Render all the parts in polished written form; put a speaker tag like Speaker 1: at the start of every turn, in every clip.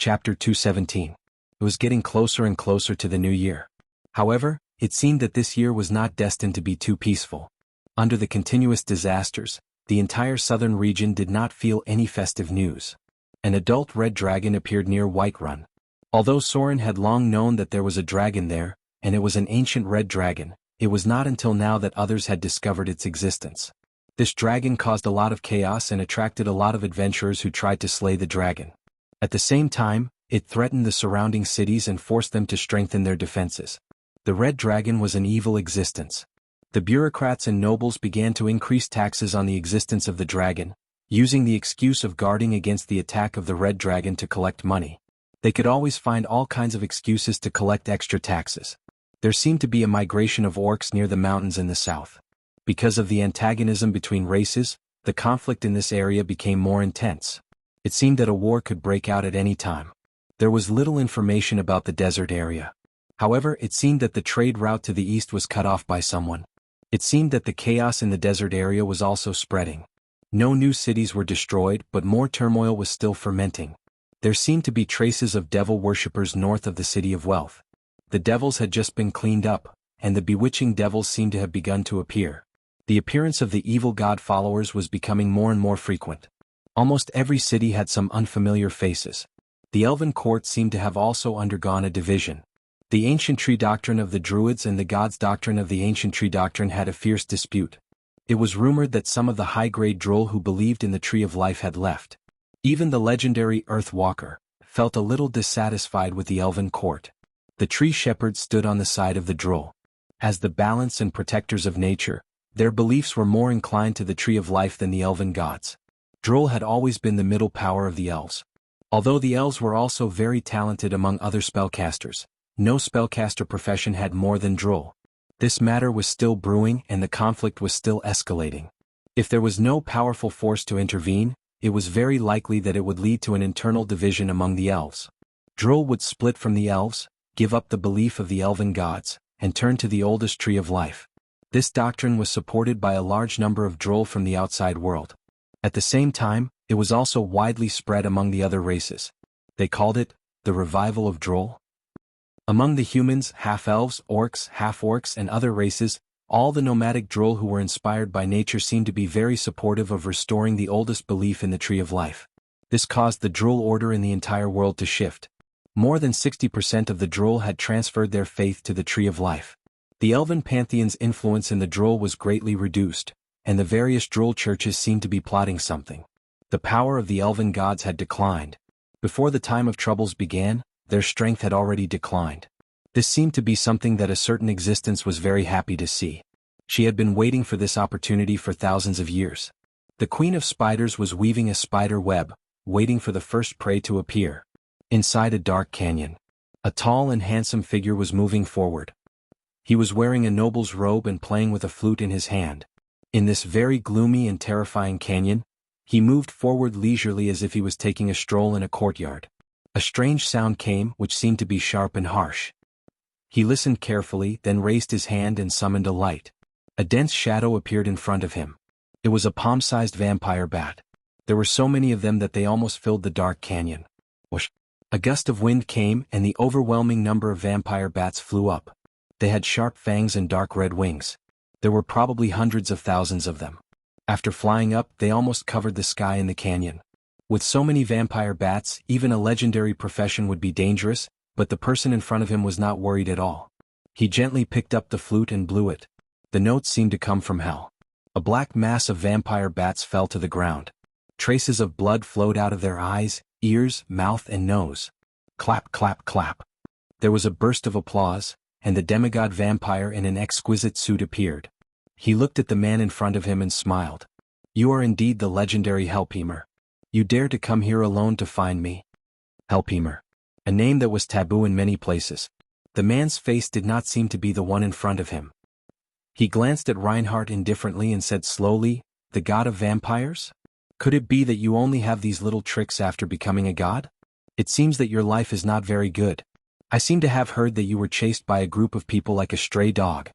Speaker 1: Chapter 217. It was getting closer and closer to the new year. However, it seemed that this year was not destined to be too peaceful. Under the continuous disasters, the entire southern region did not feel any festive news. An adult red dragon appeared near Whiterun. Although Soren had long known that there was a dragon there, and it was an ancient red dragon, it was not until now that others had discovered its existence. This dragon caused a lot of chaos and attracted a lot of adventurers who tried to slay the dragon. At the same time, it threatened the surrounding cities and forced them to strengthen their defenses. The red dragon was an evil existence. The bureaucrats and nobles began to increase taxes on the existence of the dragon, using the excuse of guarding against the attack of the red dragon to collect money. They could always find all kinds of excuses to collect extra taxes. There seemed to be a migration of orcs near the mountains in the south. Because of the antagonism between races, the conflict in this area became more intense. It seemed that a war could break out at any time. There was little information about the desert area. However, it seemed that the trade route to the east was cut off by someone. It seemed that the chaos in the desert area was also spreading. No new cities were destroyed, but more turmoil was still fermenting. There seemed to be traces of devil worshippers north of the City of Wealth. The devils had just been cleaned up, and the bewitching devils seemed to have begun to appear. The appearance of the evil god followers was becoming more and more frequent. Almost every city had some unfamiliar faces. The elven court seemed to have also undergone a division. The ancient tree doctrine of the Druids and the gods' doctrine of the ancient tree doctrine had a fierce dispute. It was rumored that some of the high-grade droll who believed in the Tree of Life had left. Even the legendary Earth Walker felt a little dissatisfied with the elven court. The tree shepherds stood on the side of the droll. As the balance and protectors of nature, their beliefs were more inclined to the Tree of Life than the elven gods. Droll had always been the middle power of the elves. Although the elves were also very talented among other spellcasters, no spellcaster profession had more than Droll. This matter was still brewing and the conflict was still escalating. If there was no powerful force to intervene, it was very likely that it would lead to an internal division among the elves. Droll would split from the elves, give up the belief of the elven gods, and turn to the oldest Tree of Life. This doctrine was supported by a large number of droll from the outside world. At the same time, it was also widely spread among the other races. They called it the revival of droll. Among the humans, half-elves, orcs, half-orcs and other races, all the nomadic droll who were inspired by nature seemed to be very supportive of restoring the oldest belief in the Tree of Life. This caused the droll order in the entire world to shift. More than 60% of the droll had transferred their faith to the Tree of Life. The elven pantheon's influence in the droll was greatly reduced, and the various droll churches seemed to be plotting something. The power of the elven gods had declined. Before the time of troubles began, their strength had already declined. This seemed to be something that a certain existence was very happy to see. She had been waiting for this opportunity for thousands of years. The Queen of Spiders was weaving a spider web, waiting for the first prey to appear. Inside a dark canyon, a tall and handsome figure was moving forward. He was wearing a noble's robe and playing with a flute in his hand. In this very gloomy and terrifying canyon, he moved forward leisurely as if he was taking a stroll in a courtyard. A strange sound came, which seemed to be sharp and harsh. He listened carefully, then raised his hand and summoned a light. A dense shadow appeared in front of him. It was a palm-sized vampire bat. There were so many of them that they almost filled the dark canyon. Whoosh! A gust of wind came and the overwhelming number of vampire bats flew up. They had sharp fangs and dark red wings. There were probably hundreds of thousands of them. After flying up, they almost covered the sky in the canyon. With so many vampire bats, even a legendary profession would be dangerous, but the person in front of him was not worried at all. He gently picked up the flute and blew it. The notes seemed to come from hell. A black mass of vampire bats fell to the ground. Traces of blood flowed out of their eyes, ears, mouth and nose. Clap, clap, clap. There was a burst of applause, and the demigod vampire in an exquisite suit appeared. He looked at the man in front of him and smiled. "You are indeed the legendary Helpheimer. You dare to come here alone to find me?" Helpheimer. A name that was taboo in many places. The man's face did not seem to be the one in front of him. He glanced at Reinhardt indifferently and said slowly, "The god of vampires? Could it be that you only have these little tricks after becoming a god? It seems that your life is not very good. I seem to have heard that you were chased by a group of people like a stray dog."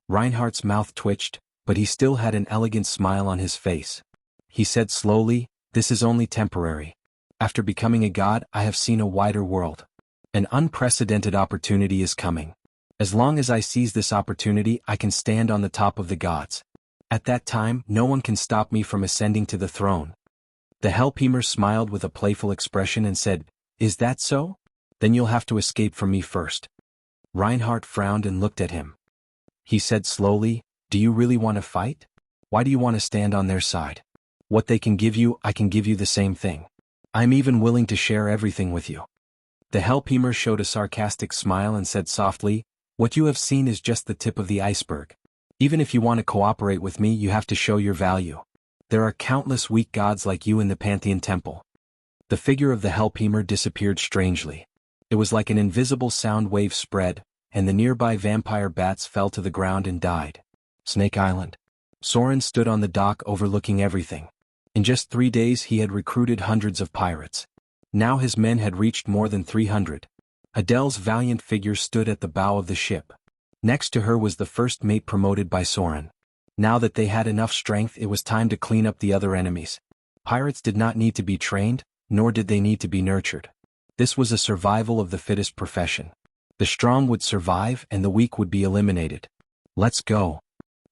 Speaker 1: Reinhardt's mouth twitched, but he still had an elegant smile on his face. He said slowly, "This is only temporary. After becoming a god, I have seen a wider world. An unprecedented opportunity is coming. As long as I seize this opportunity, I can stand on the top of the gods. At that time, no one can stop me from ascending to the throne." The Helpheimer smiled with a playful expression and said, "Is that so? Then you'll have to escape from me first." Reinhardt frowned and looked at him. He said slowly, "Do you really want to fight? Why do you want to stand on their side? What they can give you, I can give you the same thing. I'm even willing to share everything with you." The Helpheimer showed a sarcastic smile and said softly, "What you have seen is just the tip of the iceberg. Even if you want to cooperate with me, you have to show your value. There are countless weak gods like you in the Pantheon Temple." The figure of the Helpheimer disappeared strangely. It was like an invisible sound wave spread, and the nearby vampire bats fell to the ground and died. Snake Island. Soren stood on the dock overlooking everything. In just 3 days he had recruited hundreds of pirates. Now his men had reached more than 300. Adele's valiant figure stood at the bow of the ship. Next to her was the first mate promoted by Soren. Now that they had enough strength, it was time to clean up the other enemies. Pirates did not need to be trained, nor did they need to be nurtured. This was a survival of the fittest profession. The strong would survive and the weak would be eliminated. "Let's go."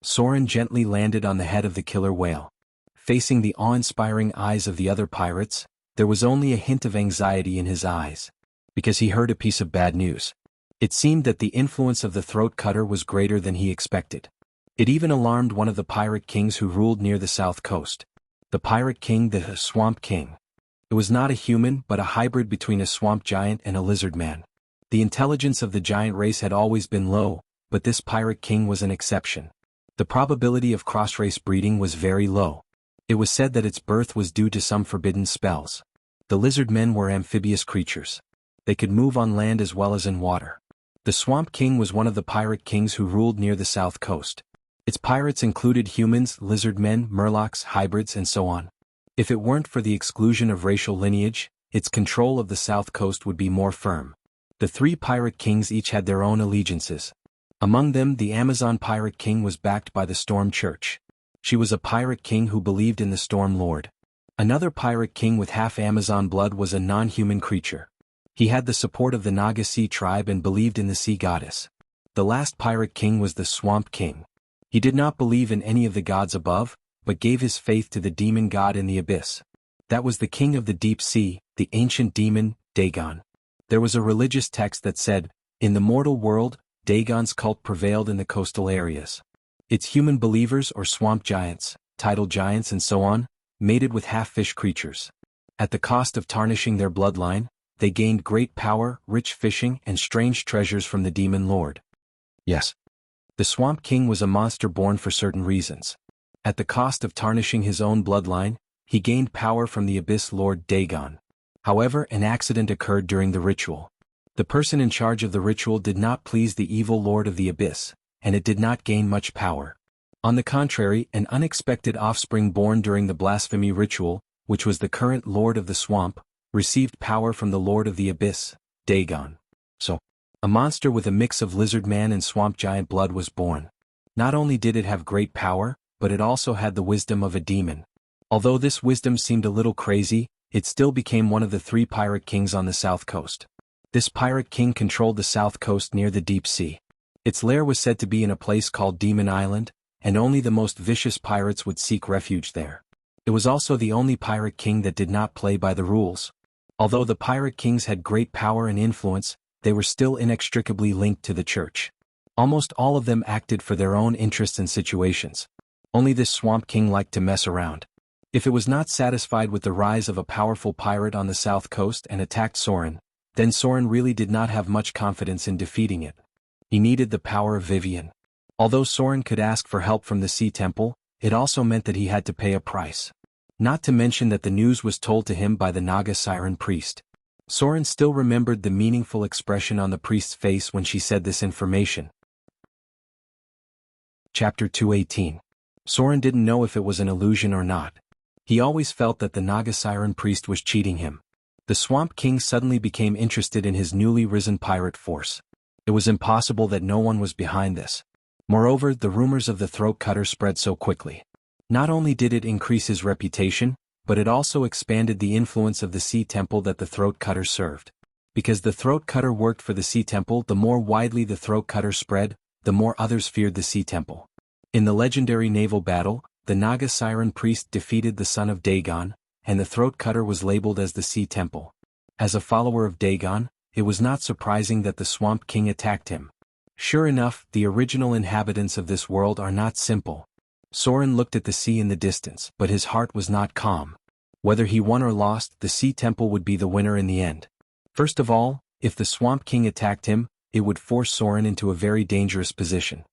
Speaker 1: Soren gently landed on the head of the killer whale. Facing the awe-inspiring eyes of the other pirates, there was only a hint of anxiety in his eyes. Because he heard a piece of bad news. It seemed that the influence of the throat cutter was greater than he expected. It even alarmed one of the pirate kings who ruled near the south coast. The pirate king, the Swamp King. It was not a human but a hybrid between a swamp giant and a lizard man. The intelligence of the giant race had always been low, but this pirate king was an exception. The probability of cross-race breeding was very low. It was said that its birth was due to some forbidden spells. The lizard men were amphibious creatures. They could move on land as well as in water. The Swamp King was one of the pirate kings who ruled near the south coast. Its pirates included humans, lizard men, murlocs, hybrids, and so on. If it weren't for the exclusion of racial lineage, its control of the south coast would be more firm. The 3 pirate kings each had their own allegiances. Among them, the Amazon pirate king was backed by the Storm Church. She was a pirate king who believed in the Storm Lord. Another pirate king with half Amazon blood was a non-human creature. He had the support of the Naga Sea tribe and believed in the sea goddess. The last pirate king was the Swamp King. He did not believe in any of the gods above, but gave his faith to the demon god in the abyss. That was the king of the deep sea, the ancient demon, Dagon. There was a religious text that said, "In the mortal world, Dagon's cult prevailed in the coastal areas. Its human believers or swamp giants, tidal giants and so on, mated with half-fish creatures. At the cost of tarnishing their bloodline, they gained great power, rich fishing, and strange treasures from the demon lord." Yes. The Swamp King was a monster born for certain reasons. At the cost of tarnishing his own bloodline, he gained power from the abyss lord Dagon. However, an accident occurred during the ritual. The person in charge of the ritual did not please the evil lord of the abyss, and it did not gain much power. On the contrary, an unexpected offspring born during the blasphemy ritual, which was the current lord of the swamp, received power from the lord of the abyss, Dagon. So, a monster with a mix of lizard man and swamp giant blood was born. Not only did it have great power, but it also had the wisdom of a demon. Although this wisdom seemed a little crazy, it still became one of the 3 pirate kings on the south coast. This pirate king controlled the south coast near the deep sea. Its lair was said to be in a place called Demon Island, and only the most vicious pirates would seek refuge there. It was also the only pirate king that did not play by the rules. Although the pirate kings had great power and influence, they were still inextricably linked to the church. Almost all of them acted for their own interests and situations. Only this Swamp King liked to mess around. If it was not satisfied with the rise of a powerful pirate on the south coast and attacked Soren, then Soren really did not have much confidence in defeating it. He needed the power of Vivian. Although Soren could ask for help from the Sea Temple, it also meant that he had to pay a price. Not to mention that the news was told to him by the Naga Siren priest. Soren still remembered the meaningful expression on the priest's face when she said this information. Chapter 218. Soren didn't know if it was an illusion or not. He always felt that the Naga Siren priest was cheating him. The Swamp King suddenly became interested in his newly risen pirate force. It was impossible that no one was behind this. Moreover, the rumors of the throat cutter spread so quickly. Not only did it increase his reputation, but it also expanded the influence of the Sea Temple that the Throat Cutter served. Because the Throat Cutter worked for the Sea Temple, the more widely the Throat Cutter spread, the more others feared the Sea Temple. In the legendary naval battle, the Naga Siren Priest defeated the son of Dagon, and the Throat Cutter was labeled as the Sea Temple. As a follower of Dagon, it was not surprising that the Swamp King attacked him. Sure enough, the original inhabitants of this world are not simple. Soren looked at the sea in the distance, but his heart was not calm. Whether he won or lost, the Sea Temple would be the winner in the end. First of all, if the Swamp King attacked him, it would force Soren into a very dangerous position.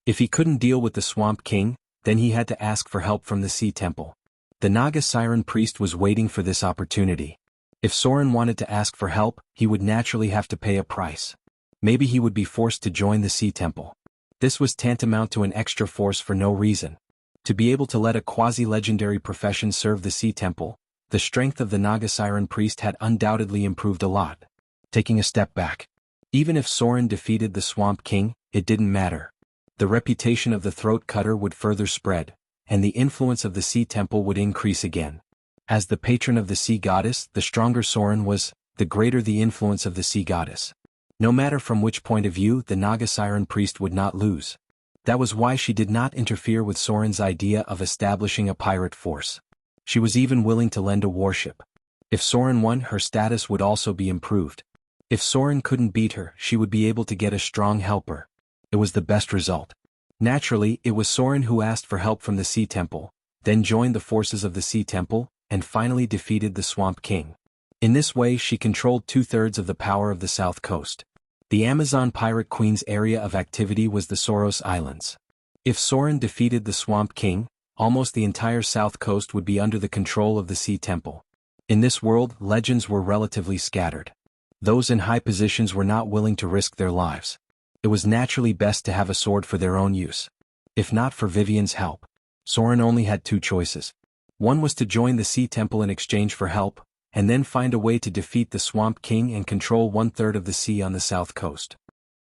Speaker 1: If he couldn't deal with the Swamp King, then he had to ask for help from the Sea Temple. The Naga Siren Priest was waiting for this opportunity. If Soren wanted to ask for help, he would naturally have to pay a price. Maybe he would be forced to join the Sea Temple. This was tantamount to an extra force for no reason. To be able to let a quasi-legendary profession serve the Sea Temple, the strength of the Naga Siren Priest had undoubtedly improved a lot. Taking a step back. Even if Soren defeated the Swamp King, it didn't matter. The reputation of the Throat Cutter would further spread, and the influence of the Sea Temple would increase again. As the patron of the Sea Goddess, the stronger Soren was, the greater the influence of the Sea Goddess. No matter from which point of view, the Naga Siren Priest would not lose. That was why she did not interfere with Soren's idea of establishing a pirate force. She was even willing to lend a warship. If Soren won, her status would also be improved. If Soren couldn't beat her, she would be able to get a strong helper. It was the best result. Naturally, it was Soren who asked for help from the Sea Temple, then joined the forces of the Sea Temple, and finally defeated the Swamp King. In this way, she controlled 2/3 of the power of the South Coast. The Amazon Pirate Queen's area of activity was the Soros Islands. If Soren defeated the Swamp King, almost the entire South Coast would be under the control of the Sea Temple. In this world, legends were relatively scattered. Those in high positions were not willing to risk their lives. It was naturally best to have a sword for their own use. If not for Vivian's help, Soren only had two choices. One was to join the Sea Temple in exchange for help, and then find a way to defeat the Swamp King and control 1/3 of the sea on the South Coast.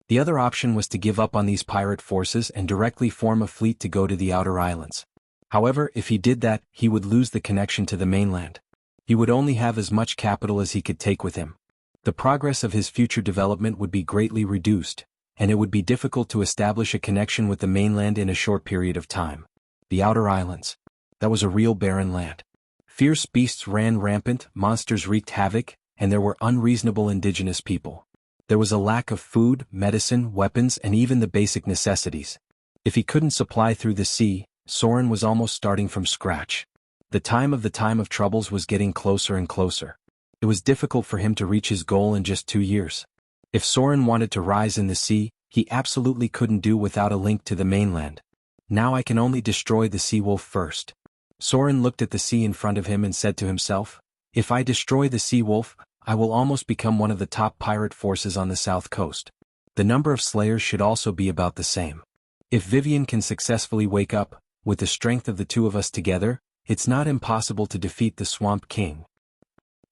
Speaker 1: The other option was to give up on these pirate forces and directly form a fleet to go to the outer islands. However, if he did that, he would lose the connection to the mainland. He would only have as much capital as he could take with him. The progress of his future development would be greatly reduced, and it would be difficult to establish a connection with the mainland in a short period of time. The outer islands. That was a real barren land. Fierce beasts ran rampant, monsters wreaked havoc, and there were unreasonable indigenous people. There was a lack of food, medicine, weapons, and even the basic necessities. If he couldn't supply through the sea, Soren was almost starting from scratch. The time of troubles was getting closer and closer. It was difficult for him to reach his goal in just 2 years. If Soren wanted to rise in the sea, he absolutely couldn't do without a link to the mainland. Now I can only destroy the sea wolf first. Soren looked at the sea in front of him and said to himself, if I destroy the sea wolf, I will almost become one of the top pirate forces on the South Coast. The number of slayers should also be about the same. If Vivian can successfully wake up, with the strength of the two of us together, it's not impossible to defeat the Swamp King.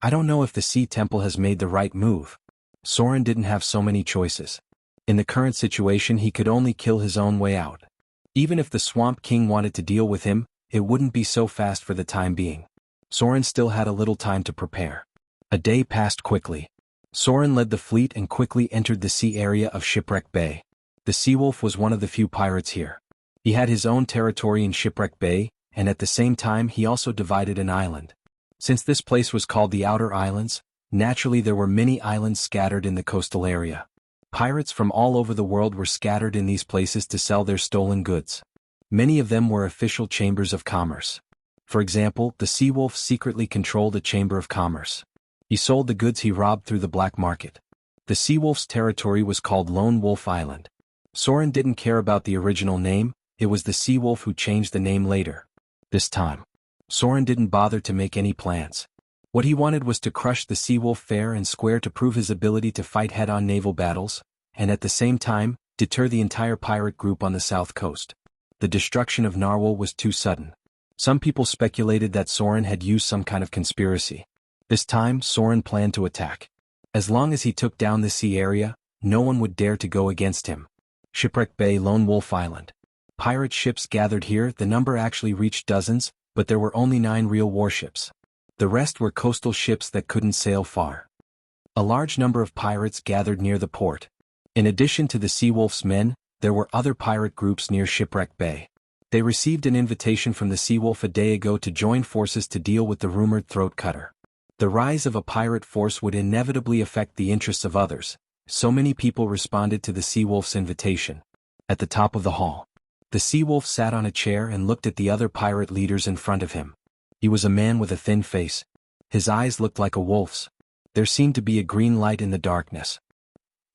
Speaker 1: I don't know if the Sea Temple has made the right move. Soren didn't have so many choices. In the current situation, he could only kill his own way out. Even if the Swamp King wanted to deal with him, it wouldn't be so fast for the time being. Soren still had a little time to prepare. A day passed quickly. Soren led the fleet and quickly entered the sea area of Shipwreck Bay. The Seawolf was one of the few pirates here. He had his own territory in Shipwreck Bay, and at the same time he also divided an island. Since this place was called the Outer Islands, naturally there were many islands scattered in the coastal area. Pirates from all over the world were scattered in these places to sell their stolen goods. Many of them were official chambers of commerce. For example, the Seawolf secretly controlled a chamber of commerce. He sold the goods he robbed through the black market. The Seawolf's territory was called Lone Wolf Island. Soren didn't care about the original name, it was the Seawolf who changed the name later. This time, Soren didn't bother to make any plans. What he wanted was to crush the Seawolf fair and square to prove his ability to fight head-on naval battles, and at the same time, deter the entire pirate group on the south coast. The destruction of Narwhal was too sudden. Some people speculated that Soren had used some kind of conspiracy. This time, Soren planned to attack. As long as he took down the sea area, no one would dare to go against him. Shipwreck Bay, Lone Wolf Island. Pirate ships gathered here, the number actually reached dozens, but there were only 9 real warships. The rest were coastal ships that couldn't sail far. A large number of pirates gathered near the port. In addition to the Seawolf's men, there were other pirate groups near Shipwreck Bay. They received an invitation from the Seawolf a day ago to join forces to deal with the rumored throat cutter. The rise of a pirate force would inevitably affect the interests of others, so many people responded to the Seawolf's invitation. At the top of the hall, the Seawolf sat on a chair and looked at the other pirate leaders in front of him. He was a man with a thin face. His eyes looked like a wolf's. There seemed to be a green light in the darkness.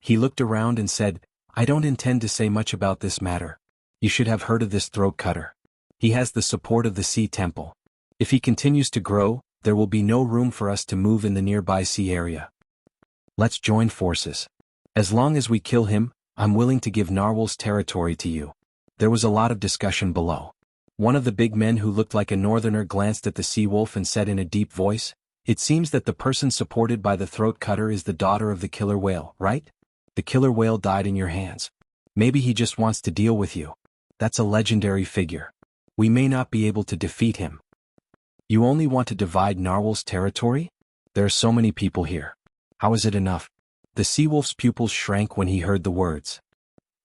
Speaker 1: He looked around and said, "I don't intend to say much about this matter. You should have heard of this throat cutter. He has the support of the Sea Temple. If he continues to grow, there will be no room for us to move in the nearby sea area. Let's join forces. As long as we kill him, I'm willing to give Narwhal's territory to you." There was a lot of discussion below. One of the big men who looked like a northerner glanced at the Seawolf and said in a deep voice, "It seems that the person supported by the throat cutter is the daughter of the killer whale, right? The killer whale died in your hands. Maybe he just wants to deal with you. That's a legendary figure. We may not be able to defeat him. You only want to divide Narwhal's territory? There are so many people here. How is it enough?" The Seawolf's pupils shrank when he heard the words.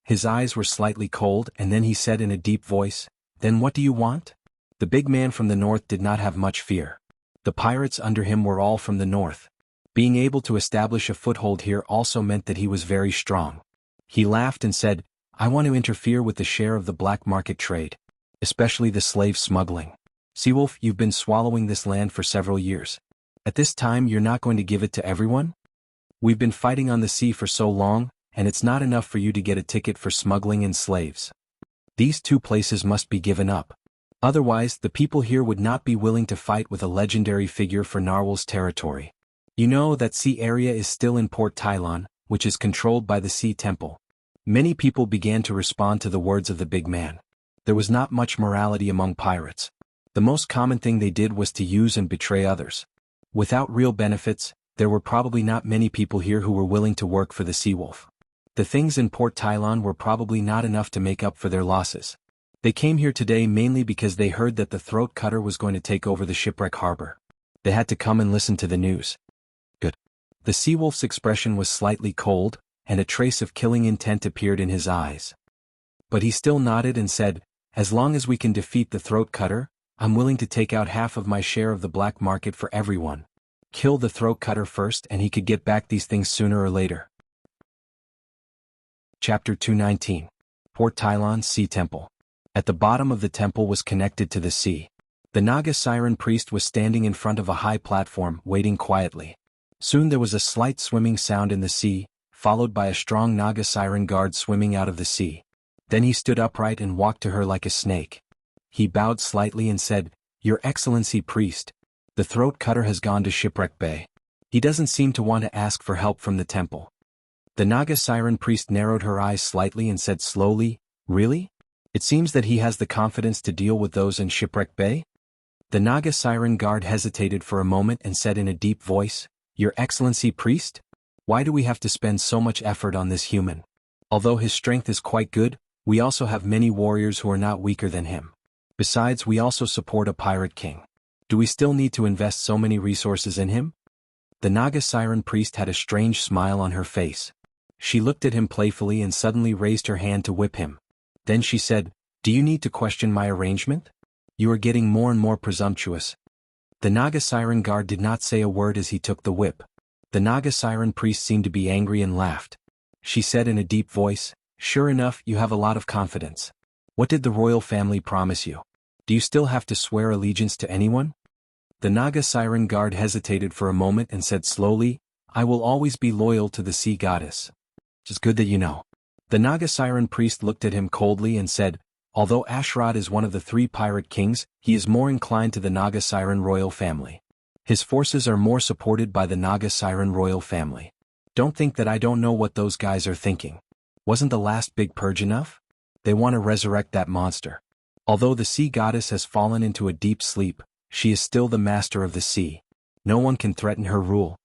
Speaker 1: His eyes were slightly cold, and then he said in a deep voice, "Then what do you want?" The big man from the north did not have much fear. The pirates under him were all from the north. Being able to establish a foothold here also meant that he was very strong. He laughed and said, "I want to interfere with the share of the black market trade, especially the slave smuggling. Seawolf, you've been swallowing this land for several years. At this time you're not going to give it to everyone? We've been fighting on the sea for so long, and it's not enough for you to get a ticket for smuggling in slaves. These two places must be given up. Otherwise, the people here would not be willing to fight with a legendary figure for Narwhal's territory. You know that sea area is still in Port Tylon, which is controlled by the Sea Temple." Many people began to respond to the words of the big man. There was not much morality among pirates. The most common thing they did was to use and betray others. Without real benefits, there were probably not many people here who were willing to work for the Seawolf. The things in Port Tylon were probably not enough to make up for their losses. They came here today mainly because they heard that the throat cutter was going to take over the shipwreck harbor. They had to come and listen to the news. Good. The Seawolf's expression was slightly cold, and a trace of killing intent appeared in his eyes. But he still nodded and said, "As long as we can defeat the throat cutter, I'm willing to take out half of my share of the black market for everyone. Kill the throat cutter first and he could get back these things sooner or later." Chapter 219. Port Tylon Sea Temple. At the bottom of the temple was connected to the sea. The Naga Siren priest was standing in front of a high platform, waiting quietly. Soon there was a slight swimming sound in the sea, followed by a strong Naga Siren guard swimming out of the sea. Then he stood upright and walked to her like a snake. He bowed slightly and said, "Your Excellency priest, the throat cutter has gone to Shipwreck Bay. He doesn't seem to want to ask for help from the temple." The Naga Siren priest narrowed her eyes slightly and said slowly, "Really? It seems that he has the confidence to deal with those in Shipwreck Bay?" The Naga Siren guard hesitated for a moment and said in a deep voice, "Your Excellency priest? Why do we have to spend so much effort on this human? Although his strength is quite good, we also have many warriors who are not weaker than him. Besides, we also support a pirate king. Do we still need to invest so many resources in him?" The Naga Siren priest had a strange smile on her face. She looked at him playfully and suddenly raised her hand to whip him. Then she said, "Do you need to question my arrangement? You are getting more and more presumptuous." The Naga Siren guard did not say a word as he took the whip. The Naga Siren priest seemed to be angry and laughed. She said in a deep voice, "Sure enough, you have a lot of confidence. What did the royal family promise you? Do you still have to swear allegiance to anyone?" The Naga Siren guard hesitated for a moment and said slowly, "I will always be loyal to the sea goddess." "It's good that you know." The Naga Siren priest looked at him coldly and said, "Although Ashrad is one of the 3 pirate kings, he is more inclined to the Naga Siren royal family. His forces are more supported by the Naga Siren royal family. Don't think that I don't know what those guys are thinking. Wasn't the last big purge enough? They want to resurrect that monster. Although the sea goddess has fallen into a deep sleep, she is still the master of the sea. No one can threaten her rule.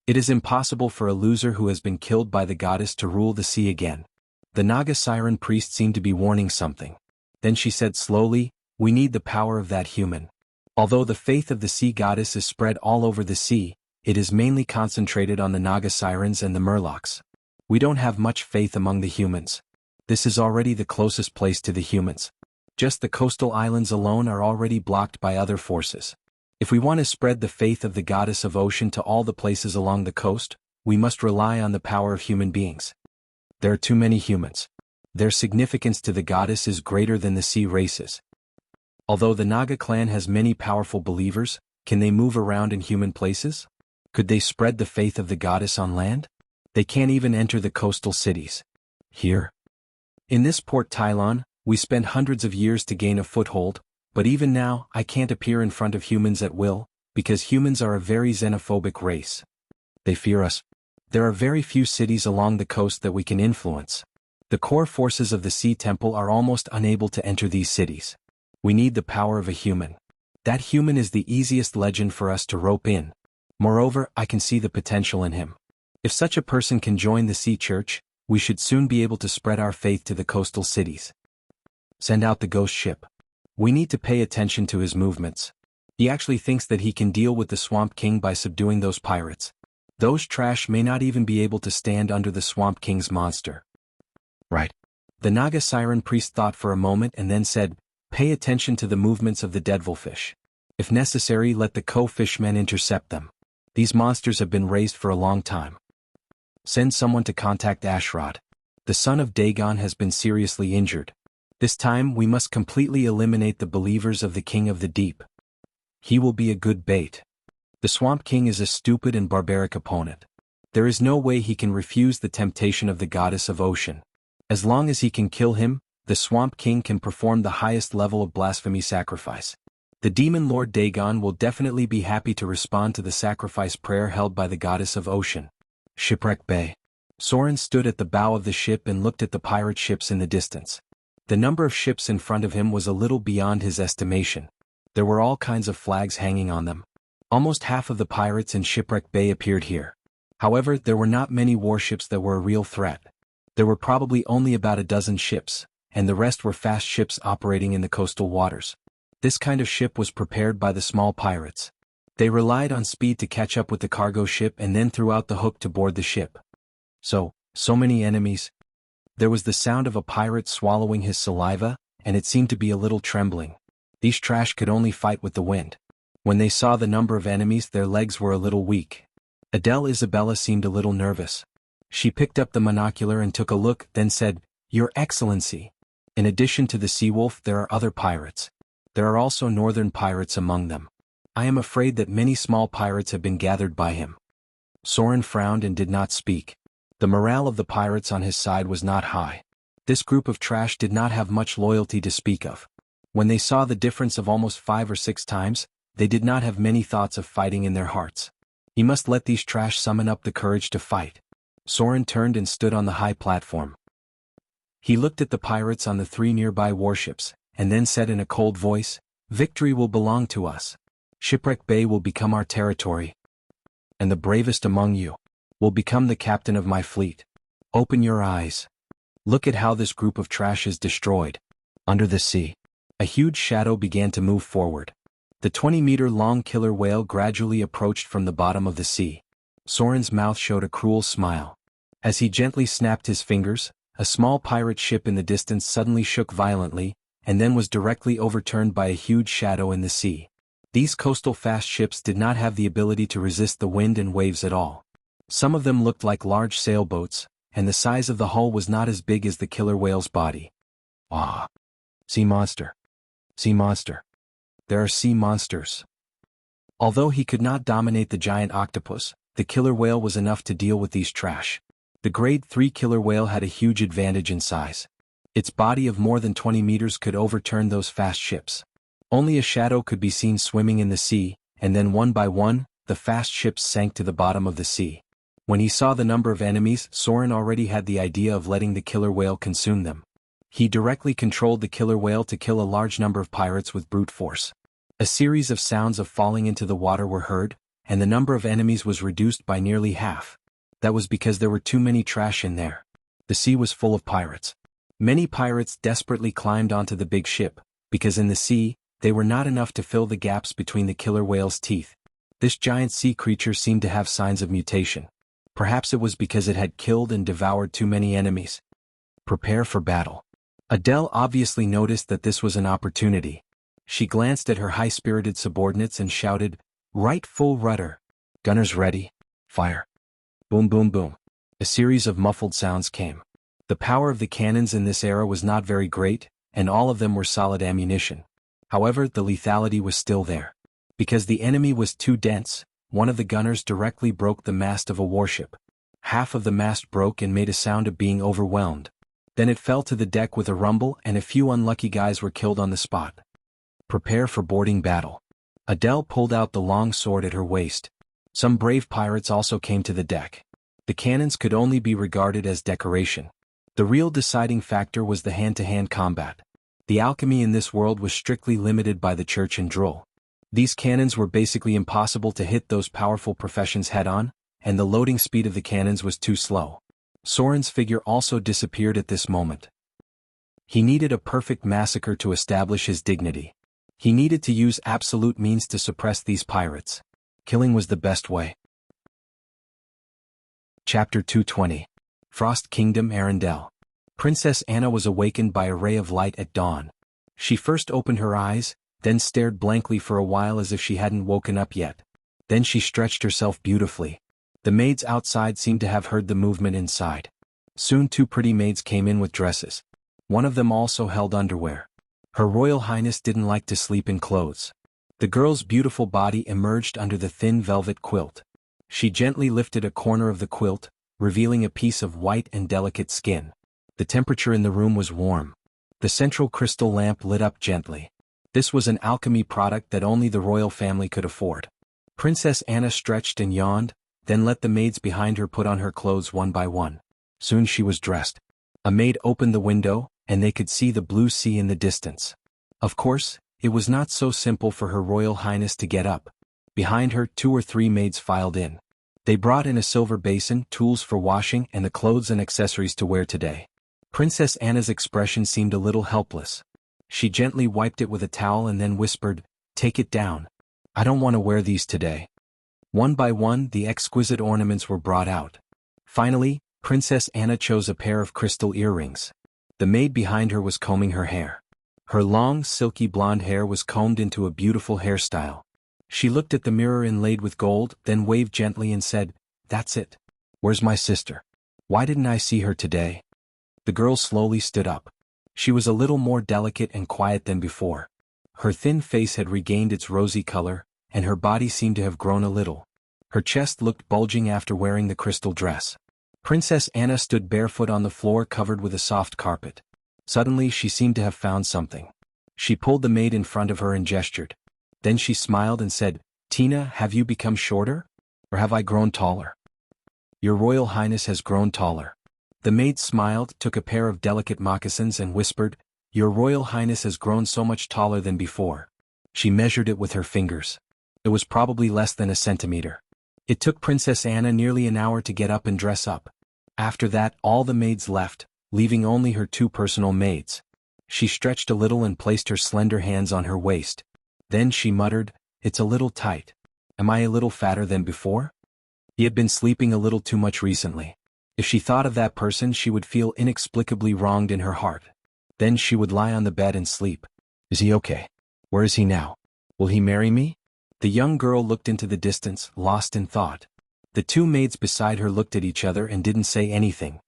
Speaker 1: It is impossible for a loser who has been killed by the goddess to rule the sea again." The Naga Siren priest seemed to be warning something. Then she said slowly, "We need the power of that human. Although the faith of the sea goddess is spread all over the sea, it is mainly concentrated on the Naga sirens and the Murlocs. We don't have much faith among the humans. This is already the closest place to the humans. Just the coastal islands alone are already blocked by other forces. If we want to spread the faith of the goddess of ocean to all the places along the coast, we must rely on the power of human beings. There are too many humans. Their significance to the goddess is greater than the sea races. Although the Naga clan has many powerful believers, can they move around in human places? Could they spread the faith of the goddess on land? They can't even enter the coastal cities. Here, in this port Tylon, we spent hundreds of years to gain a foothold, but even now I can't appear in front of humans at will, because humans are a very xenophobic race. They fear us. There are very few cities along the coast that we can influence. The core forces of the Sea Temple are almost unable to enter these cities. We need the power of a human. That human is the easiest legend for us to rope in. Moreover, I can see the potential in him. If such a person can join the Sea Church, we should soon be able to spread our faith to the coastal cities. Send out the ghost ship. We need to pay attention to his movements. He actually thinks that he can deal with the Swamp King by subduing those pirates. Those trash may not even be able to stand under the Swamp King's monster. Right. The Naga Siren priest thought for a moment and then said, "Pay attention to the movements of the devilfish. If necessary, let the co-fishmen intercept them. These monsters have been raised for a long time. Send someone to contact Ashrod. The son of Dagon has been seriously injured. This time we must completely eliminate the believers of the King of the Deep. He will be a good bait. The Swamp King is a stupid and barbaric opponent. There is no way he can refuse the temptation of the goddess of ocean. As long as he can kill him, the Swamp King can perform the highest level of blasphemy sacrifice. The demon lord Dagon will definitely be happy to respond to the sacrifice prayer held by the goddess of ocean." Shipwreck Bay. Soren stood at the bow of the ship and looked at the pirate ships in the distance. The number of ships in front of him was a little beyond his estimation. There were all kinds of flags hanging on them. Almost half of the pirates in Shipwreck Bay appeared here. However, there were not many warships that were a real threat. There were probably only about a dozen ships, and the rest were fast ships operating in the coastal waters. This kind of ship was prepared by the small pirates. They relied on speed to catch up with the cargo ship and then threw out the hook to board the ship. So many enemies. There was the sound of a pirate swallowing his saliva, and it seemed to be a little trembling. These trash could only fight with the wind. When they saw the number of enemies, their legs were a little weak. Adele Isabella seemed a little nervous. She picked up the monocular and took a look, then said, "Your Excellency. In addition to the Seawolf, there are other pirates. There are also northern pirates among them. I am afraid that many small pirates have been gathered by him." Soren frowned and did not speak. The morale of the pirates on his side was not high. This group of trash did not have much loyalty to speak of. When they saw the difference of almost 5 or 6 times, they did not have many thoughts of fighting in their hearts. He must let these trash summon up the courage to fight. Soren turned and stood on the high platform. He looked at the pirates on the 3 nearby warships, and then said in a cold voice, "Victory will belong to us. Shipwreck Bay will become our territory. And the bravest among you will become the captain of my fleet. Open your eyes. Look at how this group of trash is destroyed." Under the sea, a huge shadow began to move forward. The 20-meter-long killer whale gradually approached from the bottom of the sea. Soren's mouth showed a cruel smile. As he gently snapped his fingers, a small pirate ship in the distance suddenly shook violently, and then was directly overturned by a huge shadow in the sea. These coastal fast ships did not have the ability to resist the wind and waves at all. Some of them looked like large sailboats, and the size of the hull was not as big as the killer whale's body. Ah! Sea monster. Sea monster. There are sea monsters. Although he could not dominate the giant octopus, the killer whale was enough to deal with these trash. The Grade 3 killer whale had a huge advantage in size. Its body of more than 20 meters could overturn those fast ships. Only a shadow could be seen swimming in the sea, and then one by one, the fast ships sank to the bottom of the sea. When he saw the number of enemies, Soren already had the idea of letting the killer whale consume them. He directly controlled the killer whale to kill a large number of pirates with brute force. A series of sounds of falling into the water were heard, and the number of enemies was reduced by nearly half. That was because there were too many trash in there. The sea was full of pirates. Many pirates desperately climbed onto the big ship, because in the sea, they were not enough to fill the gaps between the killer whale's teeth. This giant sea creature seemed to have signs of mutation. Perhaps it was because it had killed and devoured too many enemies. Prepare for battle. Adele obviously noticed that this was an opportunity. She glanced at her high-spirited subordinates and shouted, "Right full rudder. Gunners ready. Fire." Boom boom boom. A series of muffled sounds came. The power of the cannons in this era was not very great, and all of them were solid ammunition. However, the lethality was still there. Because the enemy was too dense, one of the gunners directly broke the mast of a warship. Half of the mast broke and made a sound of being overwhelmed. Then it fell to the deck with a rumble and a few unlucky guys were killed on the spot. Prepare for boarding battle. Adele pulled out the long sword at her waist. Some brave pirates also came to the deck. The cannons could only be regarded as decoration. The real deciding factor was the hand-to-hand combat. The alchemy in this world was strictly limited by the church and droll. These cannons were basically impossible to hit those powerful professions head-on, and the loading speed of the cannons was too slow. Soren's figure also disappeared at this moment. He needed a perfect massacre to establish his dignity. He needed to use absolute means to suppress these pirates. Killing was the best way. Chapter 220. Frost Kingdom Arendelle. Princess Anna was awakened by a ray of light at dawn. She first opened her eyes, then stared blankly for a while as if she hadn't woken up yet. Then she stretched herself beautifully. The maids outside seemed to have heard the movement inside. Soon 2 pretty maids came in with dresses. One of them also held underwear. Her Royal Highness didn't like to sleep in clothes. The girl's beautiful body emerged under the thin velvet quilt. She gently lifted a corner of the quilt, revealing a piece of white and delicate skin. The temperature in the room was warm. The central crystal lamp lit up gently. This was an alchemy product that only the royal family could afford. Princess Anna stretched and yawned, then let the maids behind her put on her clothes one by one. Soon she was dressed. A maid opened the window, and they could see the blue sea in the distance. Of course, it was not so simple for Her Royal Highness to get up. Behind her 2 or 3 maids filed in. They brought in a silver basin, tools for washing, and the clothes and accessories to wear today. Princess Anna's expression seemed a little helpless. She gently wiped it with a towel and then whispered, "Take it down. I don't want to wear these today." One by one, the exquisite ornaments were brought out. Finally, Princess Anna chose a pair of crystal earrings. The maid behind her was combing her hair. Her long, silky blonde hair was combed into a beautiful hairstyle. She looked at the mirror inlaid with gold, then waved gently and said, "That's it. Where's my sister? Why didn't I see her today?" The girl slowly stood up. She was a little more delicate and quiet than before. Her thin face had regained its rosy color, and her body seemed to have grown a little. Her chest looked bulging after wearing the crystal dress. Princess Anna stood barefoot on the floor covered with a soft carpet. Suddenly she seemed to have found something. She pulled the maid in front of her and gestured. Then she smiled and said, "Tina, have you become shorter? Or have I grown taller?" "Your Royal Highness has grown taller." The maid smiled, took a pair of delicate moccasins and whispered, "Your Royal Highness has grown so much taller than before." She measured it with her fingers. It was probably less than a centimeter. It took Princess Anna nearly an hour to get up and dress up. After that, all the maids left, leaving only her 2 personal maids. She stretched a little and placed her slender hands on her waist. Then she muttered, "It's a little tight. Am I a little fatter than before?" He had been sleeping a little too much recently. If she thought of that person, she would feel inexplicably wronged in her heart. Then she would lie on the bed and sleep. Is he okay? Where is he now? Will he marry me? The young girl looked into the distance, lost in thought. The 2 maids beside her looked at each other and didn't say anything.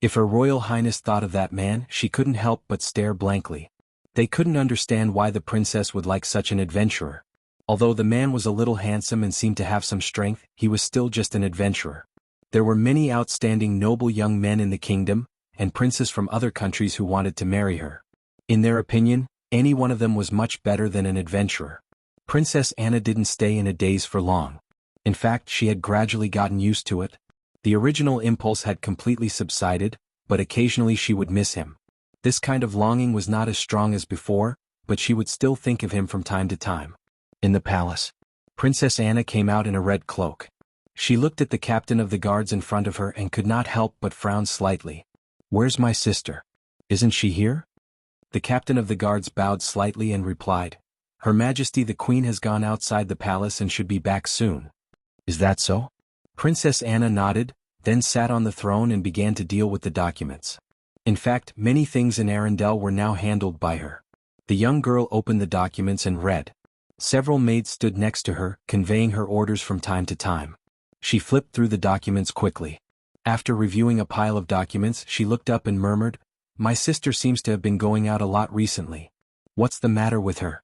Speaker 1: If Her Royal Highness thought of that man, she couldn't help but stare blankly. They couldn't understand why the princess would like such an adventurer. Although the man was a little handsome and seemed to have some strength, he was still just an adventurer. There were many outstanding noble young men in the kingdom, and princes from other countries who wanted to marry her. In their opinion, any one of them was much better than an adventurer. Princess Anna didn't stay in a daze for long. In fact, she had gradually gotten used to it. The original impulse had completely subsided, but occasionally she would miss him. This kind of longing was not as strong as before, but she would still think of him from time to time. In the palace, Princess Anna came out in a red cloak. She looked at the captain of the guards in front of her and could not help but frown slightly. "Where's my sister? Isn't she here?" The captain of the guards bowed slightly and replied, Her Majesty the Queen has gone outside the palace and should be back soon. Is that so? Princess Anna nodded, then sat on the throne and began to deal with the documents. In fact, many things in Arendelle were now handled by her. The young girl opened the documents and read. Several maids stood next to her, conveying her orders from time to time. She flipped through the documents quickly. After reviewing a pile of documents, she looked up and murmured, "My sister seems to have been going out a lot recently. What's the matter with her?"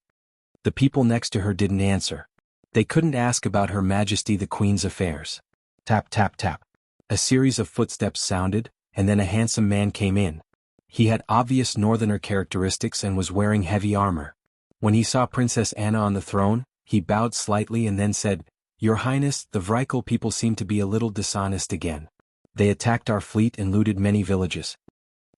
Speaker 1: The people next to her didn't answer. They couldn't ask about Her Majesty the Queen's affairs. Tap tap tap. A series of footsteps sounded, and then a handsome man came in. He had obvious northerner characteristics and was wearing heavy armor. When he saw Princess Anna on the throne, he bowed slightly and then said, "Your Highness, the Vrykul people seem to be a little dishonest again. They attacked our fleet and looted many villages."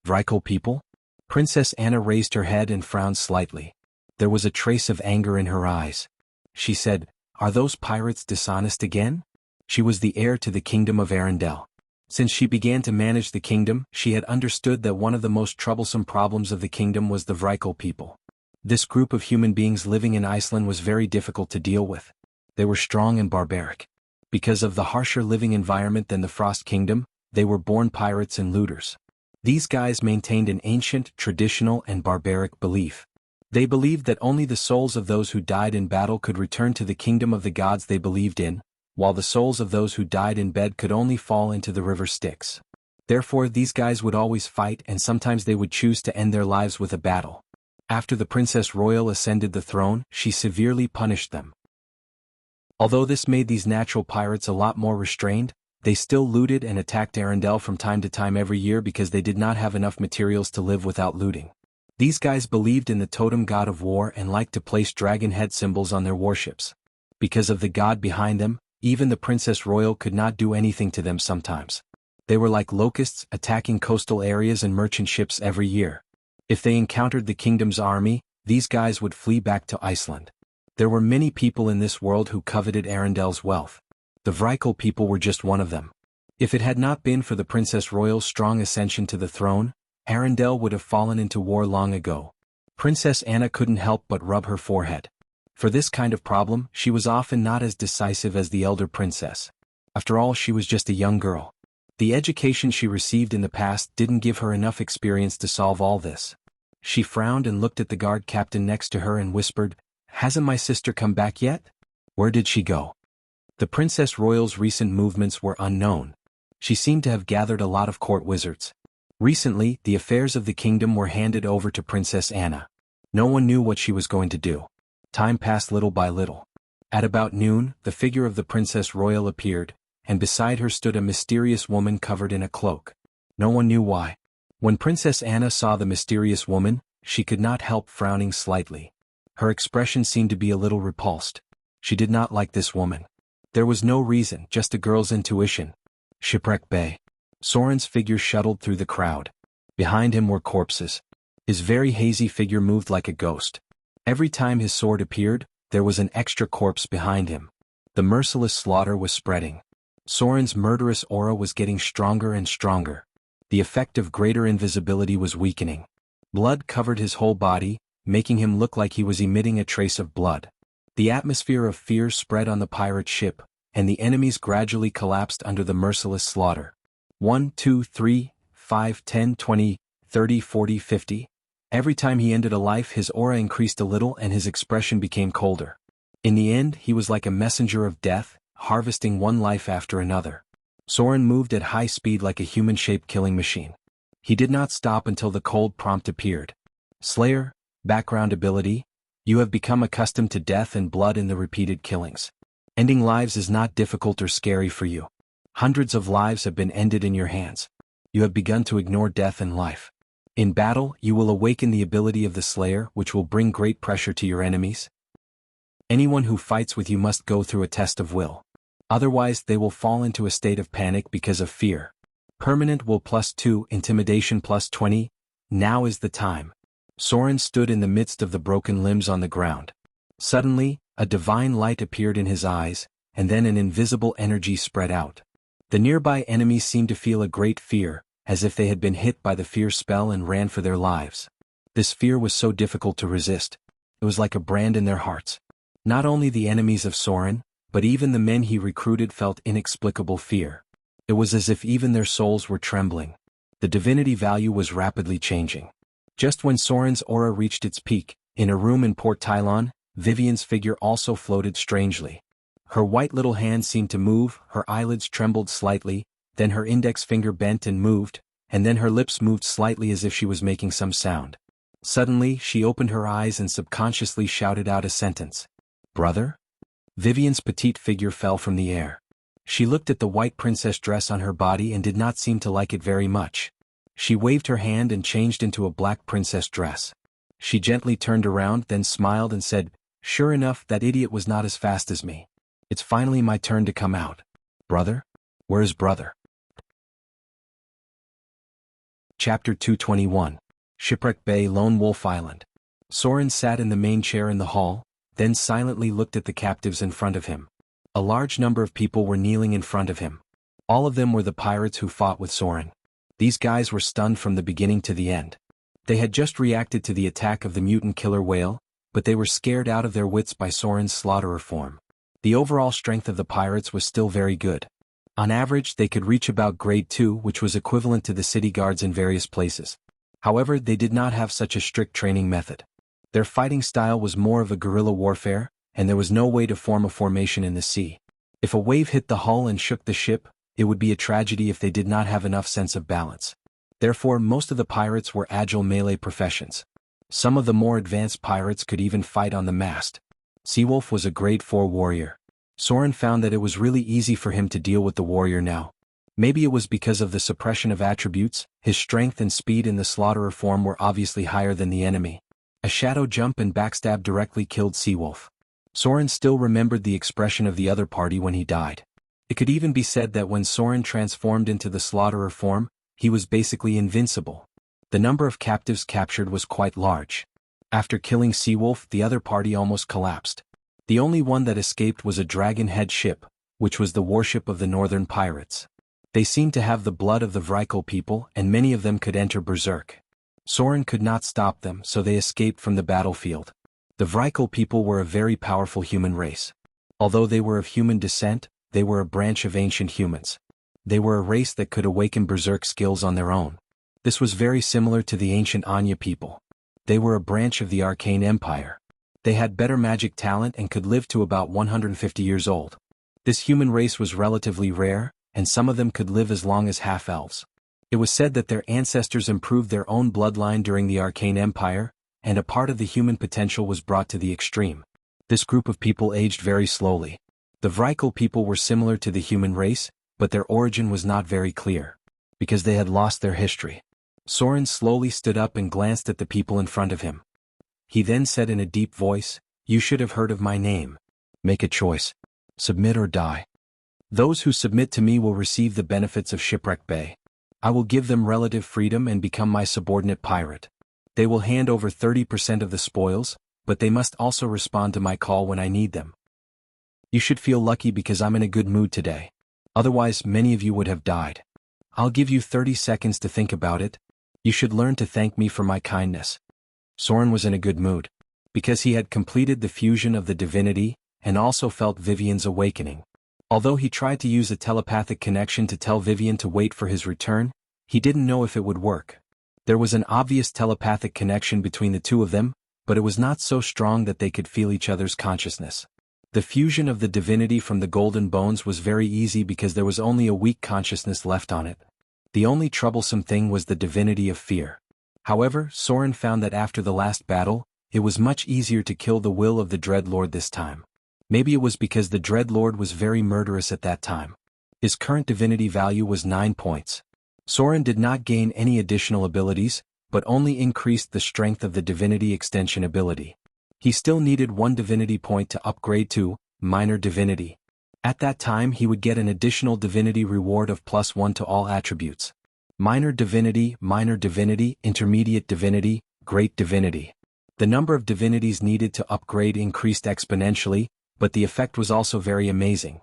Speaker 1: Vrykul people? Princess Anna raised her head and frowned slightly. There was a trace of anger in her eyes. She said, "Are those pirates dishonest again?" She was the heir to the kingdom of Arendelle. Since she began to manage the kingdom, she had understood that one of the most troublesome problems of the kingdom was the Vrykul people. This group of human beings living in Iceland was very difficult to deal with. They were strong and barbaric. Because of the harsher living environment than the Frost Kingdom, they were born pirates and looters. These guys maintained an ancient, traditional, and barbaric belief. They believed that only the souls of those who died in battle could return to the kingdom of the gods they believed in, while the souls of those who died in bed could only fall into the river Styx. Therefore, these guys would always fight, and sometimes they would choose to end their lives with a battle. After the Princess Royal ascended the throne, she severely punished them. Although this made these natural pirates a lot more restrained, they still looted and attacked Arendelle from time to time every year because they did not have enough materials to live without looting. These guys believed in the totem god of war and liked to place dragon head symbols on their warships. Because of the god behind them, even the Princess Royal could not do anything to them sometimes. They were like locusts attacking coastal areas and merchant ships every year. If they encountered the kingdom's army, these guys would flee back to Iceland. There were many people in this world who coveted Arendelle's wealth. The Vrykul people were just one of them. If it had not been for the Princess Royal's strong ascension to the throne, Arendelle would have fallen into war long ago. Princess Anna couldn't help but rub her forehead. For this kind of problem, she was often not as decisive as the elder princess. After all, she was just a young girl. The education she received in the past didn't give her enough experience to solve all this. She frowned and looked at the guard captain next to her and whispered, "Hasn't my sister come back yet? Where did she go?" The Princess Royal's recent movements were unknown. She seemed to have gathered a lot of court wizards. Recently, the affairs of the kingdom were handed over to Princess Anna. No one knew what she was going to do. Time passed little by little. At about noon, the figure of the Princess Royal appeared, and beside her stood a mysterious woman covered in a cloak. No one knew why. When Princess Anna saw the mysterious woman, she could not help frowning slightly. Her expression seemed to be a little repulsed. She did not like this woman. There was no reason, just a girl's intuition. Shipwreck Bay. Soren's figure shuttled through the crowd. Behind him were corpses. His very hazy figure moved like a ghost. Every time his sword appeared, there was an extra corpse behind him. The merciless slaughter was spreading. Soren's murderous aura was getting stronger and stronger. The effect of greater invisibility was weakening. Blood covered his whole body, making him look like he was emitting a trace of blood. The atmosphere of fear spread on the pirate ship, and the enemies gradually collapsed under the merciless slaughter. 1, 2, 3, 5, 10, 20, 30, 40, 50. Every time he ended a life, his aura increased a little and his expression became colder. In the end, he was like a messenger of death, harvesting one life after another. Soren moved at high speed like a human-shaped killing machine. He did not stop until the cold prompt appeared. Slayer, background ability, you have become accustomed to death and blood in the repeated killings. Ending lives is not difficult or scary for you. Hundreds of lives have been ended in your hands. You have begun to ignore death and life. In battle, you will awaken the ability of the Slayer, which will bring great pressure to your enemies. Anyone who fights with you must go through a test of will. Otherwise, they will fall into a state of panic because of fear. Permanent will +2, intimidation +20. Now is the time. Soren stood in the midst of the broken limbs on the ground. Suddenly, a divine light appeared in his eyes, and then an invisible energy spread out. The nearby enemies seemed to feel a great fear, as if they had been hit by the fear spell and ran for their lives. This fear was so difficult to resist. It was like a brand in their hearts. Not only the enemies of Soren, but even the men he recruited felt inexplicable fear. It was as if even their souls were trembling. The divinity value was rapidly changing. Just when Soren's aura reached its peak, in a room in Port Tylon, Vivian's figure also floated strangely. Her white little hand seemed to move, her eyelids trembled slightly, then her index finger bent and moved, and then her lips moved slightly as if she was making some sound. Suddenly, she opened her eyes and subconsciously shouted out a sentence. "Brother?" Vivian's petite figure fell from the air. She looked at the white princess dress on her body and did not seem to like it very much. She waved her hand and changed into a black princess dress. She gently turned around, then smiled and said, "Sure enough, that idiot was not as fast as me. It's finally my turn to come out. Brother? Where is brother?" Chapter 221. Shipwreck Bay, Lone Wolf Island. Soren sat in the main chair in the hall, then silently looked at the captives in front of him. A large number of people were kneeling in front of him. All of them were the pirates who fought with Soren. These guys were stunned from the beginning to the end. They had just reacted to the attack of the mutant killer whale, but they were scared out of their wits by Soren's slaughterer form. The overall strength of the pirates was still very good. On average, they could reach about grade 2, which was equivalent to the city guards in various places. However, they did not have such a strict training method. Their fighting style was more of a guerrilla warfare, and there was no way to form a formation in the sea. If a wave hit the hull and shook the ship, it would be a tragedy if they did not have enough sense of balance. Therefore, most of the pirates were agile melee professions. Some of the more advanced pirates could even fight on the mast. Seawolf was a grade 4 warrior. Soren found that it was really easy for him to deal with the warrior now. Maybe it was because of the suppression of attributes, his strength and speed in the slaughterer form were obviously higher than the enemy. A shadow jump and backstab directly killed Seawolf. Soren still remembered the expression of the other party when he died. It could even be said that when Soren transformed into the slaughterer form, he was basically invincible. The number of captives captured was quite large. After killing Seawolf, the other party almost collapsed. The only one that escaped was a dragon-head ship, which was the warship of the northern pirates. They seemed to have the blood of the Vrykul people, and many of them could enter berserk. Soren could not stop them, so they escaped from the battlefield. The Vrykul people were a very powerful human race. Although they were of human descent, they were a branch of ancient humans. They were a race that could awaken berserk skills on their own. This was very similar to the ancient Anya people. They were a branch of the Arcane Empire. They had better magic talent and could live to about 150 years old. This human race was relatively rare, and some of them could live as long as half-elves. It was said that their ancestors improved their own bloodline during the Arcane Empire, and a part of the human potential was brought to the extreme. This group of people aged very slowly. The Vrykul people were similar to the human race, but their origin was not very clear, because they had lost their history. Soren slowly stood up and glanced at the people in front of him. He then said in a deep voice, "You should have heard of my name. Make a choice. Submit or die. Those who submit to me will receive the benefits of Shipwreck Bay. I will give them relative freedom and become my subordinate pirate. They will hand over 30% of the spoils, but they must also respond to my call when I need them. You should feel lucky because I'm in a good mood today. Otherwise, many of you would have died. I'll give you 30 seconds to think about it. You should learn to thank me for my kindness." Soren was in a good mood, because he had completed the fusion of the divinity, and also felt Vivian's awakening. Although he tried to use a telepathic connection to tell Vivian to wait for his return, he didn't know if it would work. There was an obvious telepathic connection between the two of them, but it was not so strong that they could feel each other's consciousness. The fusion of the divinity from the golden bones was very easy because there was only a weak consciousness left on it. The only troublesome thing was the divinity of fear. However, Soren found that after the last battle, it was much easier to kill the will of the Dreadlord this time. Maybe it was because the Dreadlord was very murderous at that time. His current divinity value was 9 points. Soren did not gain any additional abilities, but only increased the strength of the divinity extension ability. He still needed 1 divinity point to upgrade to minor divinity. At that time he would get an additional divinity reward of +1 to all attributes. Minor divinity, intermediate divinity, great divinity. The number of divinities needed to upgrade increased exponentially, but the effect was also very amazing.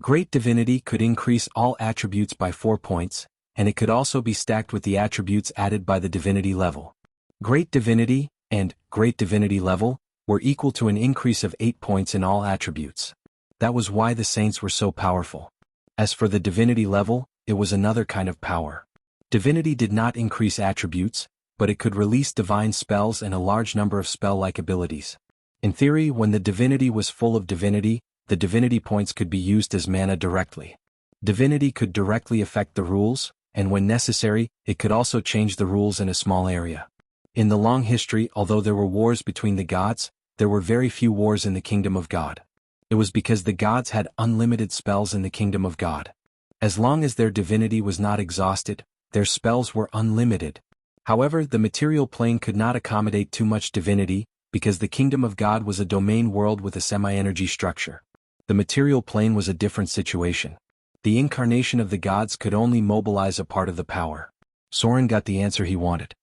Speaker 1: Great divinity could increase all attributes by 4 points, and it could also be stacked with the attributes added by the divinity level. Great divinity and great divinity level were equal to an increase of 8 points in all attributes. That was why the saints were so powerful. As for the divinity level, it was another kind of power. Divinity did not increase attributes, but it could release divine spells and a large number of spell-like abilities. In theory, when the divinity was full of divinity, the divinity points could be used as mana directly. Divinity could directly affect the rules, and when necessary, it could also change the rules in a small area. In the long history, although there were wars between the gods, there were very few wars in the kingdom of God. It was because the gods had unlimited spells in the kingdom of God. As long as their divinity was not exhausted, their spells were unlimited. However, the material plane could not accommodate too much divinity, because the kingdom of God was a domain world with a semi-energy structure. The material plane was a different situation. The incarnation of the gods could only mobilize a part of the power. Soren got the answer he wanted.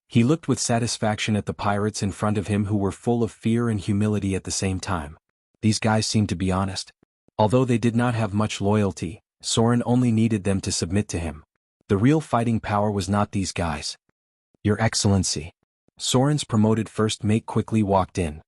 Speaker 1: He looked with satisfaction at the pirates in front of him who were full of fear and humility at the same time. These guys seemed to be honest. Although they did not have much loyalty, Soren only needed them to submit to him. The real fighting power was not these guys. Your Excellency. Soren's promoted first mate quickly walked in.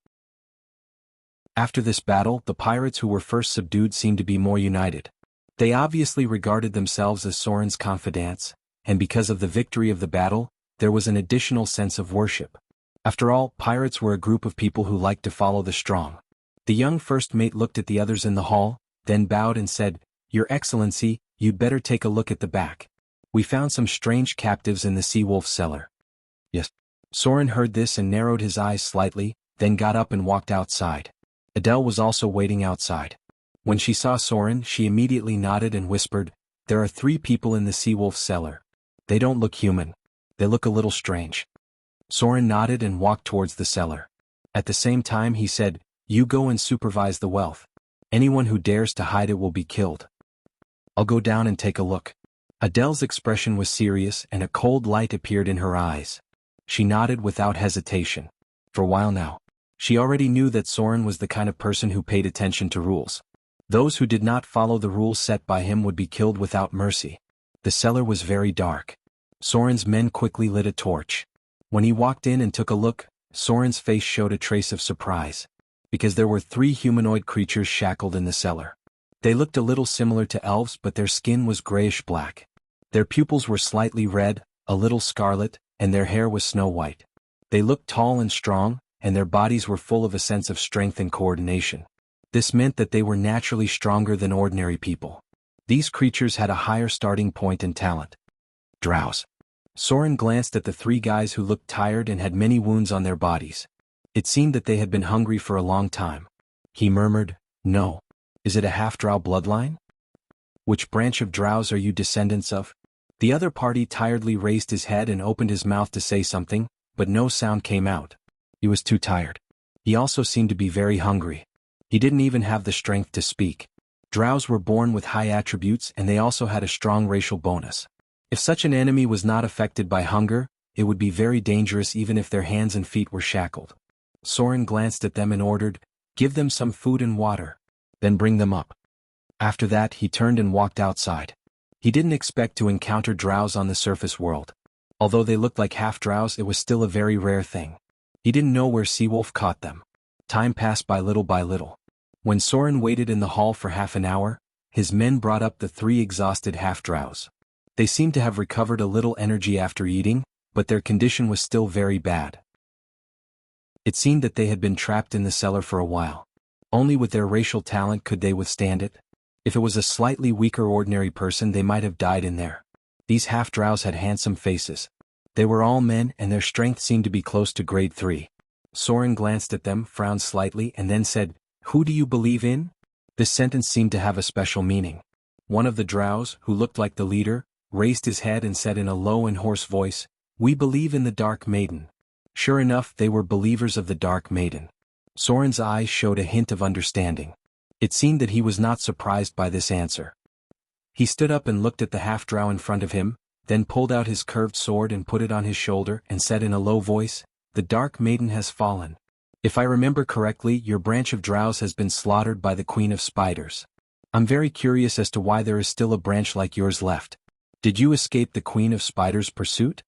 Speaker 1: After this battle, the pirates who were first subdued seemed to be more united. They obviously regarded themselves as Soren's confidants, and because of the victory of the battle, there was an additional sense of worship. After all, pirates were a group of people who liked to follow the strong. The young first mate looked at the others in the hall, then bowed and said, "Your Excellency, you'd better take a look at the back. We found some strange captives in the sea wolf cellar." Yes. Soren heard this and narrowed his eyes slightly, then got up and walked outside. Adele was also waiting outside. When she saw Soren, she immediately nodded and whispered, "There are 3 people in the sea wolf cellar. They don't look human. They look a little strange." Soren nodded and walked towards the cellar. At the same time he said, "You go and supervise the wealth. Anyone who dares to hide it will be killed." "I'll go down and take a look." Adele's expression was serious and a cold light appeared in her eyes. She nodded without hesitation. For a while now, she already knew that Soren was the kind of person who paid attention to rules. Those who did not follow the rules set by him would be killed without mercy. The cellar was very dark. Soren's men quickly lit a torch. When he walked in and took a look, Soren's face showed a trace of surprise. Because there were 3 humanoid creatures shackled in the cellar. They looked a little similar to elves, but their skin was grayish-black. Their pupils were slightly red, a little scarlet, and their hair was snow-white. They looked tall and strong, and their bodies were full of a sense of strength and coordination. This meant that they were naturally stronger than ordinary people. These creatures had a higher starting point and talent. Drows. Soren glanced at the 3 guys who looked tired and had many wounds on their bodies. It seemed that they had been hungry for a long time. He murmured, "No. Is it a half-drow bloodline? Which branch of drows are you descendants of?" The other party tiredly raised his head and opened his mouth to say something, but no sound came out. He was too tired. He also seemed to be very hungry. He didn't even have the strength to speak. Drows were born with high attributes and they also had a strong racial bonus. If such an enemy was not affected by hunger, it would be very dangerous even if their hands and feet were shackled. Soren glanced at them and ordered, "Give them some food and water. Then bring them up." After that he turned and walked outside. He didn't expect to encounter drows on the surface world. Although they looked like half-drows, it was still a very rare thing. He didn't know where Seawolf caught them. Time passed by little by little. When Soren waited in the hall for half an hour, his men brought up the 3 exhausted half-drows. They seemed to have recovered a little energy after eating, but their condition was still very bad. It seemed that they had been trapped in the cellar for a while. Only with their racial talent could they withstand it. If it was a slightly weaker ordinary person, they might have died in there. These half-drows had handsome faces. They were all men and their strength seemed to be close to grade 3. Soren glanced at them, frowned slightly, and then said, "Who do you believe in?" This sentence seemed to have a special meaning. One of the drows, who looked like the leader, raised his head and said in a low and hoarse voice, "We believe in the Dark Maiden." Sure enough, they were believers of the Dark Maiden. Soren's eyes showed a hint of understanding. It seemed that he was not surprised by this answer. He stood up and looked at the half-drow in front of him, then pulled out his curved sword and put it on his shoulder and said in a low voice, "The Dark Maiden has fallen. If I remember correctly, your branch of drows has been slaughtered by the Queen of Spiders. I'm very curious as to why there is still a branch like yours left. Did you escape the Queen of Spiders' pursuit?"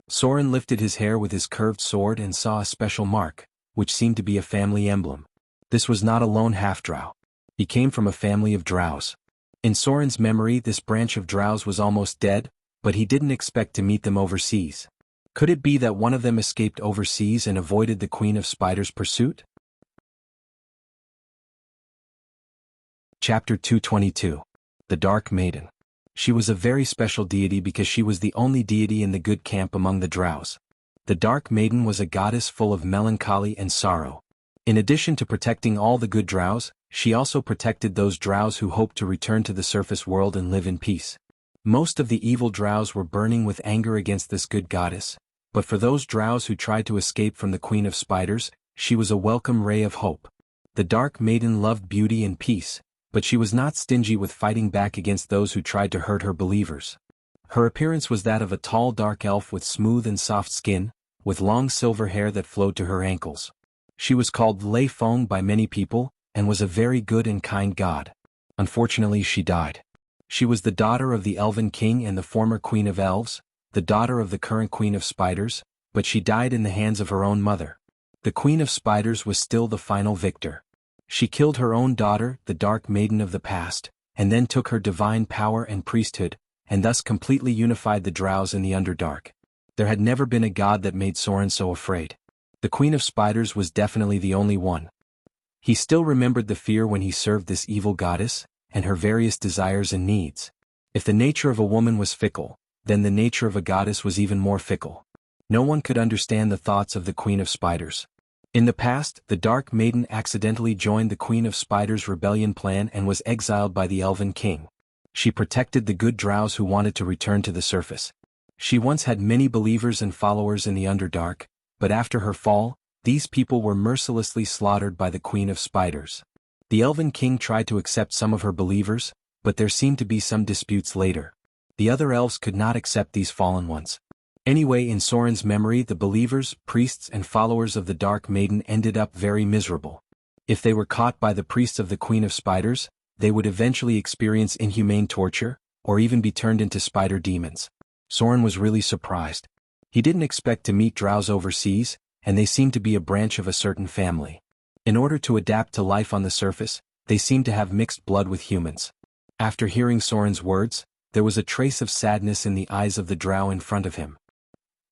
Speaker 1: Soren lifted his hair with his curved sword and saw a special mark, which seemed to be a family emblem. This was not a lone half-drow. He came from a family of drows. In Soren's memory, this branch of drows was almost dead, but he didn't expect to meet them overseas. Could it be that one of them escaped overseas and avoided the Queen of Spiders' pursuit? Chapter 222. The Dark Maiden. She was a very special deity because she was the only deity in the good camp among the drows. The Dark Maiden was a goddess full of melancholy and sorrow. In addition to protecting all the good drows, she also protected those drows who hoped to return to the surface world and live in peace. Most of the evil drows were burning with anger against this good goddess, but for those drows who tried to escape from the Queen of Spiders, she was a welcome ray of hope. The Dark Maiden loved beauty and peace, but she was not stingy with fighting back against those who tried to hurt her believers. Her appearance was that of a tall dark elf with smooth and soft skin, with long silver hair that flowed to her ankles. She was called Lei Feng by many people, and was a very good and kind god. Unfortunately, she died. She was the daughter of the Elven King and the former Queen of Elves, the daughter of the current Queen of Spiders, but she died in the hands of her own mother. The Queen of Spiders was still the final victor. She killed her own daughter, the Dark Maiden of the past, and then took her divine power and priesthood, and thus completely unified the drows in the Underdark. There had never been a god that made Soren so afraid. The Queen of Spiders was definitely the only one. He still remembered the fear when he served this evil goddess, and her various desires and needs. If the nature of a woman was fickle, then the nature of a goddess was even more fickle. No one could understand the thoughts of the Queen of Spiders. In the past, the Dark Maiden accidentally joined the Queen of Spiders' rebellion plan and was exiled by the Elven King. She protected the good drows who wanted to return to the surface. She once had many believers and followers in the Underdark, but after her fall, these people were mercilessly slaughtered by the Queen of Spiders. The Elven King tried to accept some of her believers, but there seemed to be some disputes later. The other elves could not accept these fallen ones. Anyway, in Soren's memory, the believers, priests and followers of the Dark Maiden ended up very miserable. If they were caught by the priests of the Queen of Spiders, they would eventually experience inhumane torture, or even be turned into spider demons. Soren was really surprised. He didn't expect to meet drows overseas, and they seemed to be a branch of a certain family. In order to adapt to life on the surface, they seemed to have mixed blood with humans. After hearing Soren's words, there was a trace of sadness in the eyes of the drow in front of him.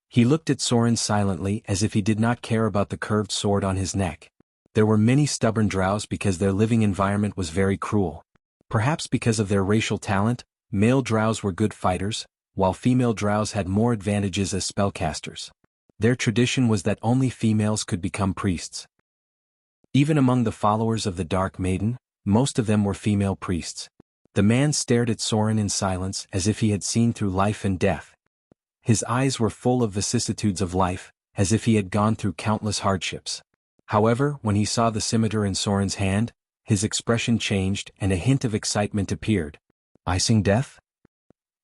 Speaker 1: He looked at Soren silently as if he did not care about the curved sword on his neck. There were many stubborn drows because their living environment was very cruel. Perhaps because of their racial talent, male drows were good fighters, while female drows had more advantages as spellcasters. Their tradition was that only females could become priests. Even among the followers of the Dark Maiden, most of them were female priests. The man stared at Soren in silence as if he had seen through life and death. His eyes were full of vicissitudes of life, as if he had gone through countless hardships. However, when he saw the scimitar in Soren's hand, his expression changed and a hint of excitement appeared. Icing death?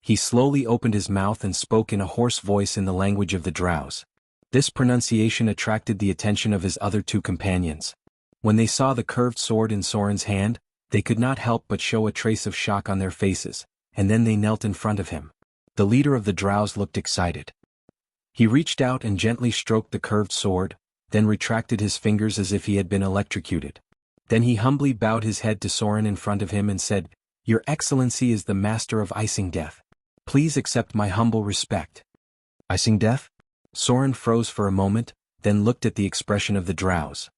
Speaker 1: He slowly opened his mouth and spoke in a hoarse voice in the language of the drows. This pronunciation attracted the attention of his other two companions. When they saw the curved sword in Soren's hand, they could not help but show a trace of shock on their faces, and then they knelt in front of him. The leader of the drows looked excited. He reached out and gently stroked the curved sword, then retracted his fingers as if he had been electrocuted. Then he humbly bowed his head to Soren in front of him and said, "Your Excellency is the master of icing death. Please accept my humble respect." Icing death? Soren froze for a moment, then looked at the expression of the drows.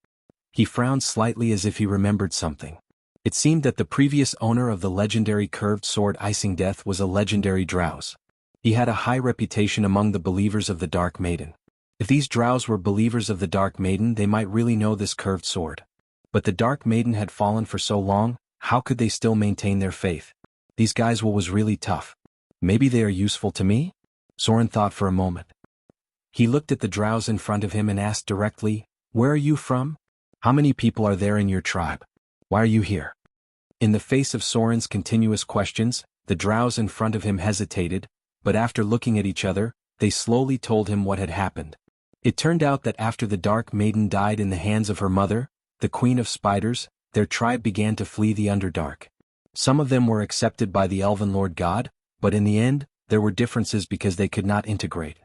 Speaker 1: He frowned slightly as if he remembered something. It seemed that the previous owner of the legendary curved sword Icing Death was a legendary drows. He had a high reputation among the believers of the Dark Maiden. If these drows were believers of the Dark Maiden, they might really know this curved sword. But the Dark Maiden had fallen for so long, how could they still maintain their faith? These guys was really tough. Maybe they are useful to me? Soren thought for a moment. He looked at the drows in front of him and asked directly, "Where are you from? How many people are there in your tribe? Why are you here?" In the face of Soren's continuous questions, the drows in front of him hesitated, but after looking at each other, they slowly told him what had happened. It turned out that after the Dark Maiden died in the hands of her mother, the Queen of Spiders, their tribe began to flee the Underdark. Some of them were accepted by the Elven Lord God, but in the end, there were differences because they could not integrate.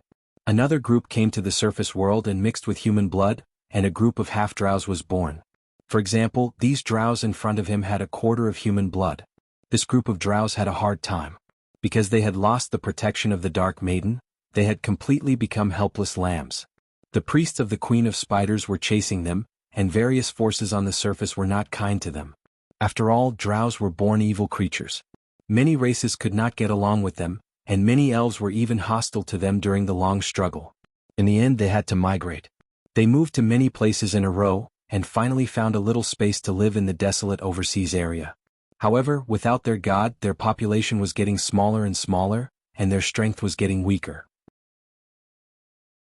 Speaker 1: Another group came to the surface world and mixed with human blood, and a group of half-drows was born. For example, these drows in front of him had a quarter of human blood. This group of drows had a hard time. Because they had lost the protection of the Dark Maiden, they had completely become helpless lambs. The priests of the Queen of Spiders were chasing them, and various forces on the surface were not kind to them. After all, drows were born evil creatures. Many races could not get along with them, and many elves were even hostile to them during the long struggle. In the end, they had to migrate. They moved to many places in a row, and finally found a little space to live in the desolate overseas area. However, without their god, their population was getting smaller and smaller, and their strength was getting weaker.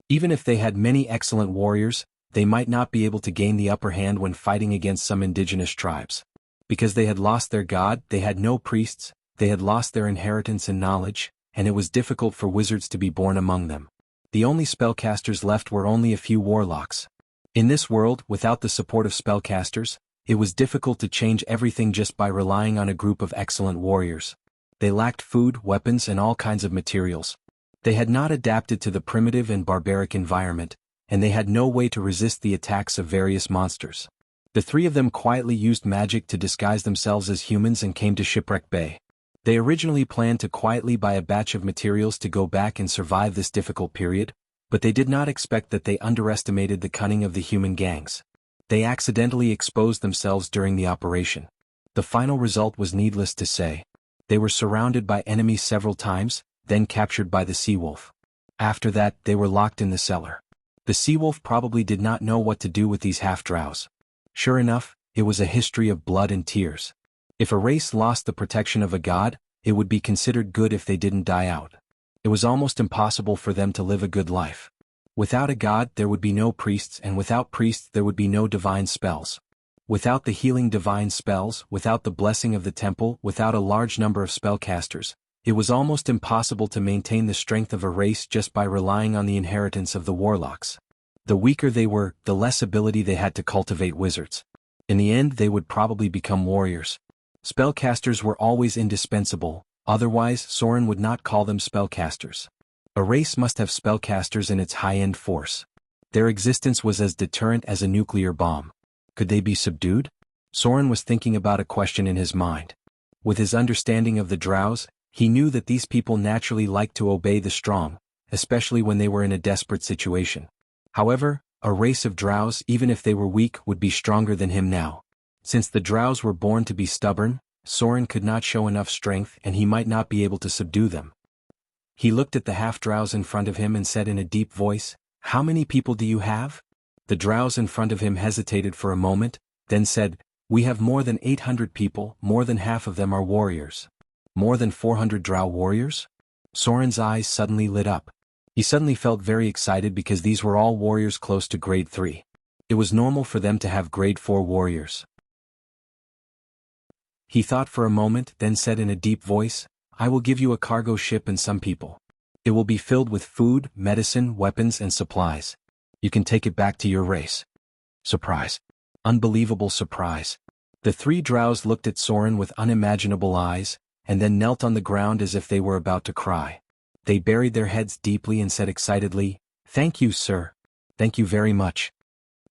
Speaker 1: Even if they had many excellent warriors, they might not be able to gain the upper hand when fighting against some indigenous tribes. Because they had lost their god, they had no priests, they had lost their inheritance and knowledge, and it was difficult for wizards to be born among them. The only spellcasters left were only a few warlocks. In this world, without the support of spellcasters, it was difficult to change everything just by relying on a group of excellent warriors. They lacked food, weapons, and all kinds of materials. They had not adapted to the primitive and barbaric environment, and they had no way to resist the attacks of various monsters. The three of them quietly used magic to disguise themselves as humans and came to Shipwreck Bay. They originally planned to quietly buy a batch of materials to go back and survive this difficult period, but they did not expect that they underestimated the cunning of the human gangs. They accidentally exposed themselves during the operation. The final result was needless to say. They were surrounded by enemies several times, then captured by the Seawolf. After that, they were locked in the cellar. The Seawolf probably did not know what to do with these half-drows. Sure enough, it was a history of blood and tears. If a race lost the protection of a god, it would be considered good if they didn't die out. It was almost impossible for them to live a good life. Without a god, there would be no priests, and without priests, there would be no divine spells. Without the healing divine spells, without the blessing of the temple, without a large number of spellcasters, it was almost impossible to maintain the strength of a race just by relying on the inheritance of the warlocks. The weaker they were, the less ability they had to cultivate wizards. In the end, they would probably become warriors. Spellcasters were always indispensable, otherwise Soren would not call them spellcasters. A race must have spellcasters in its high-end force. Their existence was as deterrent as a nuclear bomb. Could they be subdued? Soren was thinking about a question in his mind. With his understanding of the drows, he knew that these people naturally liked to obey the strong, especially when they were in a desperate situation. However, a race of drows, even if they were weak, would be stronger than him now. Since the drows were born to be stubborn, Soren could not show enough strength and he might not be able to subdue them. He looked at the half-drows in front of him and said in a deep voice, "How many people do you have?" The drows in front of him hesitated for a moment, then said, "We have more than 800 people, more than half of them are warriors." More than 400 drow warriors? Soren's eyes suddenly lit up. He suddenly felt very excited because these were all warriors close to grade 3. It was normal for them to have grade 4 warriors. He thought for a moment, then said in a deep voice, "I will give you a cargo ship and some people. It will be filled with food, medicine, weapons, and supplies. You can take it back to your race." Surprise. Unbelievable surprise. The three drows looked at Soren with unimaginable eyes, and then knelt on the ground as if they were about to cry. They buried their heads deeply and said excitedly, "Thank you, sir. Thank you very much."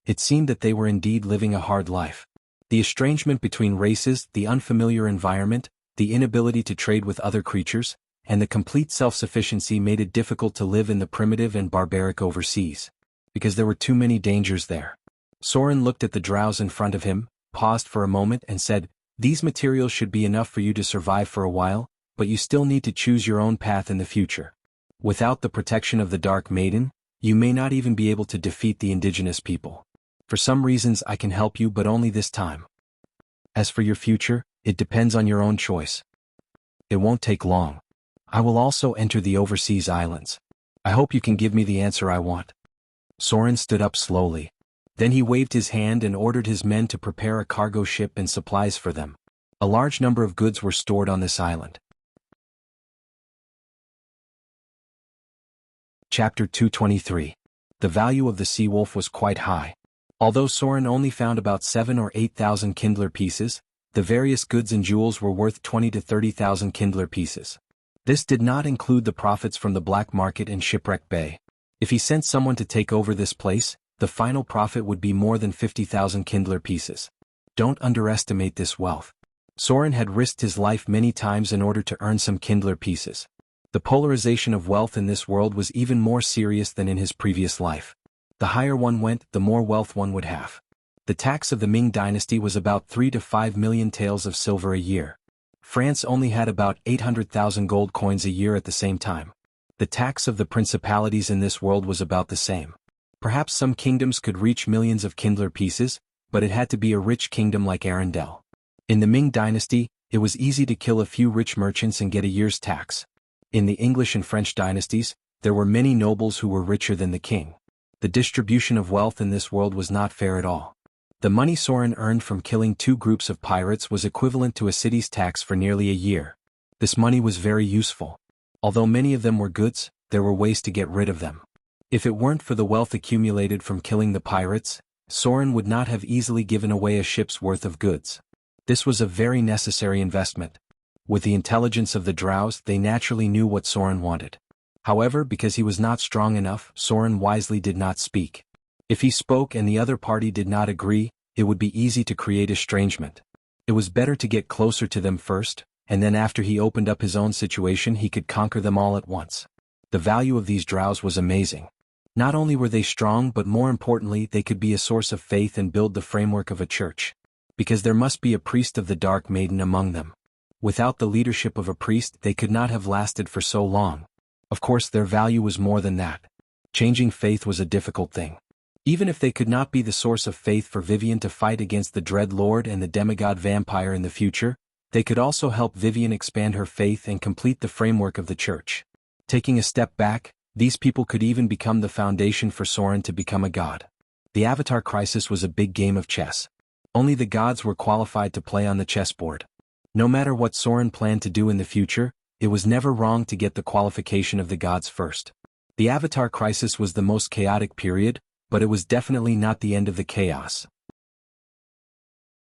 Speaker 1: It seemed that they were indeed living a hard life. The estrangement between races, the unfamiliar environment, the inability to trade with other creatures, and the complete self-sufficiency made it difficult to live in the primitive and barbaric overseas. Because there were too many dangers there. Soren looked at the drows in front of him, paused for a moment and said, "These materials should be enough for you to survive for a while, but you still need to choose your own path in the future. Without the protection of the Dark Maiden, you may not even be able to defeat the indigenous people. For some reasons I can help you, but only this time. As for your future, it depends on your own choice. It won't take long. I will also enter the overseas islands. I hope you can give me the answer I want." Soren stood up slowly. Then he waved his hand and ordered his men to prepare a cargo ship and supplies for them. A large number of goods were stored on this island. Chapter 223. The value of the Seawolf was quite high. Although Soren only found about 7 or 8,000 kindler pieces, the various goods and jewels were worth 20 to 30,000 kindler pieces. This did not include the profits from the black market in Shipwreck Bay. If he sent someone to take over this place, The final profit would be more than 50,000 kindler pieces. Don't underestimate this wealth. Soren had risked his life many times in order to earn some kindler pieces. The polarization of wealth in this world was even more serious than in his previous life. The higher one went, the more wealth one would have. The tax of the Ming dynasty was about 3 to 5 million taels of silver a year. France only had about 800,000 gold coins a year at the same time. The tax of the principalities in this world was about the same. Perhaps some kingdoms could reach millions of kindler pieces, but it had to be a rich kingdom like Arendelle. In the Ming dynasty, it was easy to kill a few rich merchants and get a year's tax. In the English and French dynasties, there were many nobles who were richer than the king. The distribution of wealth in this world was not fair at all. The money Soren earned from killing 2 groups of pirates was equivalent to a city's tax for nearly a year. This money was very useful. Although many of them were goods, there were ways to get rid of them. If it weren't for the wealth accumulated from killing the pirates, Soren would not have easily given away a ship's worth of goods. This was a very necessary investment. With the intelligence of the drows, they naturally knew what Soren wanted. However, because he was not strong enough, Soren wisely did not speak. If he spoke and the other party did not agree, it would be easy to create estrangement. It was better to get closer to them first, and then after he opened up his own situation he could conquer them all at once. The value of these drows was amazing. Not only were they strong but more importantly they could be a source of faith and build the framework of a church. Because there must be a priest of the Dark Maiden among them. Without the leadership of a priest they could not have lasted for so long. Of course their value was more than that. Changing faith was a difficult thing. Even if they could not be the source of faith for Vivian to fight against the Dread Lord and the demigod vampire in the future, they could also help Vivian expand her faith and complete the framework of the church. Taking a step back, these people could even become the foundation for Soren to become a god. The Avatar Crisis was a big game of chess. Only the gods were qualified to play on the chessboard. No matter what Soren planned to do in the future, it was never wrong to get the qualification of the gods first. The Avatar Crisis was the most chaotic period, but it was definitely not the end of the chaos.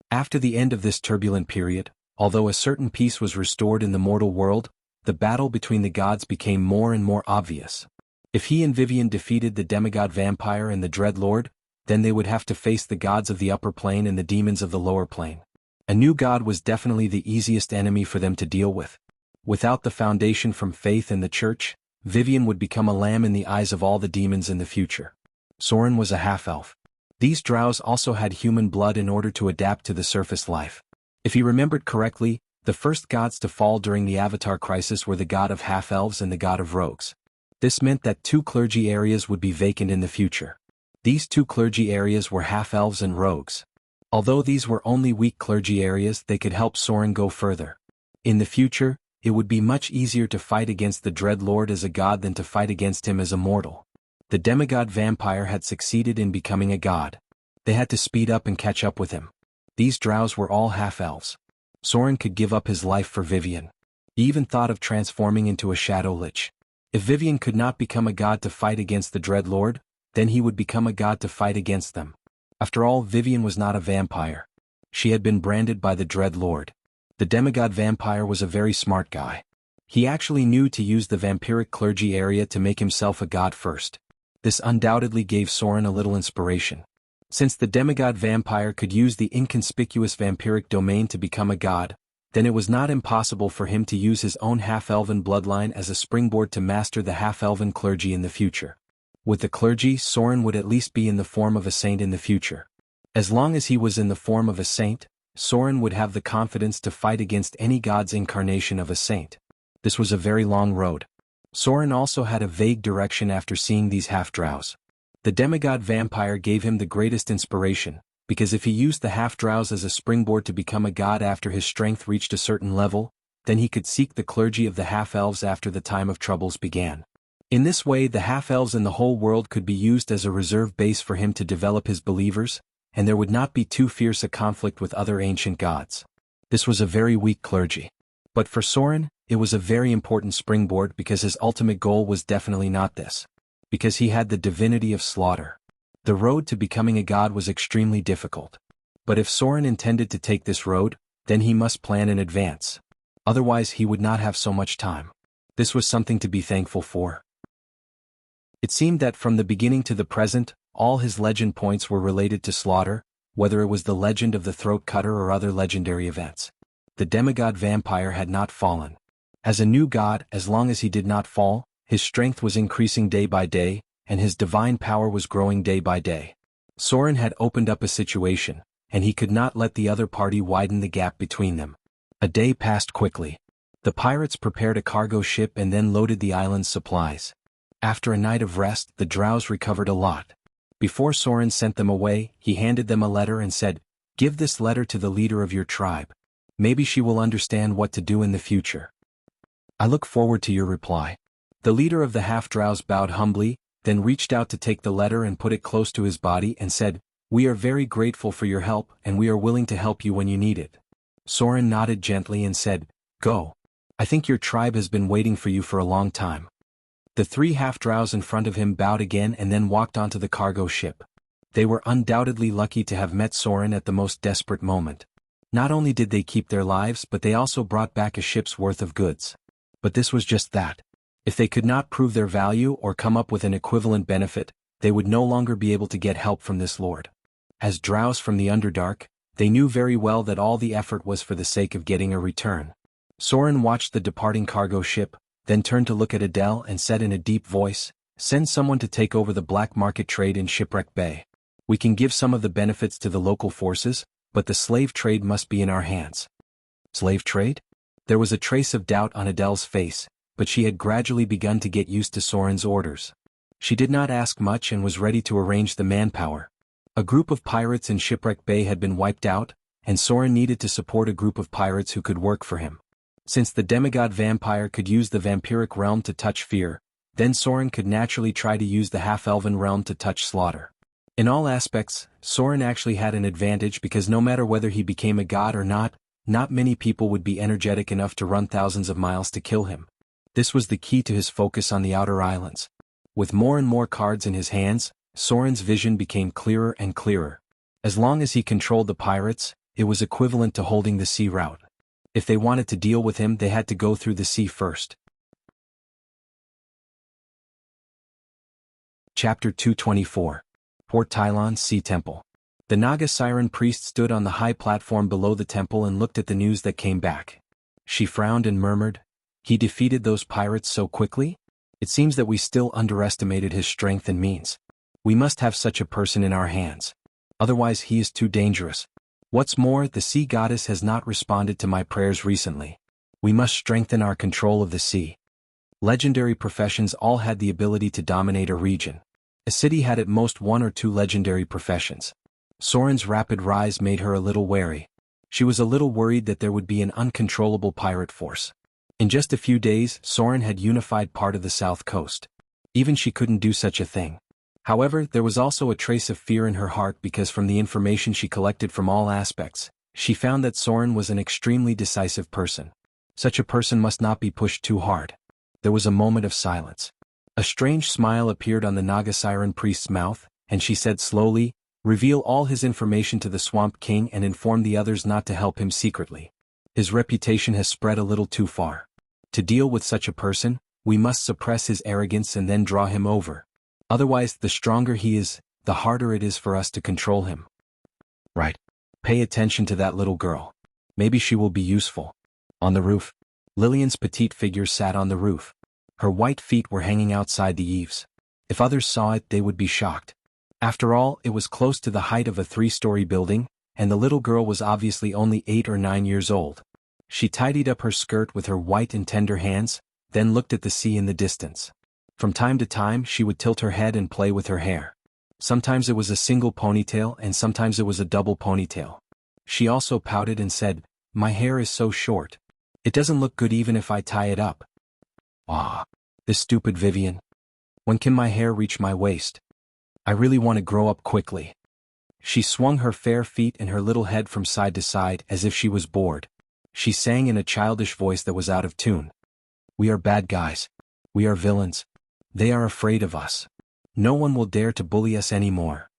Speaker 1: After the end of this turbulent period, although a certain peace was restored in the mortal world, the battle between the gods became more and more obvious. If he and Vivian defeated the demigod vampire and the Dread Lord, then they would have to face the gods of the upper plane and the demons of the lower plane. A new god was definitely the easiest enemy for them to deal with. Without the foundation from faith and the church, Vivian would become a lamb in the eyes of all the demons in the future. Soren was a half-elf. These drows also had human blood in order to adapt to the surface life. If he remembered correctly, the first gods to fall during the Avatar Crisis were the god of half-elves and the god of rogues. This meant that 2 clergy areas would be vacant in the future. These 2 clergy areas were half-elves and rogues. Although these were only weak clergy areas, they could help Soren go further. In the future, it would be much easier to fight against the Dread Lord as a god than to fight against him as a mortal. The demigod vampire had succeeded in becoming a god. They had to speed up and catch up with him. These drows were all half-elves. Soren could give up his life for Vivian. He even thought of transforming into a shadow lich. If Vivian could not become a god to fight against the Dread Lord, then he would become a god to fight against them. After all, Vivian was not a vampire. She had been branded by the Dread Lord. The demigod vampire was a very smart guy. He actually knew to use the vampiric clergy area to make himself a god first. This undoubtedly gave Soren a little inspiration. Since the demigod vampire could use the inconspicuous vampiric domain to become a god, then it was not impossible for him to use his own half-elven bloodline as a springboard to master the half-elven clergy in the future. With the clergy, Soren would at least be in the form of a saint in the future. As long as he was in the form of a saint, Soren would have the confidence to fight against any god's incarnation of a saint. This was a very long road. Soren also had a vague direction after seeing these half-drows. The demigod vampire gave him the greatest inspiration, because if he used the half-drows as a springboard to become a god after his strength reached a certain level, then he could seek the clergy of the half-elves after the time of troubles began. In this way the half-elves in the whole world could be used as a reserve base for him to develop his believers, and there would not be too fierce a conflict with other ancient gods. This was a very weak clergy. But for Soren, it was a very important springboard because his ultimate goal was definitely not this. Because he had the divinity of slaughter. The road to becoming a god was extremely difficult. But if Soren intended to take this road, then he must plan in advance. Otherwise he would not have so much time. This was something to be thankful for. It seemed that from the beginning to the present, All his legend points were related to slaughter, whether it was the legend of the throat cutter or other legendary events. The demigod vampire had not fallen. As a new god, as long as he did not fall, his strength was increasing day by day, and his divine power was growing day by day. Soren had opened up a situation, and he could not let the other party widen the gap between them. A day passed quickly. The pirates prepared a cargo ship and then loaded the island's supplies. After a night of rest, the drows recovered a lot. Before Soren sent them away, he handed them a letter and said, "Give this letter to the leader of your tribe. Maybe she will understand what to do in the future. I look forward to your reply." The leader of the half-drows bowed humbly, then reached out to take the letter and put it close to his body and said, "We are very grateful for your help and we are willing to help you when you need it." Soren nodded gently and said, "Go. I think your tribe has been waiting for you for a long time." The three half-drows in front of him bowed again and then walked onto the cargo ship. They were undoubtedly lucky to have met Soren at the most desperate moment. Not only did they keep their lives but they also brought back a ship's worth of goods. But this was just that. If they could not prove their value or come up with an equivalent benefit, they would no longer be able to get help from this lord. As drows from the Underdark, they knew very well that all the effort was for the sake of getting a return. Soren watched the departing cargo ship, then turned to look at Adele and said in a deep voice, "Send someone to take over the black market trade in Shipwreck Bay. We can give some of the benefits to the local forces, but the slave trade must be in our hands." Slave trade? There was a trace of doubt on Adele's face, but she had gradually begun to get used to Soren's orders. She did not ask much and was ready to arrange the manpower. A group of pirates in Shipwreck Bay had been wiped out, and Soren needed to support a group of pirates who could work for him. Since the demigod vampire could use the vampiric realm to touch fear, then Soren could naturally try to use the half-elven realm to touch slaughter. In all aspects, Soren actually had an advantage because no matter whether he became a god or not many people would be energetic enough to run thousands of miles to kill him. This was the key to his focus on the outer islands. With more and more cards in his hands, Soren's vision became clearer and clearer. As long as he controlled the pirates, it was equivalent to holding the sea route. If they wanted to deal with him, they had to go through the sea first. Chapter 224. Port Tylon Sea Temple. The Naga Siren priest stood on the high platform below the temple and looked at the news that came back. She frowned and murmured, "He defeated those pirates so quickly? It seems that we still underestimated his strength and means. We must have such a person in our hands. Otherwise he is too dangerous. What's more, the sea goddess has not responded to my prayers recently. We must strengthen our control of the sea." Legendary professions all had the ability to dominate a region. A city had at most one or two legendary professions. Soren's rapid rise made her a little wary. She was a little worried that there would be an uncontrollable pirate force. In just a few days, Soren had unified part of the south coast. Even she couldn't do such a thing. However, there was also a trace of fear in her heart because from the information she collected from all aspects, she found that Soren was an extremely decisive person. Such a person must not be pushed too hard. There was a moment of silence. A strange smile appeared on the Naga Siren priest's mouth, and she said slowly, "Reveal all his information to the Swamp King and inform the others not to help him secretly. His reputation has spread a little too far. To deal with such a person, we must suppress his arrogance and then draw him over. Otherwise, the stronger he is, the harder it is for us to control him." "Right. Pay attention to that little girl. Maybe she will be useful." On the roof, Lillian's petite figure sat on the roof. Her white feet were hanging outside the eaves. If others saw it, they would be shocked. After all, it was close to the height of a 3-story building, and the little girl was obviously only 8 or 9 years old. She tidied up her skirt with her white and tender hands, then looked at the sea in the distance. From time to time she would tilt her head and play with her hair. Sometimes it was a single ponytail and sometimes it was a double ponytail. She also pouted and said, "My hair is so short. It doesn't look good even if I tie it up. Ah, this stupid Vivian. When can my hair reach my waist? I really want to grow up quickly." She swung her fair feet and her little head from side to side as if she was bored. She sang in a childish voice that was out of tune. "We are bad guys. We are villains. They are afraid of us. No one will dare to bully us anymore.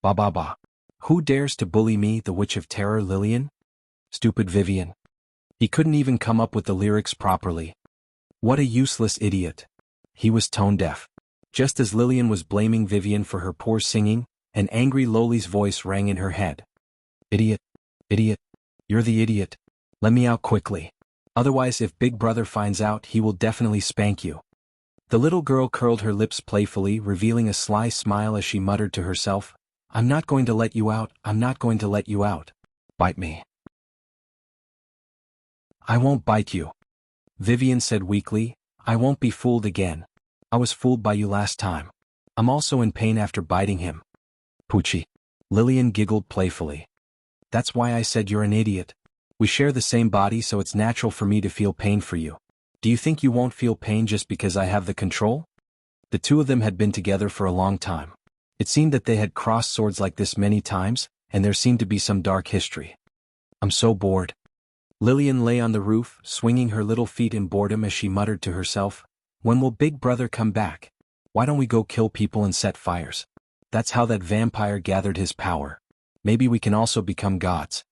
Speaker 1: Ba ba ba. Who dares to bully me, the Witch of Terror, Lillian? Stupid Vivian." He couldn't even come up with the lyrics properly. What a useless idiot. He was tone deaf. Just as Lillian was blaming Vivian for her poor singing, an angry Loli's voice rang in her head. Idiot. Idiot. You're the idiot. Let me out quickly. Otherwise, if Big Brother finds out, he will definitely spank you. The little girl curled her lips playfully, revealing a sly smile as she muttered to herself, I'm not going to let you out, I'm not going to let you out. Bite me. I won't bite you. Vivian said weakly, I won't be fooled again. I was fooled by you last time. I'm also in pain after biting him. Poochie. Lillian giggled playfully. That's why I said you're an idiot. We share the same body, so it's natural for me to feel pain for you. Do you think you won't feel pain just because I have the control? The two of them had been together for a long time. It seemed that they had crossed swords like this many times, and there seemed to be some dark history. I'm so bored. Lillian lay on the roof, swinging her little feet in boredom as she muttered to herself, when will Big Brother come back? Why don't we go kill people and set fires? That's how that vampire gathered his power. Maybe we can also become gods.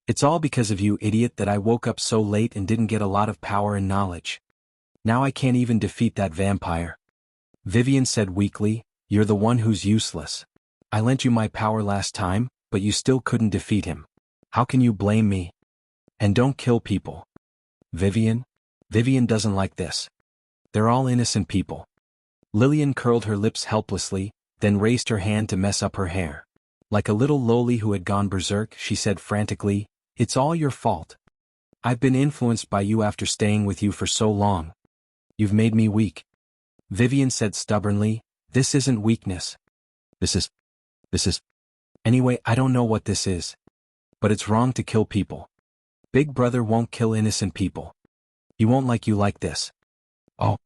Speaker 1: It's all because of you, idiot, that I woke up so late and didn't get a lot of power and knowledge. Now I can't even defeat that vampire. Vivian said weakly, you're the one who's useless. I lent you my power last time, but you still couldn't defeat him. How can you blame me? And don't kill people. Vivian? Vivian doesn't like this. They're all innocent people. Lillian curled her lips helplessly, then raised her hand to mess up her hair. Like a little loli who had gone berserk, she said frantically, it's all your fault. I've been influenced by you after staying with you for so long. You've made me weak. Vivian said stubbornly, this isn't weakness. This is. Anyway, I don't know what this is. But it's wrong to kill people. Big Brother won't kill innocent people. He won't like you like this. Oh.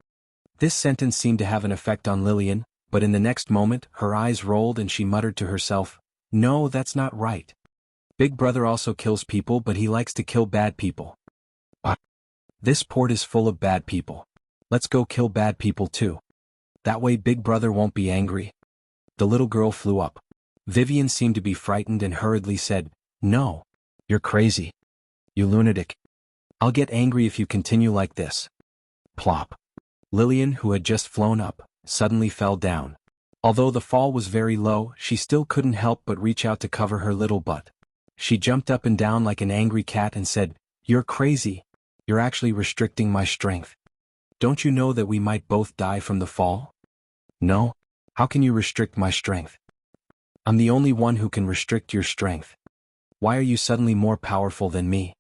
Speaker 1: This sentence seemed to have an effect on Lillian, but in the next moment, her eyes rolled and she muttered to herself, no, that's not right. Big Brother also kills people, but he likes to kill bad people. This port is full of bad people. Let's go kill bad people too. That way Big Brother won't be angry. The little girl flew up. Vivian seemed to be frightened and hurriedly said, no. You're crazy. You lunatic. I'll get angry if you continue like this. Plop. Lillian, who had just flown up, suddenly fell down. Although the fall was very low, she still couldn't help but reach out to cover her little butt. She jumped up and down like an angry cat and said, you're crazy. You're actually restricting my strength. Don't you know that we might both die from the fall? No? How can you restrict my strength? I'm the only one who can restrict your strength. Why are you suddenly more powerful than me?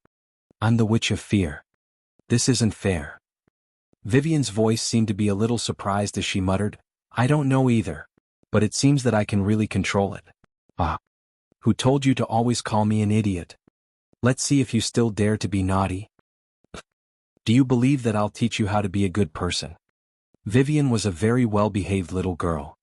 Speaker 1: I'm the Witch of Fear. This isn't fair. Vivian's voice seemed to be a little surprised as she muttered, I don't know either. But it seems that I can really control it. Who told you to always call me an idiot? Let's see if you still dare to be naughty. Do you believe that I'll teach you how to be a good person? Vivian was a very well-behaved little girl.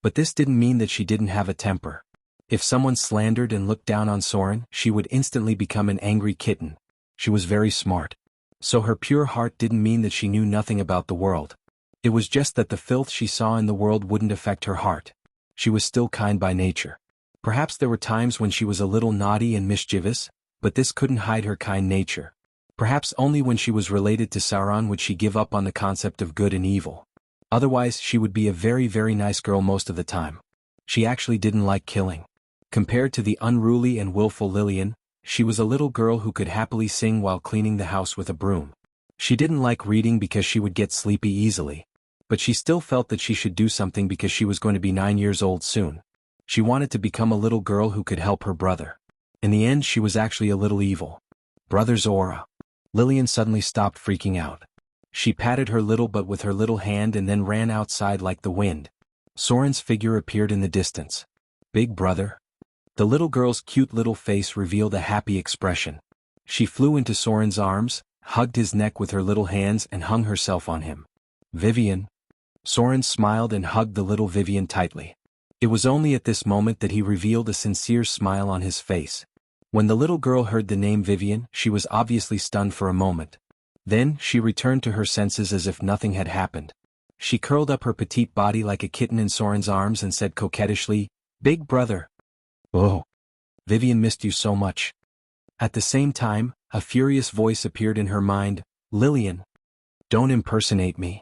Speaker 1: But this didn't mean that she didn't have a temper. If someone slandered and looked down on Soren, she would instantly become an angry kitten. She was very smart. So her pure heart didn't mean that she knew nothing about the world. It was just that the filth she saw in the world wouldn't affect her heart. She was still kind by nature. Perhaps there were times when she was a little naughty and mischievous, but this couldn't hide her kind nature. Perhaps only when she was related to Sauron would she give up on the concept of good and evil. Otherwise, she would be a very, very nice girl most of the time. She actually didn't like killing. Compared to the unruly and willful Lillian, she was a little girl who could happily sing while cleaning the house with a broom. She didn't like reading because she would get sleepy easily. But she still felt that she should do something because she was going to be 9 years old soon. She wanted to become a little girl who could help her brother. In the end, she was actually a little evil. Brother's aura. Lillian suddenly stopped freaking out. She patted her little butt with her little hand and then ran outside like the wind. Soren's figure appeared in the distance. Big Brother? The little girl's cute little face revealed a happy expression. She flew into Soren's arms, hugged his neck with her little hands and hung herself on him. Vivian. Soren smiled and hugged the little Vivian tightly. It was only at this moment that he revealed a sincere smile on his face. When the little girl heard the name Vivian, she was obviously stunned for a moment. Then, she returned to her senses as if nothing had happened. She curled up her petite body like a kitten in Soren's arms and said coquettishly, Big Brother. Oh. Vivian missed you so much. At the same time, a furious voice appeared in her mind, Lillian. Don't impersonate me.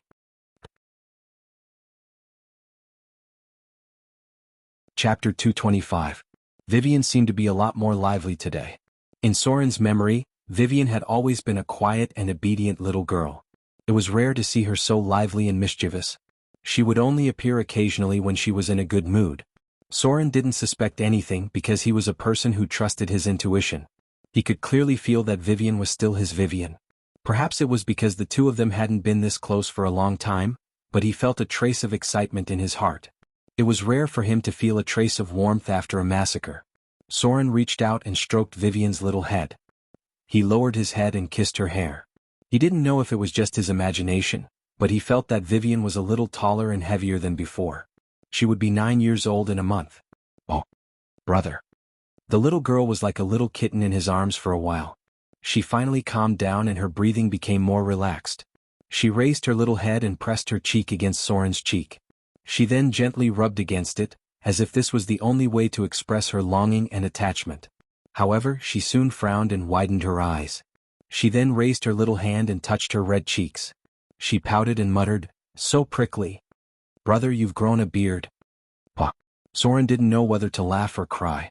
Speaker 1: Chapter 225. Vivian seemed to be a lot more lively today. In Soren's memory, Vivian had always been a quiet and obedient little girl. It was rare to see her so lively and mischievous. She would only appear occasionally when she was in a good mood. Soren didn't suspect anything because he was a person who trusted his intuition. He could clearly feel that Vivian was still his Vivian. Perhaps it was because the two of them hadn't been this close for a long time, but he felt a trace of excitement in his heart. It was rare for him to feel a trace of warmth after a massacre. Soren reached out and stroked Vivian's little head. He lowered his head and kissed her hair. He didn't know if it was just his imagination, but he felt that Vivian was a little taller and heavier than before. She would be 9 years old in a month. Oh, brother. The little girl was like a little kitten in his arms for a while. She finally calmed down and her breathing became more relaxed. She raised her little head and pressed her cheek against Soren's cheek. She then gently rubbed against it, as if this was the only way to express her longing and attachment. However, she soon frowned and widened her eyes. She then raised her little hand and touched her red cheeks. She pouted and muttered, "So prickly. Brother, you've grown a beard." Pah. Soren didn't know whether to laugh or cry.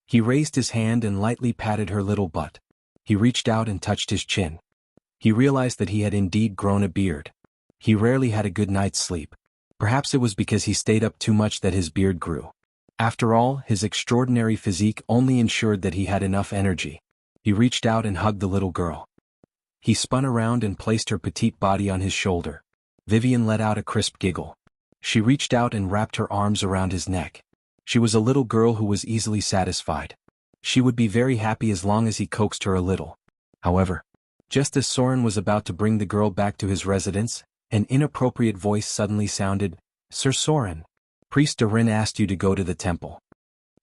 Speaker 1: He raised his hand and lightly patted her little butt. He reached out and touched his chin. He realized that he had indeed grown a beard. He rarely had a good night's sleep. Perhaps it was because he stayed up too much that his beard grew. After all, his extraordinary physique only ensured that he had enough energy. He reached out and hugged the little girl. He spun around and placed her petite body on his shoulder. Vivian let out a crisp giggle. She reached out and wrapped her arms around his neck. She was a little girl who was easily satisfied. She would be very happy as long as he coaxed her a little. However, just as Soren was about to bring the girl back to his residence, an inappropriate voice suddenly sounded, "Sir Soren, Priest Darin asked you to go to the temple."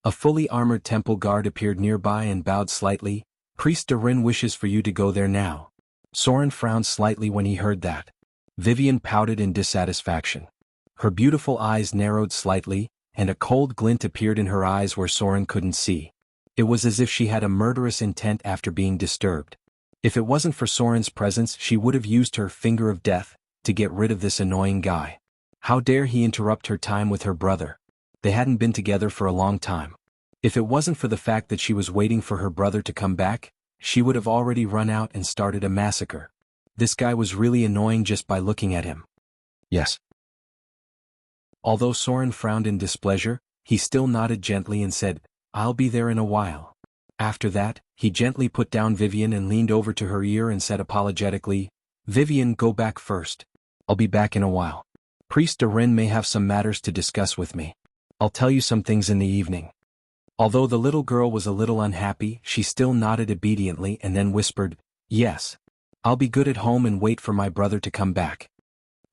Speaker 1: A fully armored temple guard appeared nearby and bowed slightly. "Priest Darin wishes for you to go there now." Soren frowned slightly when he heard that. Vivian pouted in dissatisfaction. Her beautiful eyes narrowed slightly, and a cold glint appeared in her eyes where Soren couldn't see. It was as if she had a murderous intent after being disturbed. If it wasn't for Soren's presence, she would have used her finger of death to get rid of this annoying guy. How dare he interrupt her time with her brother? They hadn't been together for a long time. If it wasn't for the fact that she was waiting for her brother to come back, she would have already run out and started a massacre. This guy was really annoying just by looking at him. Yes. Although Soren frowned in displeasure, he still nodded gently and said, "I'll be there in a while." After that, he gently put down Vivian and leaned over to her ear and said apologetically, "Vivian, go back first. I'll be back in a while. Priest Darin may have some matters to discuss with me. I'll tell you some things in the evening." Although the little girl was a little unhappy, she still nodded obediently and then whispered, "Yes. I'll be good at home and wait for my brother to come back."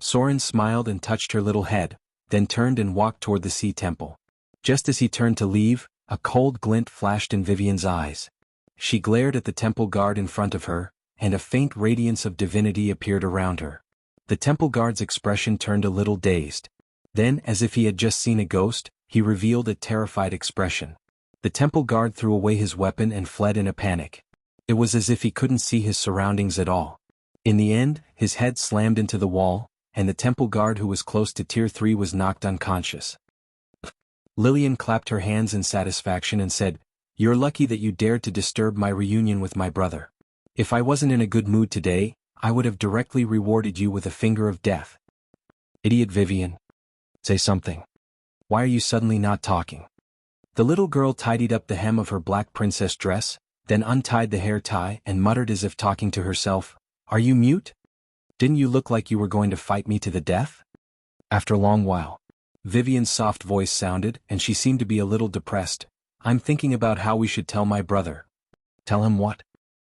Speaker 1: Soren smiled and touched her little head, then turned and walked toward the sea temple. Just as he turned to leave, a cold glint flashed in Vivian's eyes. She glared at the temple guard in front of her, and a faint radiance of divinity appeared around her. The temple guard's expression turned a little dazed. Then, as if he had just seen a ghost, he revealed a terrified expression. The temple guard threw away his weapon and fled in a panic. It was as if he couldn't see his surroundings at all. In the end, his head slammed into the wall, and the temple guard who was close to Tier 3 was knocked unconscious. Lillian clapped her hands in satisfaction and said, "You're lucky that you dared to disturb my reunion with my brother. If I wasn't in a good mood today, I would have directly rewarded you with a finger of death." Idiot Vivian. Say something. Why are you suddenly not talking? The little girl tidied up the hem of her black princess dress, then untied the hair tie and muttered as if talking to herself, "Are you mute? Didn't you look like you were going to fight me to the death?" After a long while, Vivian's soft voice sounded, and she seemed to be a little depressed. "I'm thinking about how we should tell my brother." "Tell him what?"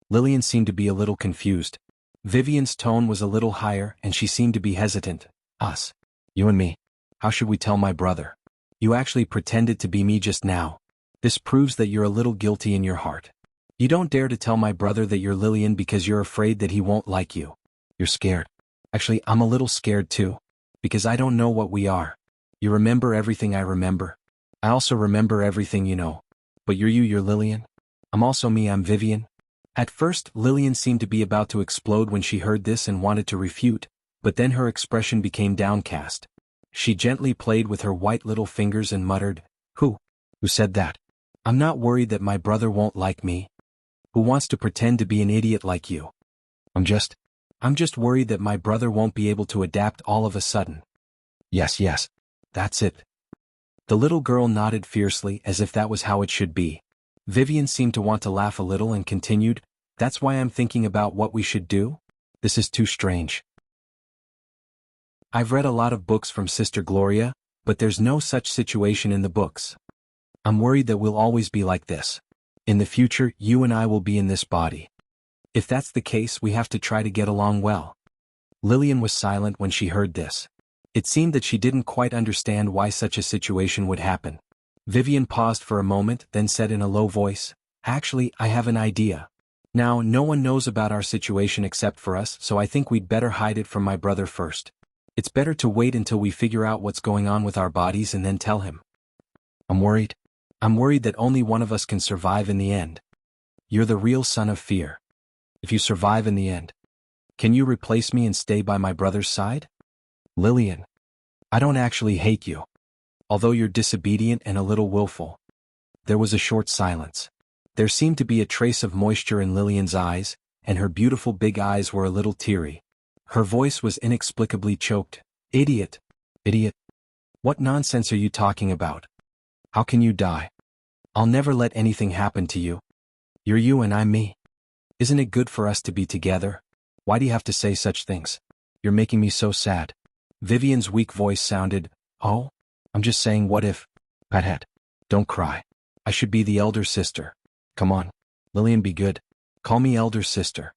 Speaker 1: Lillian seemed to be a little confused. Vivian's tone was a little higher, and she seemed to be hesitant. "Us. You and me. How should we tell my brother? You actually pretended to be me just now. This proves that you're a little guilty in your heart. You don't dare to tell my brother that you're Lillian because you're afraid that he won't like you. You're scared. Actually, I'm a little scared too. Because I don't know what we are. You remember everything I remember. I also remember everything you know. But you're Lillian. I'm also me, I'm Vivian." At first, Lillian seemed to be about to explode when she heard this and wanted to refute, but then her expression became downcast. She gently played with her white little fingers and muttered, Who? Who said that? I'm not worried that my brother won't like me. Who wants to pretend to be an idiot like you? I'm just worried that my brother won't be able to adapt all of a sudden. Yes, that's it. The little girl nodded fiercely as if that was how it should be. Vivian seemed to want to laugh a little and continued, "That's why I'm thinking about what we should do? This is too strange. I've read a lot of books from Sister Gloria, but there's no such situation in the books. I'm worried that we'll always be like this. In the future, you and I will be in this body. If that's the case, we have to try to get along well." Lillian was silent when she heard this. It seemed that she didn't quite understand why such a situation would happen. Vivian paused for a moment, then said in a low voice, "Actually, I have an idea. Now, no one knows about our situation except for us, so I think we'd better hide it from my brother first. It's better to wait until we figure out what's going on with our bodies and then tell him. I'm worried that only one of us can survive in the end. You're the real son of fear. If you survive in the end, can you replace me and stay by my brother's side?" "Lillian, I don't actually hate you. Although you're disobedient and a little willful." There was a short silence. There seemed to be a trace of moisture in Lillian's eyes, and her beautiful big eyes were a little teary. Her voice was inexplicably choked. Idiot. What nonsense are you talking about? How can you die? I'll never let anything happen to you. You're you and I'm me. Isn't it good for us to be together? Why do you have to say such things? You're making me so sad." Vivian's weak voice sounded, "Oh, I'm just saying, what if..." "Pathead, don't cry. I should be the elder sister. Come on, Lillian, be good. Call me elder sister."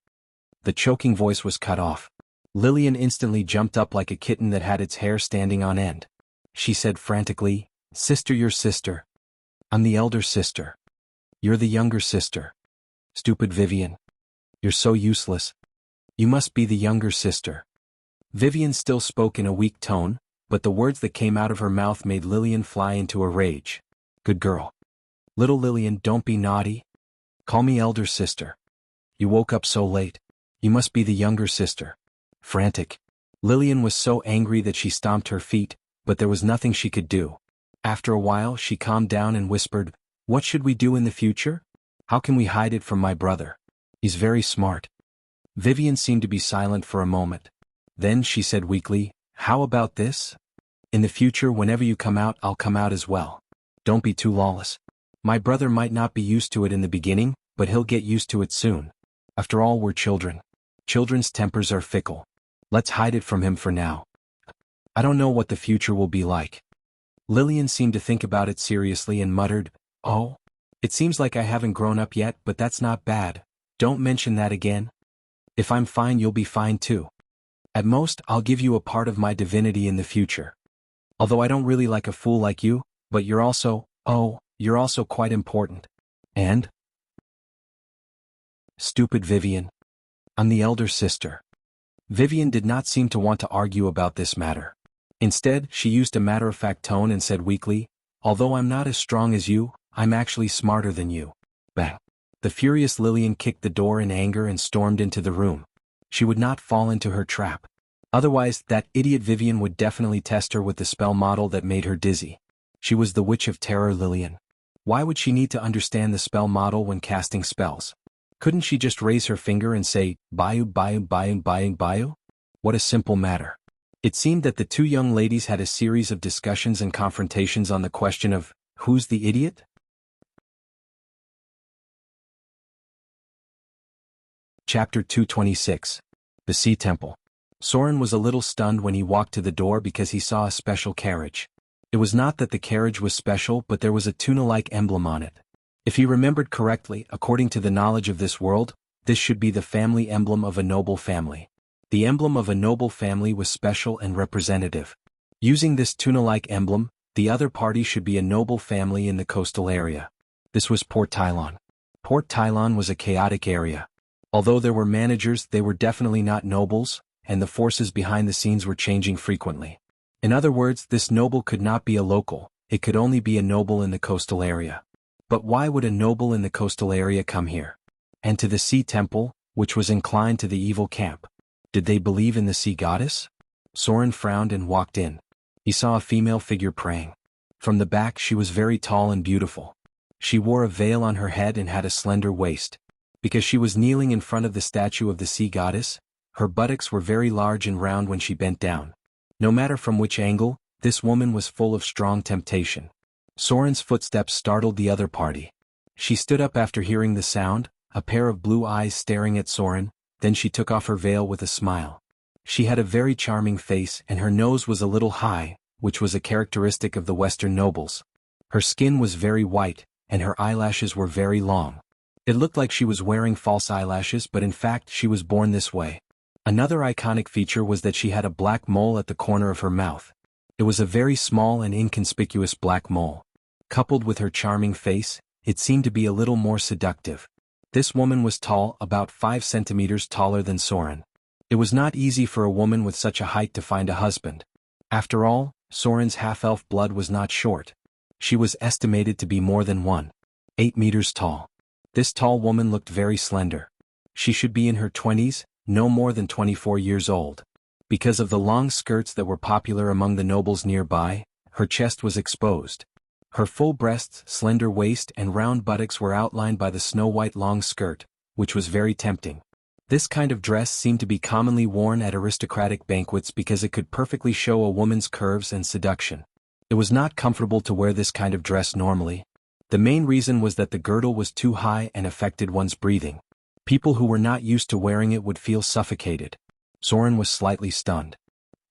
Speaker 1: The choking voice was cut off. Lillian instantly jumped up like a kitten that had its hair standing on end. She said frantically, "Sister, your sister. I'm the elder sister. You're the younger sister. Stupid Vivian. You're so useless. You must be the younger sister." Vivian still spoke in a weak tone, but the words that came out of her mouth made Lillian fly into a rage. "Good girl. Little Lillian, don't be naughty. Call me elder sister. You woke up so late. You must be the younger sister." Frantic, Lillian was so angry that she stomped her feet, but there was nothing she could do. After a while she calmed down and whispered, "What should we do in the future? How can we hide it from my brother? He's very smart." Vivian seemed to be silent for a moment. Then she said weakly, "How about this? In the future, whenever you come out, I'll come out as well. Don't be too lawless. My brother might not be used to it in the beginning, but he'll get used to it soon. After all, we're children. Children's tempers are fickle. Let's hide it from him for now. I don't know what the future will be like." Lillian seemed to think about it seriously and muttered, "Oh, it seems like I haven't grown up yet, but that's not bad. Don't mention that again. If I'm fine, you'll be fine too. At most, I'll give you a part of my divinity in the future. Although I don't really like a fool like you, but you're also quite important. And?" "Stupid Vivian. I'm the elder sister." Vivian did not seem to want to argue about this matter. Instead, she used a matter-of-fact tone and said weakly, "Although I'm not as strong as you, I'm actually smarter than you." Bang. The furious Lillian kicked the door in anger and stormed into the room. She would not fall into her trap. Otherwise, that idiot Vivian would definitely test her with the spell model that made her dizzy. She was the Witch of Terror Lillian. Why would she need to understand the spell model when casting spells? Couldn't she just raise her finger and say, "Bayu, bayu, bayu, bayu, bayu"? What a simple matter. It seemed that the two young ladies had a series of discussions and confrontations on the question of, who's the idiot? Chapter 226. The Sea Temple. Soren was a little stunned when he walked to the door because he saw a special carriage. It was not that the carriage was special, but there was a tuna-like emblem on it. If he remembered correctly, according to the knowledge of this world, this should be the family emblem of a noble family. The emblem of a noble family was special and representative. Using this tuna-like emblem, the other party should be a noble family in the coastal area. This was Port Tylon. Port Tylon was a chaotic area. Although there were managers, they were definitely not nobles, and the forces behind the scenes were changing frequently. In other words, this noble could not be a local, it could only be a noble in the coastal area. But why would a noble in the coastal area come here? And to the Sea Temple, which was inclined to the evil camp. Did they believe in the sea goddess? Soren frowned and walked in. He saw a female figure praying. From the back she was very tall and beautiful. She wore a veil on her head and had a slender waist. Because she was kneeling in front of the statue of the sea goddess, her buttocks were very large and round when she bent down. No matter from which angle, this woman was full of strong temptation. Soren's footsteps startled the other party. She stood up after hearing the sound, a pair of blue eyes staring at Soren, then she took off her veil with a smile. She had a very charming face and her nose was a little high, which was a characteristic of the Western nobles. Her skin was very white, and her eyelashes were very long. It looked like she was wearing false eyelashes, but in fact she was born this way. Another iconic feature was that she had a black mole at the corner of her mouth. It was a very small and inconspicuous black mole. Coupled with her charming face, it seemed to be a little more seductive. This woman was tall, about 5 centimeters taller than Soren. It was not easy for a woman with such a height to find a husband. After all, Soren's half-elf blood was not short. She was estimated to be more than 1.8 meters tall. This tall woman looked very slender. She should be in her 20s, no more than 24 years old. Because of the long skirts that were popular among the nobles nearby, her chest was exposed. Her full breasts, slender waist and round buttocks were outlined by the snow-white long skirt, which was very tempting. This kind of dress seemed to be commonly worn at aristocratic banquets because it could perfectly show a woman's curves and seduction. It was not comfortable to wear this kind of dress normally. The main reason was that the girdle was too high and affected one's breathing. People who were not used to wearing it would feel suffocated. Soren was slightly stunned.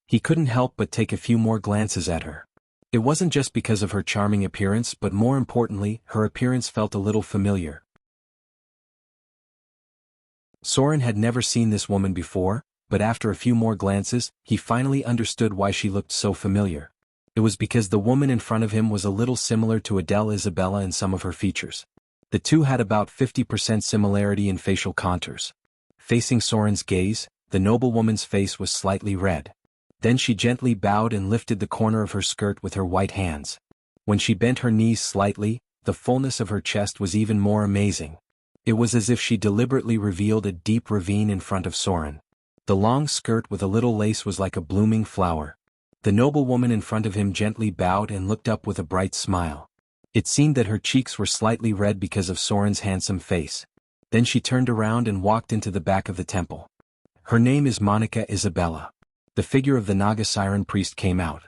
Speaker 1: He couldn't help but take a few more glances at her. It wasn't just because of her charming appearance, but more importantly, her appearance felt a little familiar. Soren had never seen this woman before, but after a few more glances, he finally understood why she looked so familiar. It was because the woman in front of him was a little similar to Adele Isabella in some of her features. The two had about 50% similarity in facial contours. Facing Soren's gaze, the noblewoman's face was slightly red. Then she gently bowed and lifted the corner of her skirt with her white hands. When she bent her knees slightly, the fullness of her chest was even more amazing. It was as if she deliberately revealed a deep ravine in front of Soren. The long skirt with a little lace was like a blooming flower. The noblewoman in front of him gently bowed and looked up with a bright smile. It seemed that her cheeks were slightly red because of Soren's handsome face. Then she turned around and walked into the back of the temple. Her name is Monica Isabella. The figure of the Naga Siren priest came out.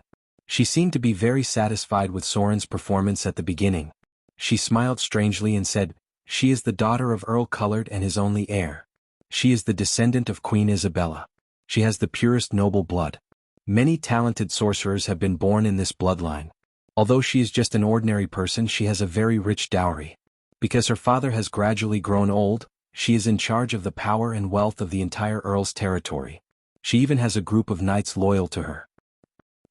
Speaker 1: She seemed to be very satisfied with Soren's performance at the beginning. She smiled strangely and said, "She is the daughter of Earl Colored and his only heir. She is the descendant of Queen Isabella. She has the purest noble blood. Many talented sorcerers have been born in this bloodline. Although she is just an ordinary person, she has a very rich dowry. Because her father has gradually grown old, she is in charge of the power and wealth of the entire Earl's territory. She even has a group of knights loyal to her.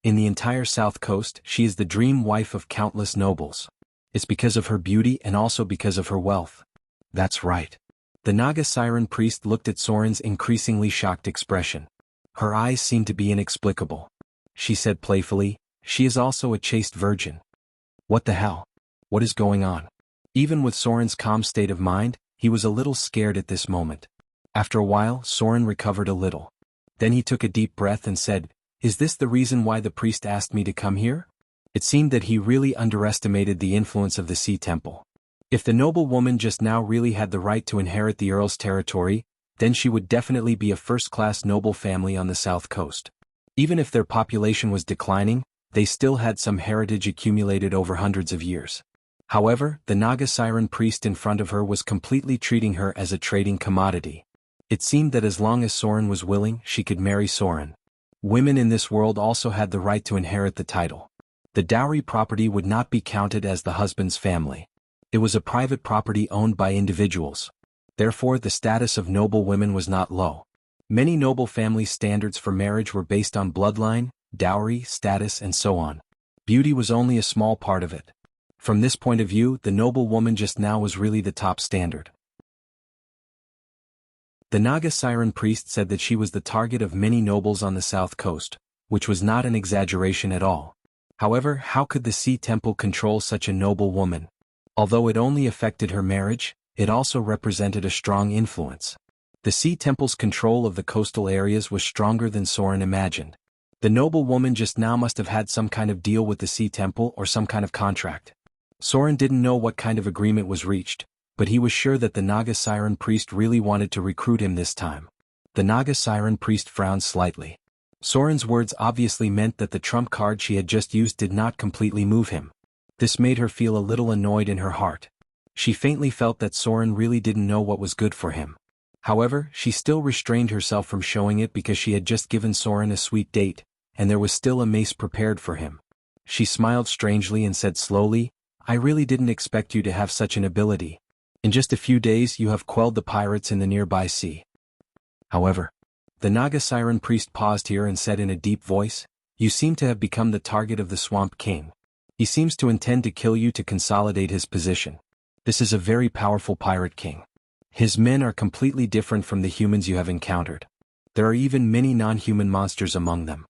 Speaker 1: In the entire South Coast, she is the dream wife of countless nobles. It's because of her beauty and also because of her wealth." "That's right." The Naga Siren priest looked at Soren's increasingly shocked expression. Her eyes seemed to be inexplicable. She said playfully, "She is also a chaste virgin." "What the hell? What is going on?" Even with Soren's calm state of mind, he was a little scared at this moment. After a while, Soren recovered a little. Then he took a deep breath and said, "Is this the reason why the priest asked me to come here?" It seemed that he really underestimated the influence of the Sea Temple. If the noble woman just now really had the right to inherit the Earl's territory, then she would definitely be a first-class noble family on the South Coast. Even if their population was declining, they still had some heritage accumulated over hundreds of years. However, the Naga Siren priest in front of her was completely treating her as a trading commodity. It seemed that as long as Soren was willing, she could marry Soren. Women in this world also had the right to inherit the title. The dowry property would not be counted as the husband's family. It was a private property owned by individuals. Therefore, the status of noble women was not low. Many noble family standards for marriage were based on bloodline, dowry, status, and so on. Beauty was only a small part of it. From this point of view, the noble woman just now was really the top standard. The Naga Siren priest said that she was the target of many nobles on the South Coast, which was not an exaggeration at all. However, how could the Sea Temple control such a noble woman? Although it only affected her marriage, it also represented a strong influence. The Sea Temple's control of the coastal areas was stronger than Soren imagined. The noble woman just now must have had some kind of deal with the Sea Temple or some kind of contract. Soren didn't know what kind of agreement was reached, but he was sure that the Naga Siren priest really wanted to recruit him this time. The Naga Siren priest frowned slightly. Soren's words obviously meant that the trump card she had just used did not completely move him. This made her feel a little annoyed in her heart. She faintly felt that Soren really didn't know what was good for him. However, she still restrained herself from showing it because she had just given Soren a sweet date, and there was still a mace prepared for him. She smiled strangely and said slowly, "I really didn't expect you to have such an ability. In just a few days you have quelled the pirates in the nearby sea." However, the Naga Siren priest paused here and said in a deep voice, "You seem to have become the target of the Swamp King. He seems to intend to kill you to consolidate his position. This is a very powerful pirate king. His men are completely different from the humans you have encountered. There are even many non-human monsters among them.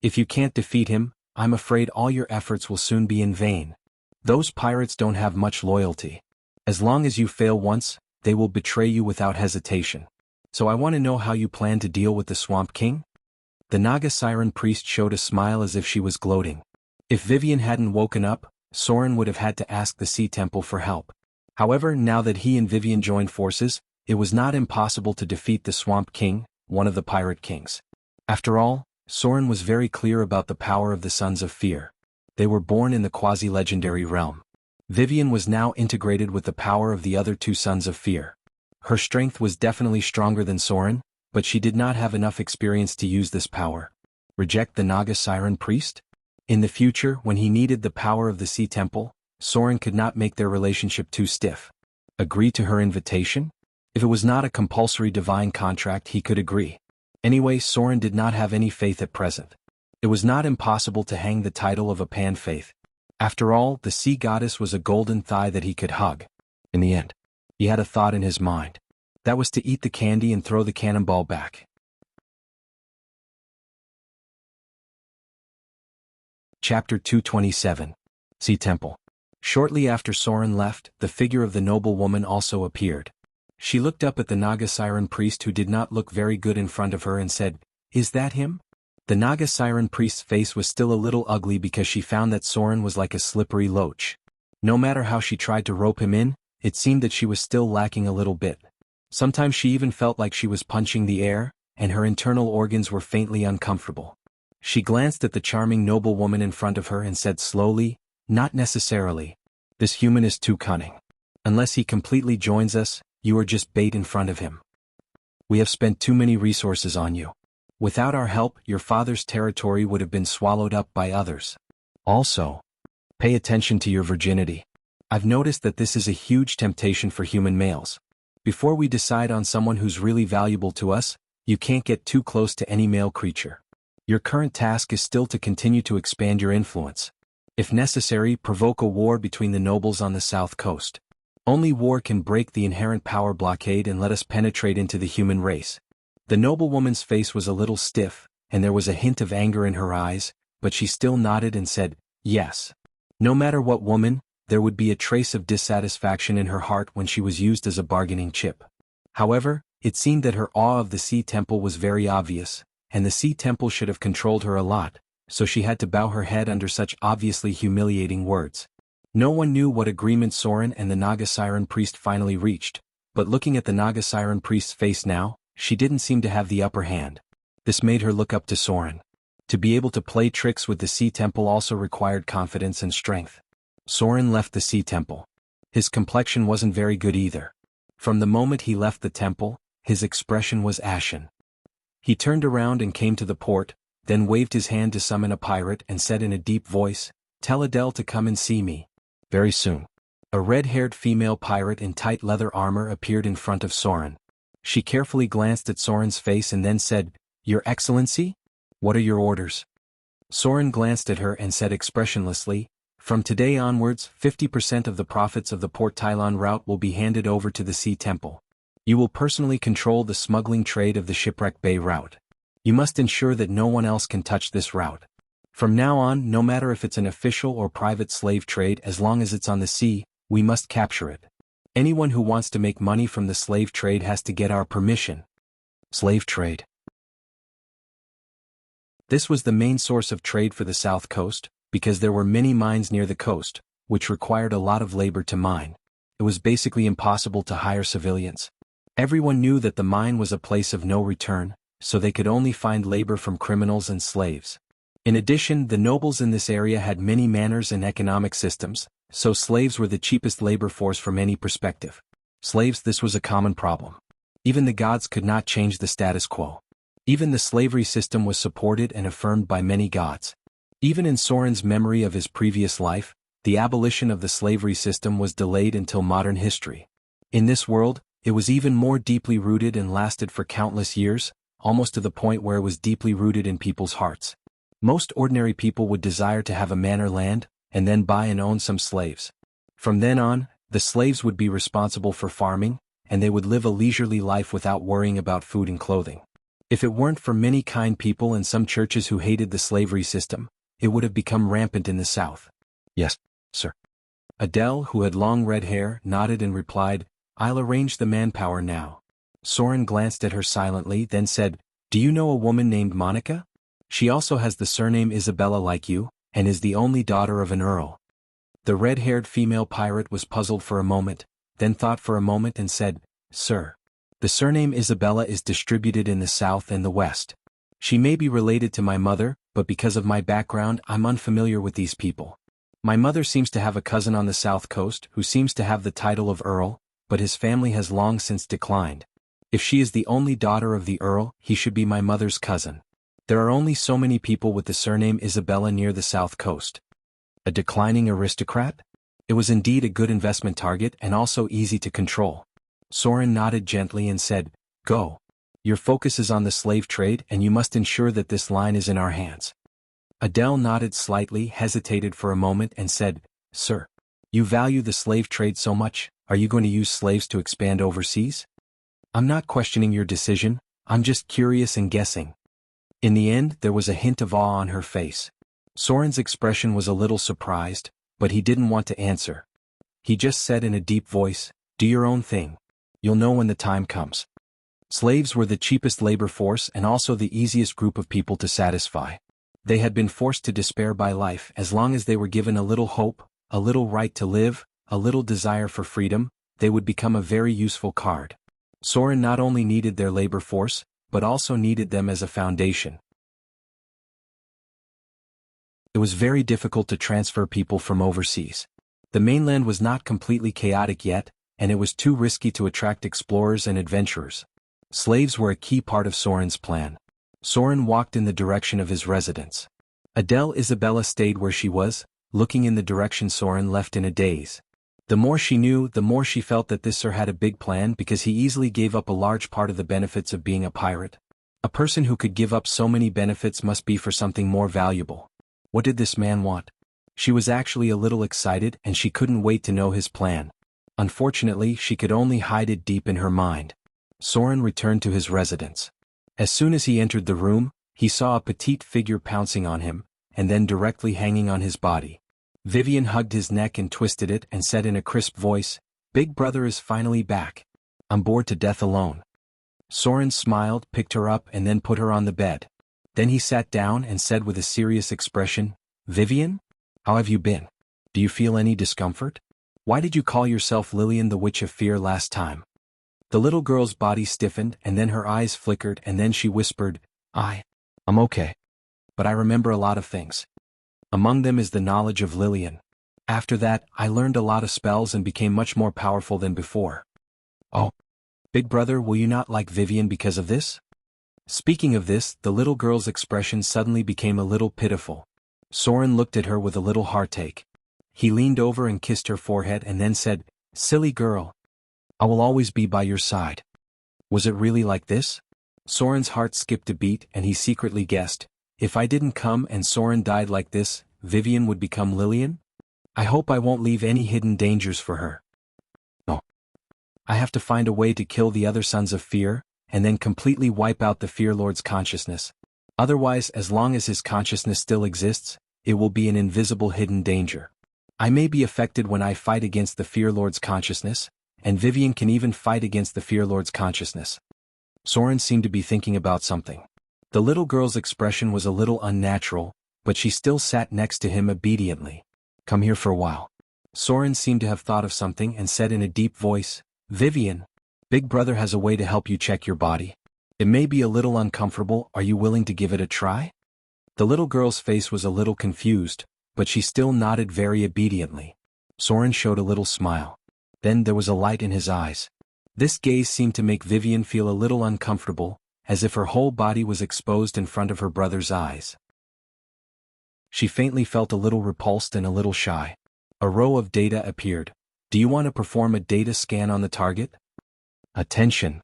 Speaker 1: If you can't defeat him, I'm afraid all your efforts will soon be in vain. Those pirates don't have much loyalty. As long as you fail once, they will betray you without hesitation. So I want to know how you plan to deal with the Swamp King?" The Naga Siren priest showed a smile as if she was gloating. If Vivian hadn't woken up, Soren would have had to ask the Sea Temple for help. However, now that he and Vivian joined forces, it was not impossible to defeat the Swamp King, one of the pirate kings. After all, Soren was very clear about the power of the Sons of Fear. They were born in the quasi-legendary realm. Vivian was now integrated with the power of the other two Sons of Fear. Her strength was definitely stronger than Soren, but she did not have enough experience to use this power. Reject the Naga Siren priest? In the future, when he needed the power of the Sea Temple, Soren could not make their relationship too stiff. Agree to her invitation? If it was not a compulsory divine contract, he could agree. Anyway, Soren did not have any faith at present. It was not impossible to hang the title of a pan-faith. After all, the sea goddess was a golden thigh that he could hug. In the end, he had a thought in his mind. That was to eat the candy and throw the cannonball back. Chapter 227. Sea Temple. Shortly after Soren left, the figure of the noble woman also appeared. She looked up at the Naga Siren priest, who did not look very good in front of her, and said, "Is that him?" The Naga Siren priest's face was still a little ugly because she found that Soren was like a slippery loach. No matter how she tried to rope him in, it seemed that she was still lacking a little bit. Sometimes she even felt like she was punching the air, and her internal organs were faintly uncomfortable. She glanced at the charming noble woman in front of her and said slowly, "Not necessarily. This human is too cunning. Unless he completely joins us, you are just bait in front of him. We have spent too many resources on you. Without our help, your father's territory would have been swallowed up by others. Also, pay attention to your virginity. I've noticed that this is a huge temptation for human males. Before we decide on someone who's really valuable to us, you can't get too close to any male creature. Your current task is still to continue to expand your influence. If necessary, provoke a war between the nobles on the south coast. Only war can break the inherent power blockade and let us penetrate into the human race." The noblewoman's face was a little stiff, and there was a hint of anger in her eyes, but she still nodded and said, "Yes." No matter what woman, there would be a trace of dissatisfaction in her heart when she was used as a bargaining chip. However, it seemed that her awe of the Sea Temple was very obvious, and the Sea Temple should have controlled her a lot, so she had to bow her head under such obviously humiliating words. No one knew what agreement Soren and the Naga Siren priest finally reached, but looking at the Naga Siren priest's face now, she didn't seem to have the upper hand. This made her look up to Soren. To be able to play tricks with the Sea Temple also required confidence and strength. Soren left the Sea Temple. His complexion wasn't very good either. From the moment he left the temple, his expression was ashen. He turned around and came to the port, then waved his hand to summon a pirate and said in a deep voice, "Tell Adele to come and see me." Very soon, a red-haired female pirate in tight leather armor appeared in front of Soren. She carefully glanced at Soren's face and then said, "Your Excellency? What are your orders?" Soren glanced at her and said expressionlessly, "From today onwards, 50% of the profits of the Port Tylon route will be handed over to the Sea Temple. You will personally control the smuggling trade of the Shipwreck Bay route. You must ensure that no one else can touch this route. From now on, no matter if it's an official or private slave trade, as long as it's on the sea, we must capture it. Anyone who wants to make money from the slave trade has to get our permission." Slave trade. This was the main source of trade for the south coast, because there were many mines near the coast, which required a lot of labor to mine. It was basically impossible to hire civilians. Everyone knew that the mine was a place of no return, so they could only find labor from criminals and slaves. In addition, the nobles in this area had many manners and economic systems, so slaves were the cheapest labor force from any perspective. Slaves, this was a common problem. Even the gods could not change the status quo. Even the slavery system was supported and affirmed by many gods. Even in Soren's memory of his previous life, the abolition of the slavery system was delayed until modern history. In this world, it was even more deeply rooted and lasted for countless years, almost to the point where it was deeply rooted in people's hearts. Most ordinary people would desire to have a manor land, and then buy and own some slaves. From then on, the slaves would be responsible for farming, and they would live a leisurely life without worrying about food and clothing. If it weren't for many kind people and some churches who hated the slavery system, it would have become rampant in the South. Yes, sir. Adele, who had long red hair, nodded and replied, I'll arrange the manpower now. Soren glanced at her silently, then said, Do you know a woman named Monica? She also has the surname Isabella like you, and is the only daughter of an earl. The red-haired female pirate was puzzled for a moment, then thought for a moment and said, Sir, the surname Isabella is distributed in the south and the west. She may be related to my mother, but because of my background I'm unfamiliar with these people. My mother seems to have a cousin on the south coast who seems to have the title of earl, but his family has long since declined. If she is the only daughter of the earl, he should be my mother's cousin. There are only so many people with the surname Isabella near the south coast. A declining aristocrat? It was indeed a good investment target and also easy to control. Soren nodded gently and said, Go. Your focus is on the slave trade and you must ensure that this line is in our hands. Adele nodded slightly, hesitated for a moment and said, Sir, you value the slave trade so much, are you going to use slaves to expand overseas? I'm not questioning your decision, I'm just curious and guessing. In the end, there was a hint of awe on her face. Soren's expression was a little surprised, but he didn't want to answer. He just said in a deep voice, Do your own thing. You'll know when the time comes. Slaves were the cheapest labor force and also the easiest group of people to satisfy. They had been forced to despair by life. As long as they were given a little hope, a little right to live, a little desire for freedom, they would become a very useful card. Soren not only needed their labor force, but also needed them as a foundation. It was very difficult to transfer people from overseas. The mainland was not completely chaotic yet, and it was too risky to attract explorers and adventurers. Slaves were a key part of Soren's plan. Soren walked in the direction of his residence. Adele Isabella stayed where she was, looking in the direction Soren left in a daze. The more she knew, the more she felt that this sir had a big plan because he easily gave up a large part of the benefits of being a pirate. A person who could give up so many benefits must be for something more valuable. What did this man want? She was actually a little excited and she couldn't wait to know his plan. Unfortunately, she could only hide it deep in her mind. Soren returned to his residence. As soon as he entered the room, he saw a petite figure pouncing on him, and then directly hanging on his body. Vivian hugged his neck and twisted it and said in a crisp voice, Big brother is finally back. I'm bored to death alone. Soren smiled, picked her up and then put her on the bed. Then he sat down and said with a serious expression, Vivian? How have you been? Do you feel any discomfort? Why did you call yourself Lillian the Witch of Fear last time? The little girl's body stiffened and then her eyes flickered and then she whispered, I'm okay. But I remember a lot of things. Among them is the knowledge of Lillian. After that, I learned a lot of spells and became much more powerful than before. Oh. Big brother, will you not like Vivian because of this? Speaking of this, the little girl's expression suddenly became a little pitiful. Soren looked at her with a little heartache. He leaned over and kissed her forehead and then said, Silly girl. I will always be by your side. Was it really like this? Soren's heart skipped a beat and he secretly guessed, if I didn't come and Soren died like this, Vivian would become Lillian? I hope I won't leave any hidden dangers for her. No. I have to find a way to kill the other Sons of Fear, and then completely wipe out the Fear Lord's consciousness. Otherwise, as long as his consciousness still exists, it will be an invisible hidden danger. I may be affected when I fight against the Fear Lord's consciousness, and Vivian can even fight against the Fear Lord's consciousness. Soren seemed to be thinking about something. The little girl's expression was a little unnatural, but she still sat next to him obediently. "Come here for a while." Soren seemed to have thought of something and said in a deep voice, "Vivian, Big Brother has a way to help you check your body. It may be a little uncomfortable, are you willing to give it a try?" The little girl's face was a little confused, but she still nodded very obediently. Soren showed a little smile. Then there was a light in his eyes. This gaze seemed to make Vivian feel a little uncomfortable, as if her whole body was exposed in front of her brother's eyes. She faintly felt a little repulsed and a little shy. A row of data appeared. "Do you want to perform a data scan on the target?" "Attention!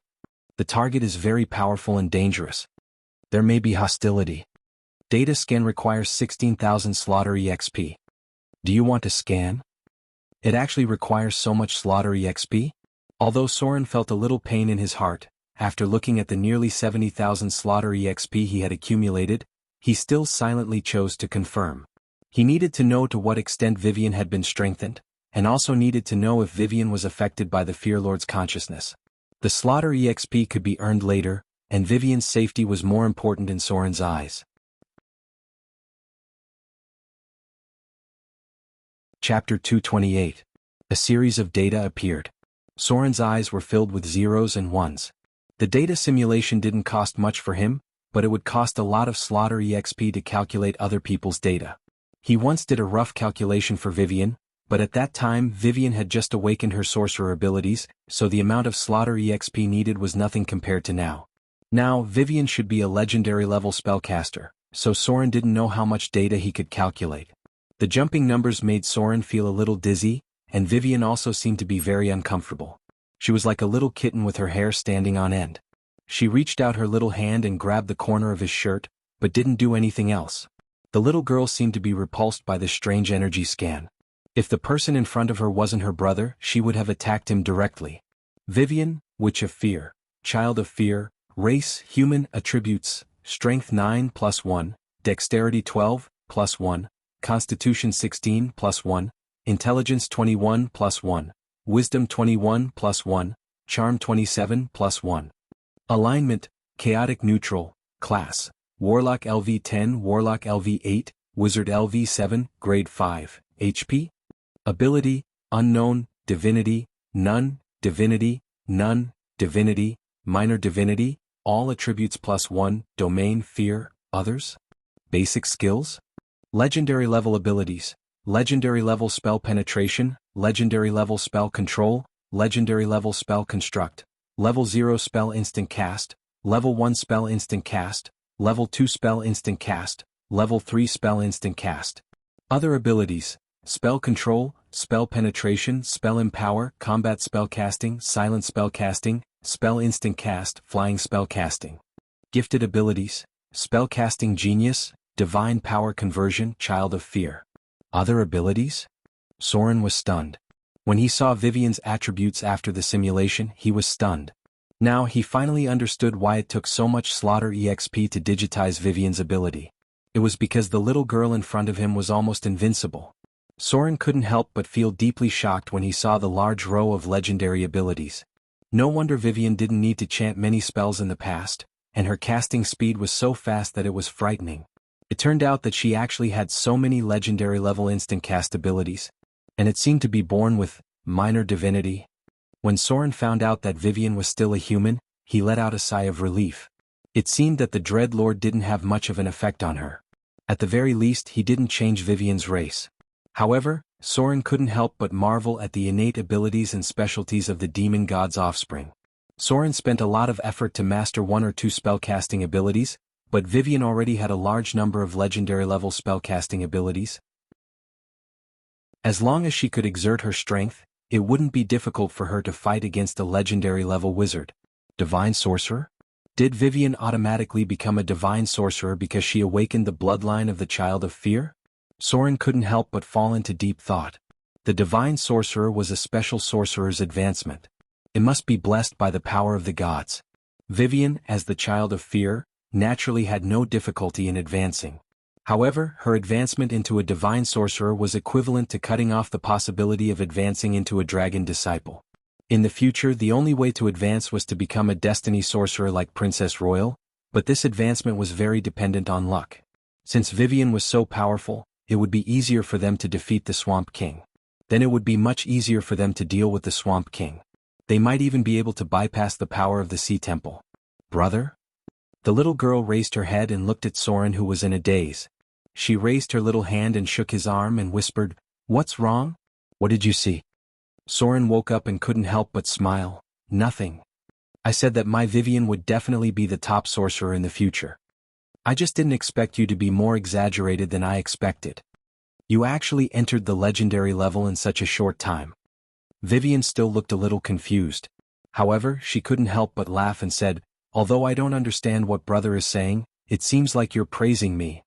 Speaker 1: The target is very powerful and dangerous. There may be hostility. Data scan requires 16,000 slaughter EXP. Do you want to scan?" It actually requires so much slaughter EXP? Although Soren felt a little pain in his heart, after looking at the nearly 70,000 slaughter EXP he had accumulated, he still silently chose to confirm. He needed to know to what extent Vivian had been strengthened, and also needed to know if Vivian was affected by the Fear Lord's consciousness. The slaughter EXP could be earned later, and Vivian's safety was more important in Soren's eyes. Chapter 228. A series of data appeared. Soren's eyes were filled with zeros and ones. The data simulation didn't cost much for him, but it would cost a lot of slaughter EXP to calculate other people's data. He once did a rough calculation for Vivian, but at that time Vivian had just awakened her sorcerer abilities, so the amount of slaughter EXP needed was nothing compared to now. Now Vivian should be a legendary level spellcaster, so Soren didn't know how much data he could calculate. The jumping numbers made Soren feel a little dizzy, and Vivian also seemed to be very uncomfortable. She was like a little kitten with her hair standing on end. She reached out her little hand and grabbed the corner of his shirt, but didn't do anything else. The little girl seemed to be repulsed by this strange energy scan. If the person in front of her wasn't her brother, she would have attacked him directly. Vivian, Witch of Fear, Child of Fear, Race, Human, Attributes, Strength 9 + 1, Dexterity 12 + 1, Constitution 16 + 1, Intelligence 21 + 1, Wisdom 21 + 1, Charm 27 + 1. Alignment, Chaotic Neutral, Class, Warlock LV 10, Warlock LV 8, Wizard LV 7, Grade 5, HP. Ability, Unknown, Divinity, None, Divinity, None, Divinity, Minor Divinity, All Attributes +1, Domain, Fear, Others. Basic Skills. Legendary Level Abilities, Legendary Level Spell Penetration, Legendary Level Spell Control, Legendary Level Spell Construct, Level 0 Spell Instant Cast, Level 1 Spell Instant Cast, Level 2 Spell Instant Cast, Level 3 Spell Instant Cast. Other abilities, Spell Control, Spell Penetration, Spell Empower, Combat Spellcasting, Silent Spellcasting, Spell Instant Cast, Flying Spellcasting. Gifted abilities, Spellcasting Genius, Divine Power Conversion, Child of Fear. Other abilities? Soren was stunned. When he saw Vivian's attributes after the simulation, he was stunned. Now he finally understood why it took so much slaughter EXP to digitize Vivian's ability. It was because the little girl in front of him was almost invincible. Soren couldn't help but feel deeply shocked when he saw the large row of legendary abilities. No wonder Vivian didn't need to chant many spells in the past, and her casting speed was so fast that it was frightening. It turned out that she actually had so many legendary level instant cast abilities, and it seemed to be born with minor divinity. When Soren found out that Vivian was still a human, he let out a sigh of relief. It seemed that the Dread Lord didn't have much of an effect on her. At the very least, he didn't change Vivian's race. However, Soren couldn't help but marvel at the innate abilities and specialties of the demon god's offspring. Soren spent a lot of effort to master one or two spellcasting abilities, but Vivian already had a large number of legendary level spellcasting abilities. As long as she could exert her strength, it wouldn't be difficult for her to fight against a legendary level wizard. Divine Sorcerer? Did Vivian automatically become a divine sorcerer because she awakened the bloodline of the Child of Fear? Soren couldn't help but fall into deep thought. The divine sorcerer was a special sorcerer's advancement. It must be blessed by the power of the gods. Vivian, as the Child of Fear, naturally had no difficulty in advancing. However, her advancement into a divine sorcerer was equivalent to cutting off the possibility of advancing into a dragon disciple. In the future, the only way to advance was to become a destiny sorcerer like Princess Royal, But this advancement was very dependent on luck. Since Vivian was so powerful, it would be easier for them to defeat the Swamp King. Then it would be much easier for them to deal with the Swamp King. They might even be able to bypass the power of the Sea Temple. Brother? The little girl raised her head and looked at Soren, who was in a daze. She raised her little hand and shook his arm and whispered, "What's wrong? What did you see?" Soren woke up and couldn't help but smile. "Nothing. I said that my Vivian would definitely be the top sorcerer in the future. I just didn't expect you to be more exaggerated than I expected. You actually entered the legendary level in such a short time." Vivian still looked a little confused. However, she couldn't help but laugh and said, "Although I don't understand what brother is saying, it seems like you're praising me.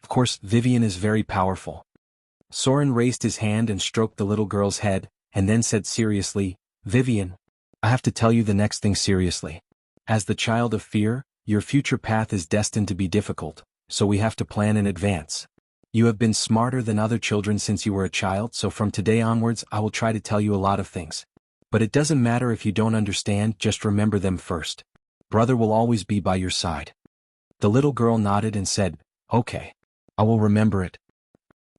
Speaker 1: Of course, Vivian is very powerful." Soren raised his hand and stroked the little girl's head, and then said seriously, "Vivian, I have to tell you the next thing seriously. As the child of fear, your future path is destined to be difficult, so we have to plan in advance. You have been smarter than other children since you were a child, so from today onwards I will try to tell you a lot of things. But it doesn't matter if you don't understand, just remember them first. Brother will always be by your side." The little girl nodded and said, "Okay. I will remember it."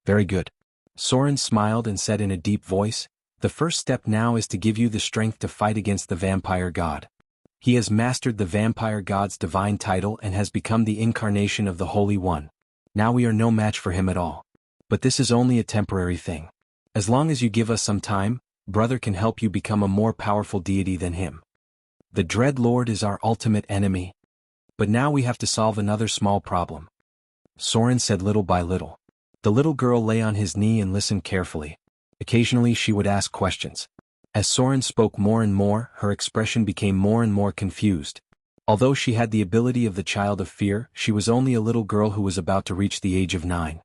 Speaker 1: "Very good." Soren smiled and said in a deep voice, "The first step now is to give you the strength to fight against the vampire god. He has mastered the vampire god's divine title and has become the incarnation of the Holy One. Now we are no match for him at all. But this is only a temporary thing. As long as you give us some time, brother can help you become a more powerful deity than him. The Dread Lord is our ultimate enemy. But now we have to solve another small problem." Soren said little by little. The little girl lay on his knee and listened carefully. Occasionally she would ask questions. As Soren spoke more and more, her expression became more and more confused. Although she had the ability of the child of fear, she was only a little girl who was about to reach the age of 9.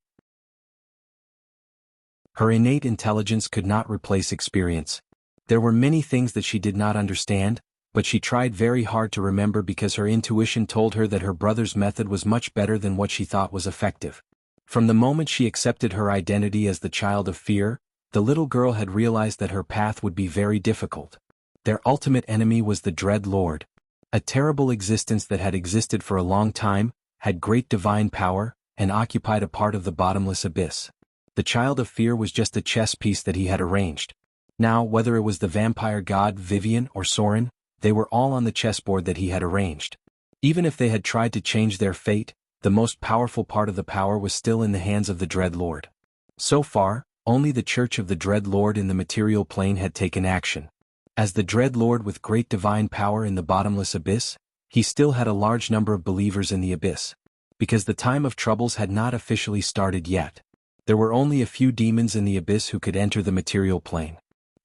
Speaker 1: Her innate intelligence could not replace experience. There were many things that she did not understand, but she tried very hard to remember because her intuition told her that her brother's method was much better than what she thought was effective. From the moment she accepted her identity as the child of fear, the little girl had realized that her path would be very difficult. Their ultimate enemy was the Dread Lord. A terrible existence that had existed for a long time, had great divine power, and occupied a part of the bottomless abyss. The child of fear was just a chess piece that he had arranged. Now, whether it was the vampire god Vivian or Soren, they were all on the chessboard that he had arranged. Even if they had tried to change their fate, the most powerful part of the power was still in the hands of the Dread Lord. So far, only the Church of the Dread Lord in the material plane had taken action. As the Dread Lord with great divine power in the bottomless abyss, he still had a large number of believers in the abyss. Because the time of troubles had not officially started yet. There were only a few demons in the abyss who could enter the material plane.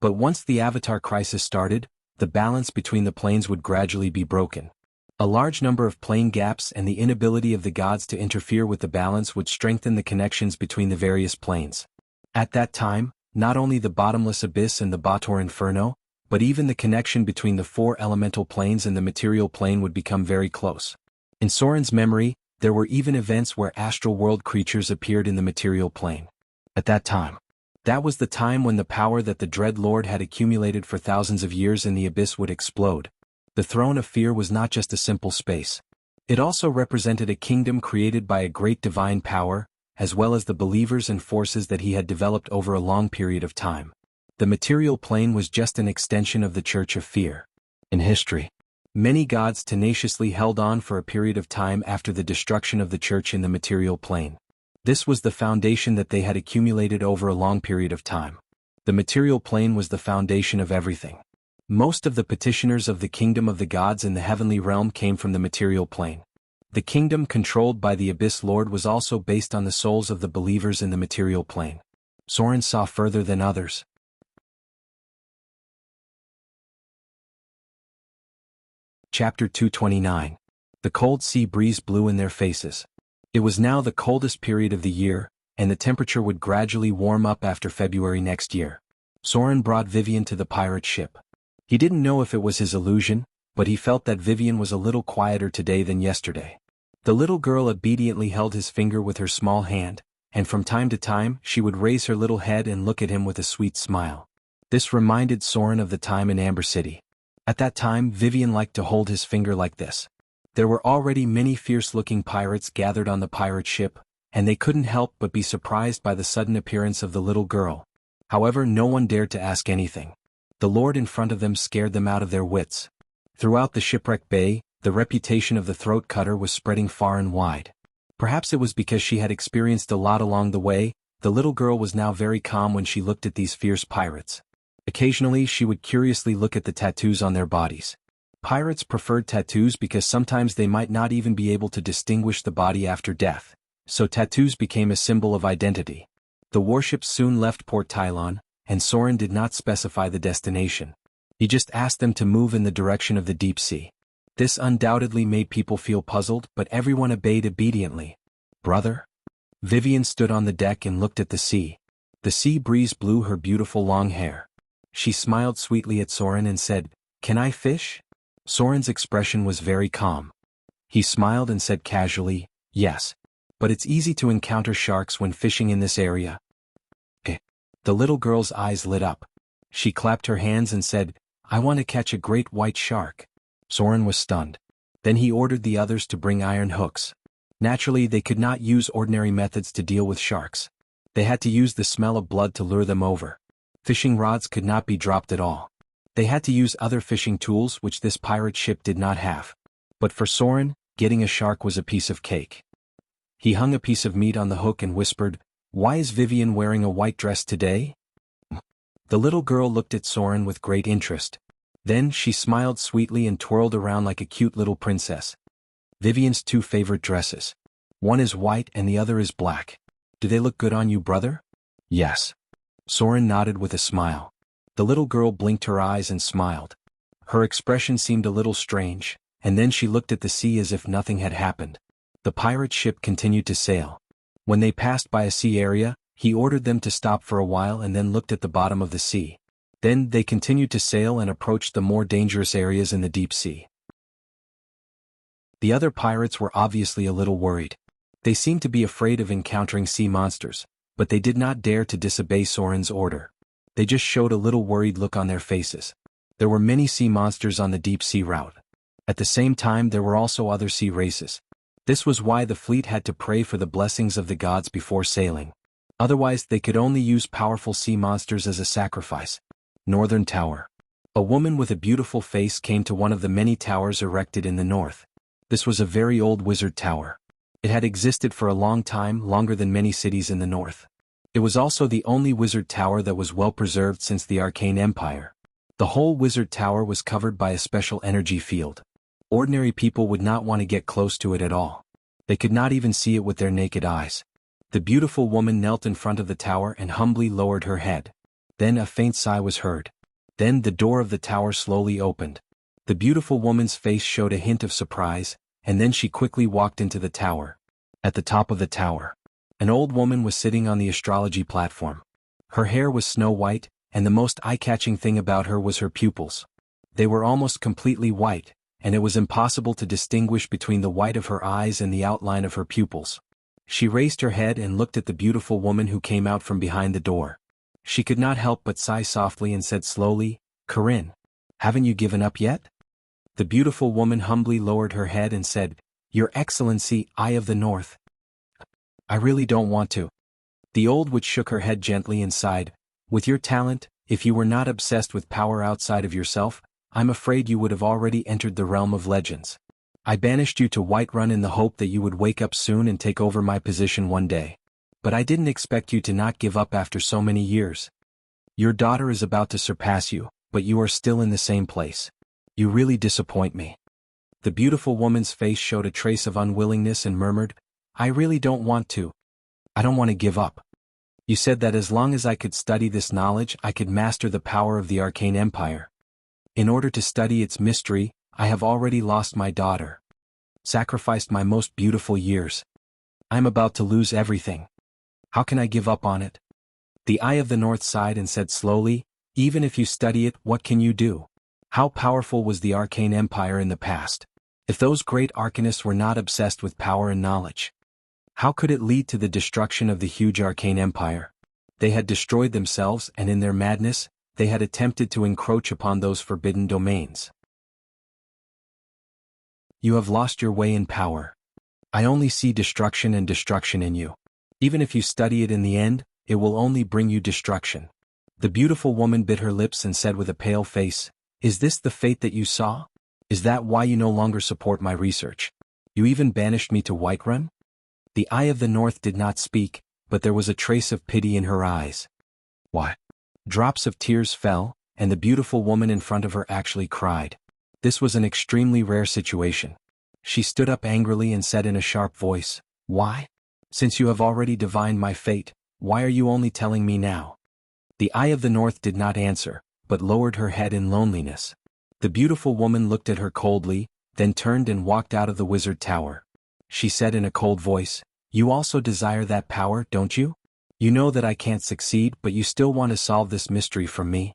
Speaker 1: But once the Avatar crisis started, the balance between the planes would gradually be broken. A large number of plane gaps and the inability of the gods to interfere with the balance would strengthen the connections between the various planes. At that time, not only the bottomless abyss and the Bator Inferno, but even the connection between the 4 elemental planes and the material plane would become very close. In Soren's memory, there were even events where astral world creatures appeared in the material plane. At that time, that was the time when the power that the Dread Lord had accumulated for thousands of years in the abyss would explode. The throne of fear was not just a simple space. It also represented a kingdom created by a great divine power, as well as the believers and forces that he had developed over a long period of time. The material plane was just an extension of the Church of Fear. In history, many gods tenaciously held on for a period of time after the destruction of the Church in the material plane. This was the foundation that they had accumulated over a long period of time. The material plane was the foundation of everything. Most of the petitioners of the kingdom of the gods in the heavenly realm came from the material plane. The kingdom controlled by the Abyss Lord was also based on the souls of the believers in the material plane. Soren saw further than others. Chapter 229. The cold sea breeze blew in their faces. It was now the coldest period of the year, and the temperature would gradually warm up after February next year. Soren brought Vivian to the pirate ship. He didn't know if it was his illusion, but he felt that Vivian was a little quieter today than yesterday. The little girl obediently held his finger with her small hand, and from time to time she would raise her little head and look at him with a sweet smile. This reminded Soren of the time in Amber City. At that time, Vivian liked to hold his finger like this. There were already many fierce-looking pirates gathered on the pirate ship, and they couldn't help but be surprised by the sudden appearance of the little girl. However, no one dared to ask anything. The lord in front of them scared them out of their wits. Throughout the shipwreck bay, the reputation of the throat cutter was spreading far and wide. Perhaps it was because she had experienced a lot along the way. The little girl was now very calm when she looked at these fierce pirates. Occasionally she would curiously look at the tattoos on their bodies. Pirates preferred tattoos because sometimes they might not even be able to distinguish the body after death, so tattoos became a symbol of identity. The warships soon left Port Tylon, and Soren did not specify the destination. He just asked them to move in the direction of the deep sea. This undoubtedly made people feel puzzled, but everyone obeyed obediently. "Brother?" Vivian stood on the deck and looked at the sea. The sea breeze blew her beautiful long hair. She smiled sweetly at Soren and said, "Can I fish?" Soren's expression was very calm. He smiled and said casually, "Yes. But it's easy to encounter sharks when fishing in this area." The little girl's eyes lit up. She clapped her hands and said, "I want to catch a great white shark." Soren was stunned. Then he ordered the others to bring iron hooks. Naturally, they could not use ordinary methods to deal with sharks. They had to use the smell of blood to lure them over. Fishing rods could not be dropped at all. They had to use other fishing tools which this pirate ship did not have. But for Soren, getting a shark was a piece of cake. He hung a piece of meat on the hook and whispered, "Why is Vivian wearing a white dress today?" The little girl looked at Soren with great interest. Then she smiled sweetly and twirled around like a cute little princess. "Vivian's two favorite dresses. One is white and the other is black. Do they look good on you, brother?" "Yes." Soren nodded with a smile. The little girl blinked her eyes and smiled. Her expression seemed a little strange, and then she looked at the sea as if nothing had happened. The pirate ship continued to sail. When they passed by a sea area, he ordered them to stop for a while and then looked at the bottom of the sea. Then they continued to sail and approached the more dangerous areas in the deep sea. The other pirates were obviously a little worried. They seemed to be afraid of encountering sea monsters, but they did not dare to disobey Soren's order. They just showed a little worried look on their faces. There were many sea monsters on the deep sea route. At the same time, there were also other sea races. This was why the fleet had to pray for the blessings of the gods before sailing. Otherwise, they could only use powerful sea monsters as a sacrifice. Northern Tower. A woman with a beautiful face came to one of the many towers erected in the north. This was a very old wizard tower. It had existed for a long time, longer than many cities in the north. It was also the only wizard tower that was well preserved since the Arcane Empire. The whole wizard tower was covered by a special energy field. Ordinary people would not want to get close to it at all. They could not even see it with their naked eyes. The beautiful woman knelt in front of the tower and humbly lowered her head. Then a faint sigh was heard. Then the door of the tower slowly opened. The beautiful woman's face showed a hint of surprise, and then she quickly walked into the tower. At the top of the tower, an old woman was sitting on the astrology platform. Her hair was snow white, and the most eye-catching thing about her was her pupils. They were almost completely white, and it was impossible to distinguish between the white of her eyes and the outline of her pupils. She raised her head and looked at the beautiful woman who came out from behind the door. She could not help but sigh softly and said slowly, "Corinne, haven't you given up yet?" The beautiful woman humbly lowered her head and said, "Your Excellency, Eye of the North, I really don't want to." The old witch shook her head gently and sighed, "With your talent, if you were not obsessed with power outside of yourself, I'm afraid you would have already entered the realm of legends. I banished you to Whiterun in the hope that you would wake up soon and take over my position one day. But I didn't expect you to not give up after so many years. Your daughter is about to surpass you, but you are still in the same place. You really disappoint me." The beautiful woman's face showed a trace of unwillingness and murmured, "I really don't want to. I don't want to give up. You said that as long as I could study this knowledge, I could master the power of the Arcane Empire. In order to study its mystery, I have already lost my daughter. Sacrificed my most beautiful years. I'm about to lose everything. How can I give up on it?" The Eye of the North sighed and said slowly, "Even if you study it, what can you do? How powerful was the Arcane Empire in the past? If those great arcanists were not obsessed with power and knowledge, how could it lead to the destruction of the huge Arcane Empire? They had destroyed themselves, and in their madness, they had attempted to encroach upon those forbidden domains. You have lost your way in power. I only see destruction and destruction in you. Even if you study it in the end, it will only bring you destruction. The beautiful woman bit her lips and said with a pale face, Is this the fate that you saw? Is that why you no longer support my research? You even banished me to Whiterun? The Eye of the North did not speak, but there was a trace of pity in her eyes. Why? Drops of tears fell, and the beautiful woman in front of her actually cried. This was an extremely rare situation. She stood up angrily and said in a sharp voice, Why? Since you have already divined my fate, why are you only telling me now? The Eye of the North did not answer, but lowered her head in loneliness. The beautiful woman looked at her coldly, then turned and walked out of the wizard tower. She said in a cold voice, You also desire that power, don't you? You know that I can't succeed, but you still want to solve this mystery from me?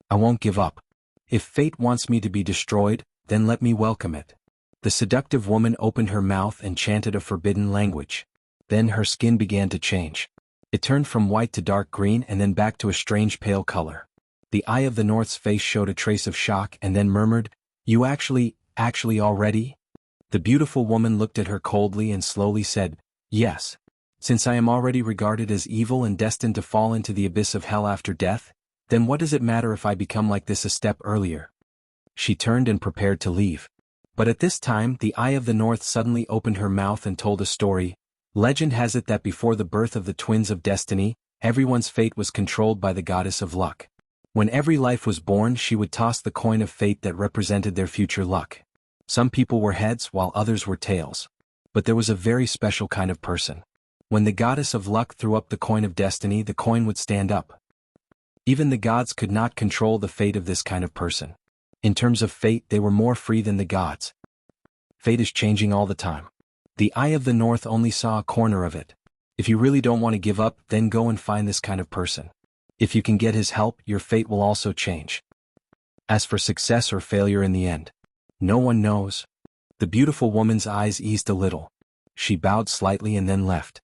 Speaker 1: I won't give up. If fate wants me to be destroyed, then let me welcome it. The seductive woman opened her mouth and chanted a forbidden language. Then her skin began to change. It turned from white to dark green and then back to a strange pale color. The Eye of the North's face showed a trace of shock and then murmured, You actually already? The beautiful woman looked at her coldly and slowly said, Yes. Since I am already regarded as evil and destined to fall into the abyss of hell after death, then what does it matter if I become like this a step earlier? She turned and prepared to leave. But at this time the Eye of the North suddenly opened her mouth and told a story. Legend has it that before the birth of the twins of destiny, everyone's fate was controlled by the goddess of luck. When every life was born, she would toss the coin of fate that represented their future luck. Some people were heads while others were tails. But there was a very special kind of person. When the goddess of luck threw up the coin of destiny, the coin would stand up. Even the gods could not control the fate of this kind of person. In terms of fate, they were more free than the gods. Fate is changing all the time. The Eye of the North only saw a corner of it. If you really don't want to give up, then go and find this kind of person. If you can get his help, your fate will also change. As for success or failure in the end, no one knows. The beautiful woman's eyes eased a little. She bowed slightly and then left.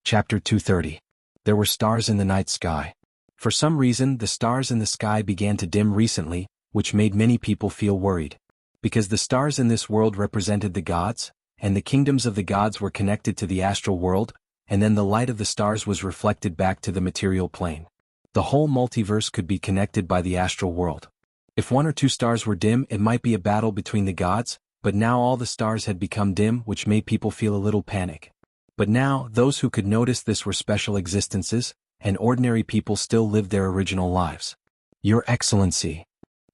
Speaker 1: Chapter 230. There were stars in the night sky. For some reason, the stars in the sky began to dim recently, which made many people feel worried. Because the stars in this world represented the gods, and the kingdoms of the gods were connected to the astral world, and then the light of the stars was reflected back to the material plane. The whole multiverse could be connected by the astral world. If one or two stars were dim, it might be a battle between the gods, but now all the stars had become dim, which made people feel a little panic. But now, those who could notice this were special existences, and ordinary people still lived their original lives. Your Excellency.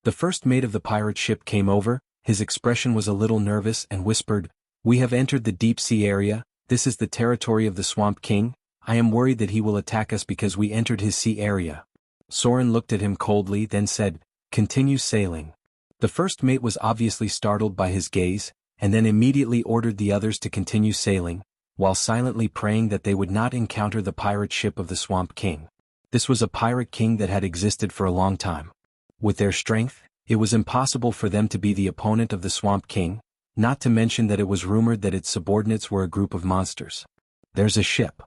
Speaker 1: The first mate of the pirate ship came over. His expression was a little nervous and whispered, We have entered the deep sea area. This is the territory of the Swamp King. I am worried that he will attack us because we entered his sea area. Soren looked at him coldly, then said, Continue sailing. The first mate was obviously startled by his gaze, and then immediately ordered the others to continue sailing, while silently praying that they would not encounter the pirate ship of the Swamp King. This was a pirate king that had existed for a long time. With their strength, it was impossible for them to be the opponent of the Swamp King, not to mention that it was rumored that its subordinates were a group of monsters. There's a ship.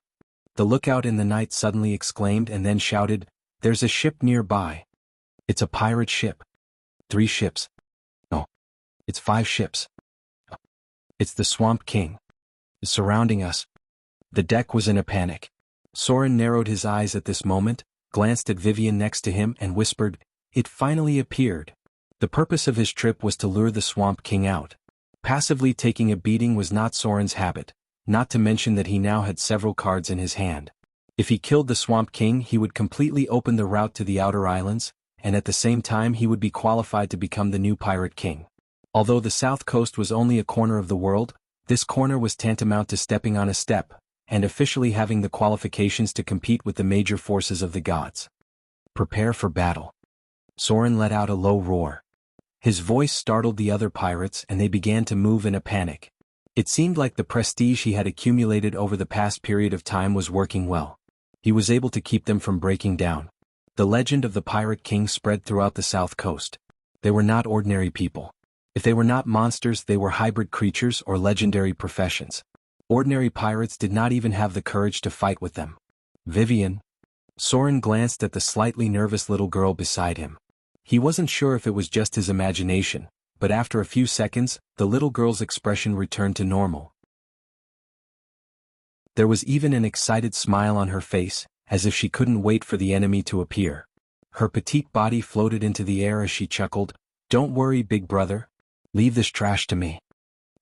Speaker 1: The lookout in the night suddenly exclaimed and then shouted, There's a ship nearby. It's a pirate ship. 3 ships. No. It's 5 ships. It's the Swamp King. It's surrounding us. The deck was in a panic. Soren narrowed his eyes at this moment, glanced at Vivian next to him and whispered, It finally appeared. The purpose of his trip was to lure the Swamp King out. Passively taking a beating was not Soren's habit, not to mention that he now had several cards in his hand. If he killed the Swamp King, he would completely open the route to the outer islands, and at the same time he would be qualified to become the new Pirate King. Although the south coast was only a corner of the world, this corner was tantamount to stepping on a step, and officially having the qualifications to compete with the major forces of the gods. Prepare for battle. Soren let out a low roar. His voice startled the other pirates and they began to move in a panic. It seemed like the prestige he had accumulated over the past period of time was working well. He was able to keep them from breaking down. The legend of the Pirate King spread throughout the south coast. They were not ordinary people. If they were not monsters, they were hybrid creatures or legendary professions. Ordinary pirates did not even have the courage to fight with them. Vivian. Soren glanced at the slightly nervous little girl beside him. He wasn't sure if it was just his imagination, but after a few seconds, the little girl's expression returned to normal. There was even an excited smile on her face, as if she couldn't wait for the enemy to appear. Her petite body floated into the air as she chuckled, "Don't worry, big brother. Leave this trash to me."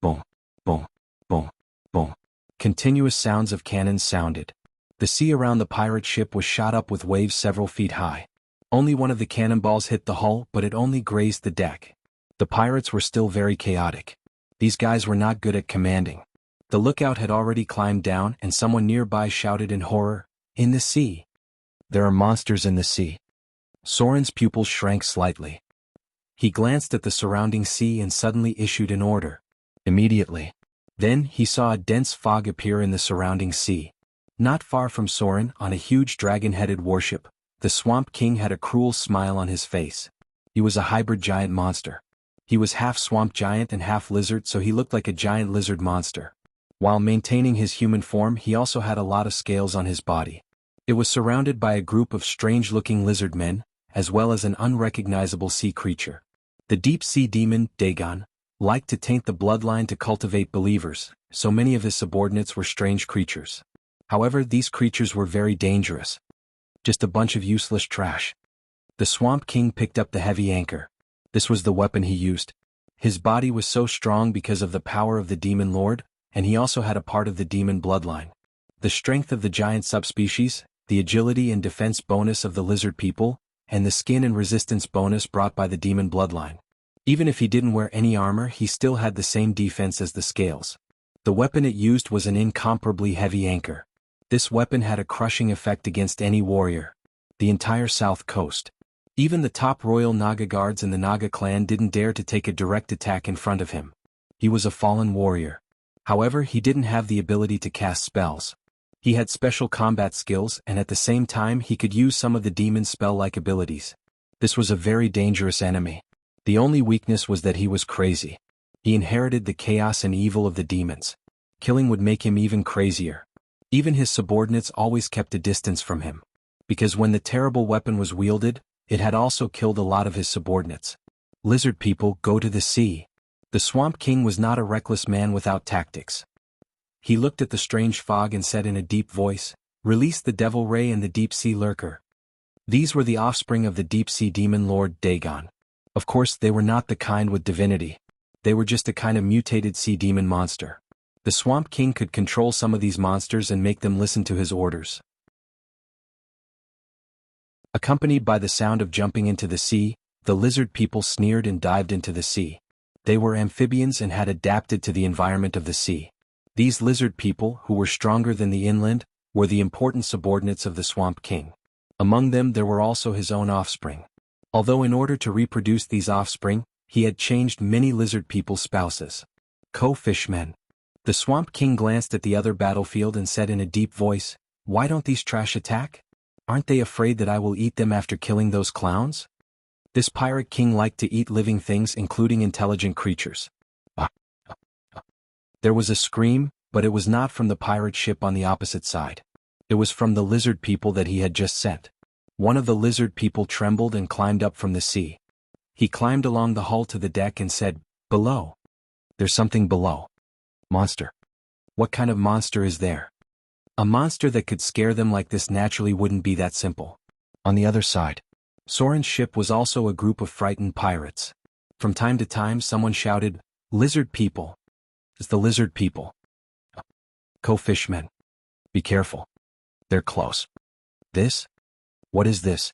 Speaker 1: Boom, boom, boom, boom. Continuous sounds of cannons sounded. The sea around the pirate ship was shot up with waves several feet high. Only one of the cannonballs hit the hull, but it only grazed the deck. The pirates were still very chaotic. These guys were not good at commanding. The lookout had already climbed down, and someone nearby shouted in horror, "In the sea! There are monsters in the sea." Soren's pupils shrank slightly. He glanced at the surrounding sea and suddenly issued an order. Immediately. Then he saw a dense fog appear in the surrounding sea. Not far from Soren, on a huge dragon-headed warship, the Swamp King had a cruel smile on his face. He was a hybrid giant monster. He was half swamp giant and half lizard, so he looked like a giant lizard monster. While maintaining his human form, he also had a lot of scales on his body. It was surrounded by a group of strange-looking lizard men, as well as an unrecognizable sea creature. The deep-sea demon, Dagon, liked to taint the bloodline to cultivate believers, so many of his subordinates were strange creatures. However, these creatures were very dangerous. Just a bunch of useless trash. The Swamp King picked up the heavy anchor. This was the weapon he used. His body was so strong because of the power of the Demon Lord, and he also had a part of the demon bloodline. The strength of the giant subspecies, the agility and defense bonus of the lizard people, and the skin and resistance bonus brought by the demon bloodline. Even if he didn't wear any armor, he still had the same defense as the scales. The weapon it used was an incomparably heavy anchor. This weapon had a crushing effect against any warrior. The entire south coast. Even the top royal Naga guards in the Naga clan didn't dare to take a direct attack in front of him. He was a fallen warrior. However, he didn't have the ability to cast spells. He had special combat skills, and at the same time he could use some of the demon's spell-like abilities. This was a very dangerous enemy. The only weakness was that he was crazy. He inherited the chaos and evil of the demons. Killing would make him even crazier. Even his subordinates always kept a distance from him. Because when the terrible weapon was wielded, it had also killed a lot of his subordinates. Lizard people, go to the sea. The Swamp King was not a reckless man without tactics. He looked at the strange fog and said in a deep voice, "Release the Devil Ray and the Deep-Sea Lurker." These were the offspring of the deep-sea demon lord Dagon. Of course, they were not the kind with divinity. They were just a kind of mutated sea demon monster. The Swamp King could control some of these monsters and make them listen to his orders. Accompanied by the sound of jumping into the sea, the lizard people sneered and dived into the sea. They were amphibians and had adapted to the environment of the sea. These lizard people, who were stronger than the inland, were the important subordinates of the Swamp King. Among them there were also his own offspring. Although in order to reproduce these offspring, he had changed many lizard people's spouses. Co-fishmen. The Swamp King glanced at the other battlefield and said in a deep voice, "Why don't these trash attack? Aren't they afraid that I will eat them after killing those clowns?" This pirate king liked to eat living things, including intelligent creatures. There was a scream, but it was not from the pirate ship on the opposite side. It was from the lizard people that he had just sent. One of the lizard people trembled and climbed up from the sea. He climbed along the hull to the deck and said, "Below. There's something below. Monster. What kind of monster is there?" A monster that could scare them like this naturally wouldn't be that simple. On the other side, Soren's ship was also a group of frightened pirates. From time to time someone shouted, "Lizard people. It's the lizard people. Co-fishmen. Be careful. They're close. This? What is this?"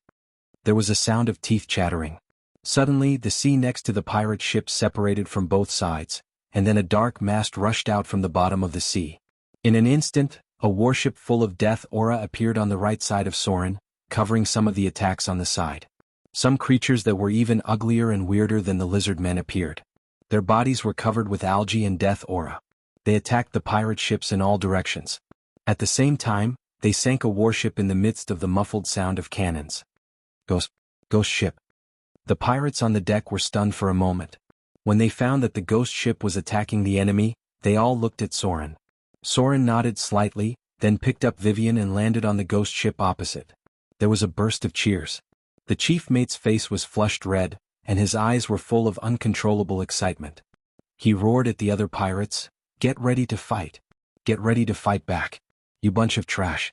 Speaker 1: There was a sound of teeth chattering. Suddenly, the sea next to the pirate ship separated from both sides, and then a dark mast rushed out from the bottom of the sea. In an instant, a warship full of death aura appeared on the right side of Soren, covering some of the attacks on the side. Some creatures that were even uglier and weirder than the lizard men appeared. Their bodies were covered with algae and death aura. They attacked the pirate ships in all directions. At the same time, they sank a warship in the midst of the muffled sound of cannons. Ghost ship. The pirates on the deck were stunned for a moment. When they found that the ghost ship was attacking the enemy, they all looked at Soren. Soren nodded slightly, then picked up Vivian and landed on the ghost ship opposite. There was a burst of cheers. The chief mate's face was flushed red, and his eyes were full of uncontrollable excitement. He roared at the other pirates, "Get ready to fight. Get ready to fight back. You bunch of trash.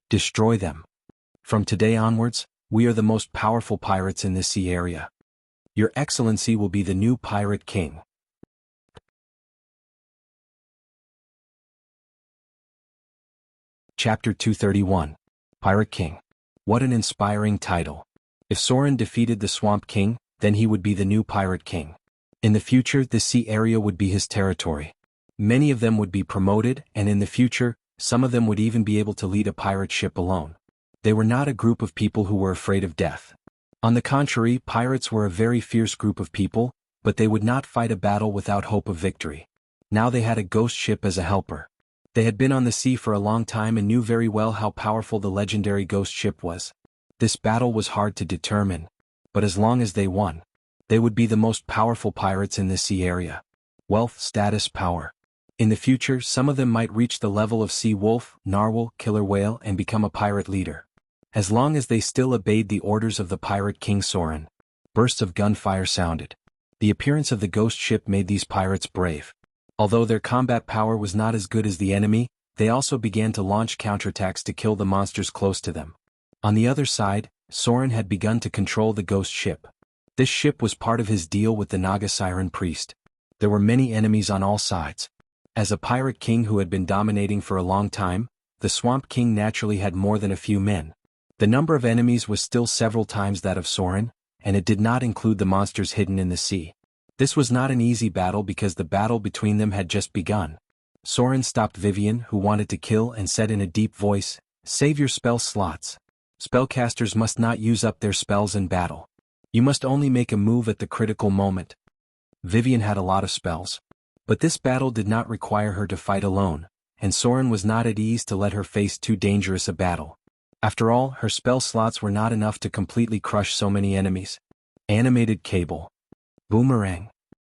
Speaker 1: Destroy them. From today onwards, we are the most powerful pirates in this sea area. Your Excellency will be the new pirate king." Chapter 231. Pirate King. What an inspiring title. If Soren defeated the Swamp King, then he would be the new pirate king. In the future, the sea area would be his territory. Many of them would be promoted, and in the future, some of them would even be able to lead a pirate ship alone. They were not a group of people who were afraid of death. On the contrary, pirates were a very fierce group of people, but they would not fight a battle without hope of victory. Now they had a ghost ship as a helper. They had been on the sea for a long time and knew very well how powerful the legendary ghost ship was. This battle was hard to determine, but as long as they won, they would be the most powerful pirates in this sea area. Wealth, status, power. In the future, some of them might reach the level of sea wolf, narwhal, killer whale and become a pirate leader. As long as they still obeyed the orders of the pirate king Soren. Bursts of gunfire sounded. The appearance of the ghost ship made these pirates brave. Although their combat power was not as good as the enemy, they also began to launch counterattacks to kill the monsters close to them. On the other side, Soren had begun to control the ghost ship. This ship was part of his deal with the Naga Siren priest. There were many enemies on all sides. As a pirate king who had been dominating for a long time, the Swamp King naturally had more than a few men. The number of enemies was still several times that of Soren, and it did not include the monsters hidden in the sea. This was not an easy battle because the battle between them had just begun. Soren stopped Vivian, who wanted to kill, and said in a deep voice, "Save your spell slots. Spellcasters must not use up their spells in battle. You must only make a move at the critical moment." Vivian had a lot of spells. But this battle did not require her to fight alone, and Soren was not at ease to let her face too dangerous a battle. After all, her spell slots were not enough to completely crush so many enemies. Animated cable. Boomerang.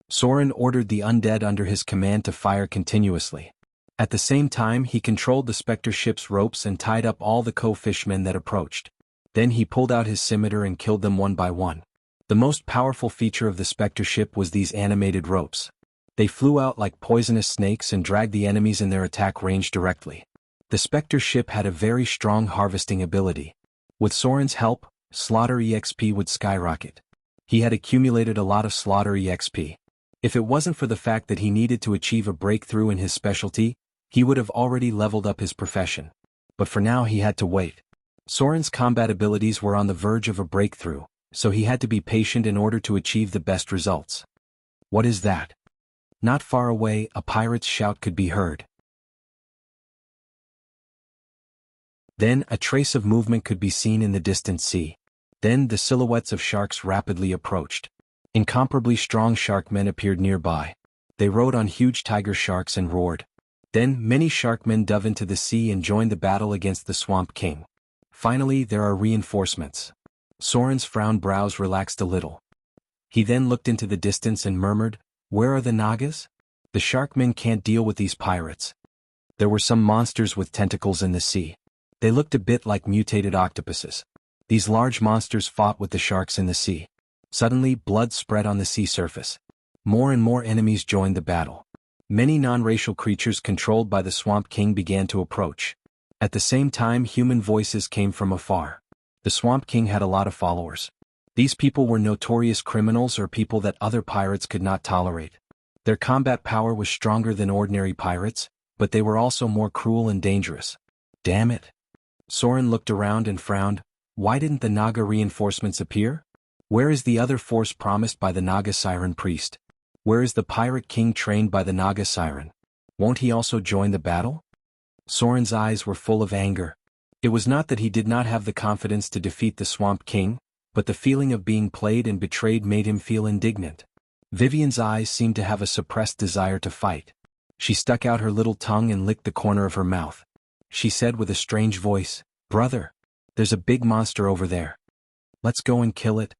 Speaker 1: Soren ordered the undead under his command to fire continuously. At the same time, he controlled the specter ship's ropes and tied up all the co-fishmen that approached. Then he pulled out his scimitar and killed them one by one. The most powerful feature of the specter ship was these animated ropes. They flew out like poisonous snakes and dragged the enemies in their attack range directly. The specter ship had a very strong harvesting ability. With Soren's help, slaughter EXP would skyrocket. He had accumulated a lot of slaughter EXP. If it wasn't for the fact that he needed to achieve a breakthrough in his specialty, he would have already leveled up his profession. But for now he had to wait. Soren's combat abilities were on the verge of a breakthrough, so he had to be patient in order to achieve the best results. What is that? Not far away, a pirate's shout could be heard. Then, a trace of movement could be seen in the distant sea. Then, the silhouettes of sharks rapidly approached. Incomparably strong sharkmen appeared nearby. They rode on huge tiger sharks and roared. Then, many sharkmen dove into the sea and joined the battle against the Swamp King. Finally, there are reinforcements. Soren's frowned brows relaxed a little. He then looked into the distance and murmured, "Where are the Nagas? The sharkmen can't deal with these pirates." There were some monsters with tentacles in the sea. They looked a bit like mutated octopuses. These large monsters fought with the sharks in the sea. Suddenly, blood spread on the sea surface. More and more enemies joined the battle. Many non-racial creatures controlled by the Swamp King began to approach. At the same time, human voices came from afar. The Swamp King had a lot of followers. These people were notorious criminals or people that other pirates could not tolerate. Their combat power was stronger than ordinary pirates, but they were also more cruel and dangerous. Damn it. Soren looked around and frowned. Why didn't the Naga reinforcements appear? Where is the other force promised by the Naga Siren priest? Where is the pirate king trained by the Naga Siren? Won't he also join the battle? Soren's eyes were full of anger. It was not that he did not have the confidence to defeat the Swamp King, but the feeling of being played and betrayed made him feel indignant. Vivian's eyes seemed to have a suppressed desire to fight. She stuck out her little tongue and licked the corner of her mouth. She said with a strange voice, "Brother, there's a big monster over there. Let's go and kill it."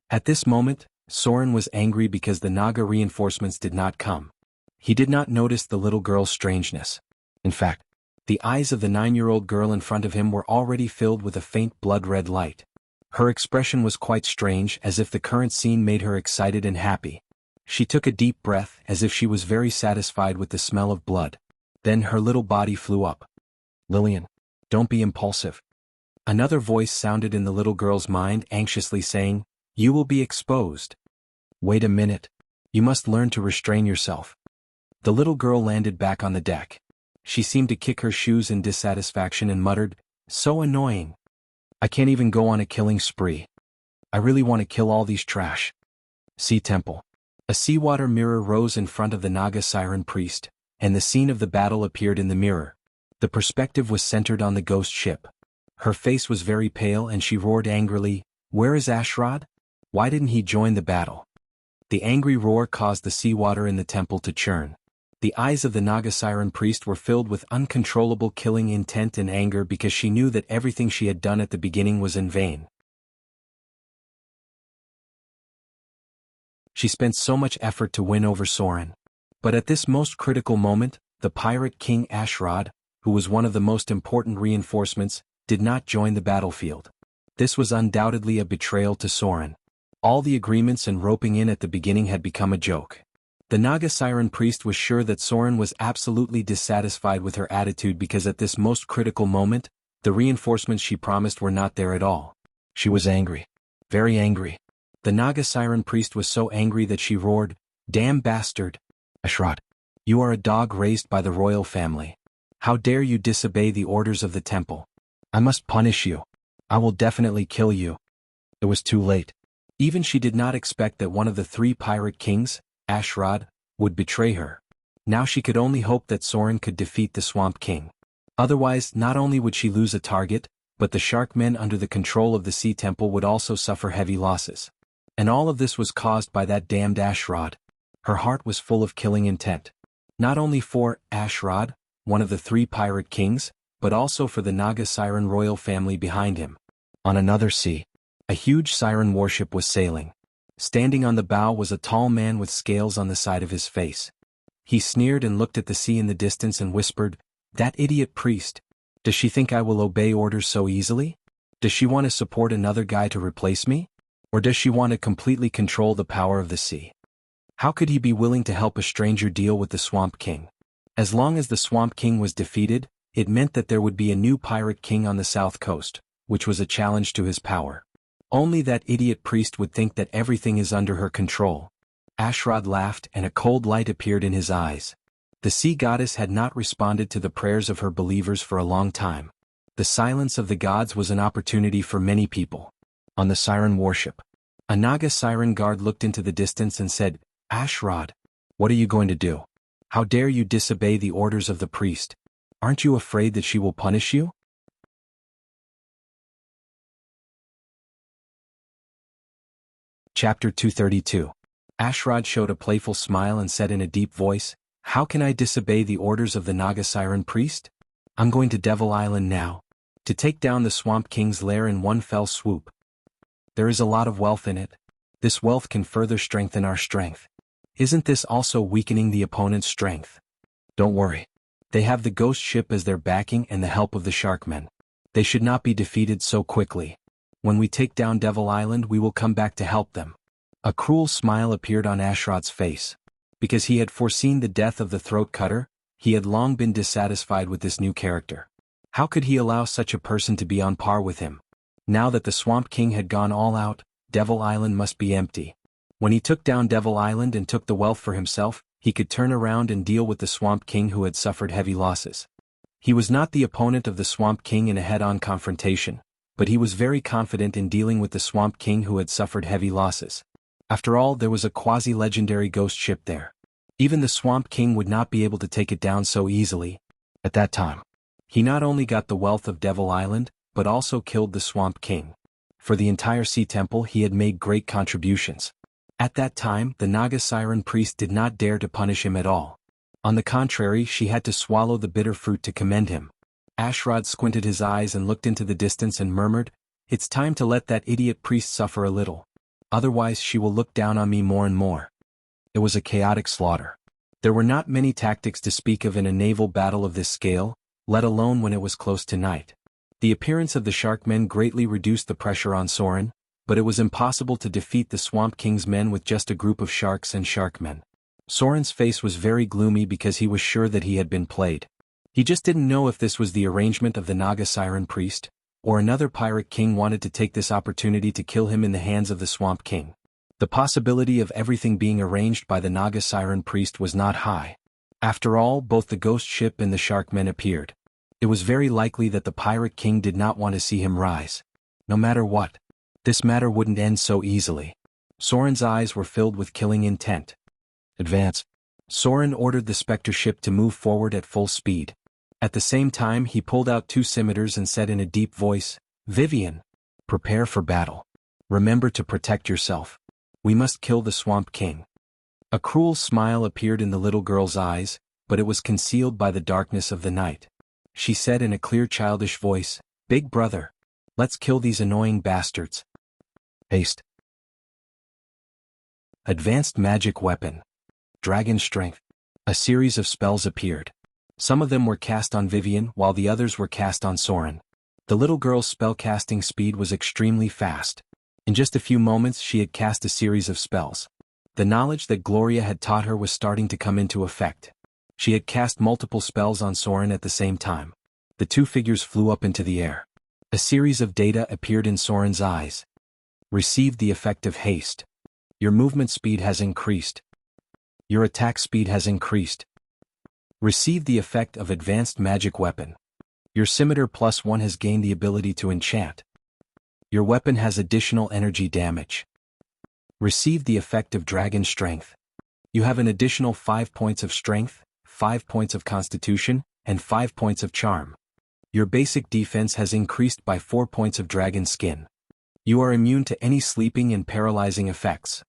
Speaker 1: At this moment, Soren was angry because the Naga reinforcements did not come. He did not notice the little girl's strangeness. In fact, the eyes of the 9-year-old girl in front of him were already filled with a faint blood-red light. Her expression was quite strange, as if the current scene made her excited and happy. She took a deep breath, as if she was very satisfied with the smell of blood. Then her little body flew up. "Lillian, don't be impulsive." Another voice sounded in the little girl's mind, anxiously saying, "You will be exposed. Wait a minute. You must learn to restrain yourself." The little girl landed back on the deck. She seemed to kick her shoes in dissatisfaction and muttered, "So annoying. I can't even go on a killing spree. I really want to kill all these trash." Sea Temple. A seawater mirror rose in front of the Naga Siren priest, and the scene of the battle appeared in the mirror. The perspective was centered on the ghost ship. Her face was very pale and she roared angrily, "Where is Ashrod? Why didn't he join the battle?" The angry roar caused the seawater in the temple to churn. The eyes of the Naga Siren priest were filled with uncontrollable killing intent and anger because she knew that everything she had done at the beginning was in vain. She spent so much effort to win over Soren. But at this most critical moment, the pirate king Ashrod, who was one of the most important reinforcements, did not join the battlefield. This was undoubtedly a betrayal to Soren. All the agreements and roping in at the beginning had become a joke. The Naga Siren priest was sure that Soren was absolutely dissatisfied with her attitude because at this most critical moment, the reinforcements she promised were not there at all. She was angry. Very angry. The Naga Siren priest was so angry that she roared, "Damn bastard! Ashrod, you are a dog raised by the royal family. How dare you disobey the orders of the temple? I must punish you. I will definitely kill you." It was too late. Even she did not expect that one of the three pirate kings, Ashrod, would betray her. Now she could only hope that Soren could defeat the Swamp King. Otherwise, not only would she lose a target, but the Sharkmen under the control of the Sea Temple would also suffer heavy losses. And all of this was caused by that damned Ashrod. Her heart was full of killing intent. Not only for Ashrod, one of the three pirate kings, but also for the Naga Siren royal family behind him. On another sea, a huge siren warship was sailing. Standing on the bow was a tall man with scales on the side of his face. He sneered and looked at the sea in the distance and whispered, "That idiot priest. Does she think I will obey orders so easily? Does she want to support another guy to replace me? Or does she want to completely control the power of the sea? How could he be willing to help a stranger deal with the Swamp King?" As long as the Swamp King was defeated, it meant that there would be a new pirate king on the south coast, which was a challenge to his power. Only that idiot priest would think that everything is under her control. Ashrod laughed and a cold light appeared in his eyes. The sea goddess had not responded to the prayers of her believers for a long time. The silence of the gods was an opportunity for many people. On the siren warship, a Naga siren guard looked into the distance and said, "Ashrod, what are you going to do? How dare you disobey the orders of the priest? Aren't you afraid that she will punish you?" Chapter 232. Ashrod showed a playful smile and said in a deep voice, "How can I disobey the orders of the Naga Siren priest? I'm going to Devil Island now, to take down the Swamp King's lair in one fell swoop. There is a lot of wealth in it. This wealth can further strengthen our strength. Isn't this also weakening the opponent's strength? Don't worry. They have the ghost ship as their backing and the help of the Sharkmen. They should not be defeated so quickly. When we take down Devil Island, we will come back to help them." A cruel smile appeared on Ashrod's face. Because he had foreseen the death of the throat cutter, he had long been dissatisfied with this new character. How could he allow such a person to be on par with him? Now that the Swamp King had gone all out, Devil Island must be empty. When he took down Devil Island and took the wealth for himself, he could turn around and deal with the Swamp King who had suffered heavy losses. He was not the opponent of the Swamp King in a head-on confrontation, but he was very confident in dealing with the Swamp King who had suffered heavy losses. After all, there was a quasi-legendary ghost ship there. Even the Swamp King would not be able to take it down so easily. At that time, he not only got the wealth of Devil Island, but also killed the Swamp King. For the entire Sea Temple he had made great contributions. At that time, the Naga Siren priest did not dare to punish him at all. On the contrary, she had to swallow the bitter fruit to commend him. Ashrod squinted his eyes and looked into the distance and murmured, "It's time to let that idiot priest suffer a little. Otherwise she will look down on me more and more." It was a chaotic slaughter. There were not many tactics to speak of in a naval battle of this scale, let alone when it was close to night. The appearance of the shark men greatly reduced the pressure on Soren, but it was impossible to defeat the Swamp King's men with just a group of sharks and sharkmen. Soren's face was very gloomy because he was sure that he had been played. He just didn't know if this was the arrangement of the Naga Siren priest, or another pirate king wanted to take this opportunity to kill him in the hands of the Swamp King. The possibility of everything being arranged by the Naga Siren priest was not high. After all, both the ghost ship and the sharkmen appeared. It was very likely that the pirate king did not want to see him rise. No matter what, this matter wouldn't end so easily. Soren's eyes were filled with killing intent. Advance. Soren ordered the specter ship to move forward at full speed. At the same time, he pulled out 2 scimitars and said in a deep voice, "Vivian, prepare for battle. Remember to protect yourself. We must kill the Swamp King." A cruel smile appeared in the little girl's eyes, but it was concealed by the darkness of the night. She said in a clear childish voice, "Big brother, let's kill these annoying bastards." Haste. Advanced magic weapon. Dragon strength. A series of spells appeared. Some of them were cast on Vivian while the others were cast on Soren. The little girl's spellcasting speed was extremely fast. In just a few moments she had cast a series of spells. The knowledge that Gloria had taught her was starting to come into effect. She had cast multiple spells on Soren at the same time. The 2 figures flew up into the air. A series of data appeared in Soren's eyes. Received the effect of haste. Your movement speed has increased. Your attack speed has increased. Received the effect of advanced magic weapon. Your scimitar +1 has gained the ability to enchant. Your weapon has additional energy damage. Received the effect of dragon strength. You have an additional 5 points of strength, 5 points of constitution, and 5 points of charm. Your basic defense has increased by 4 points of dragon skin. You are immune to any sleeping and paralyzing effects.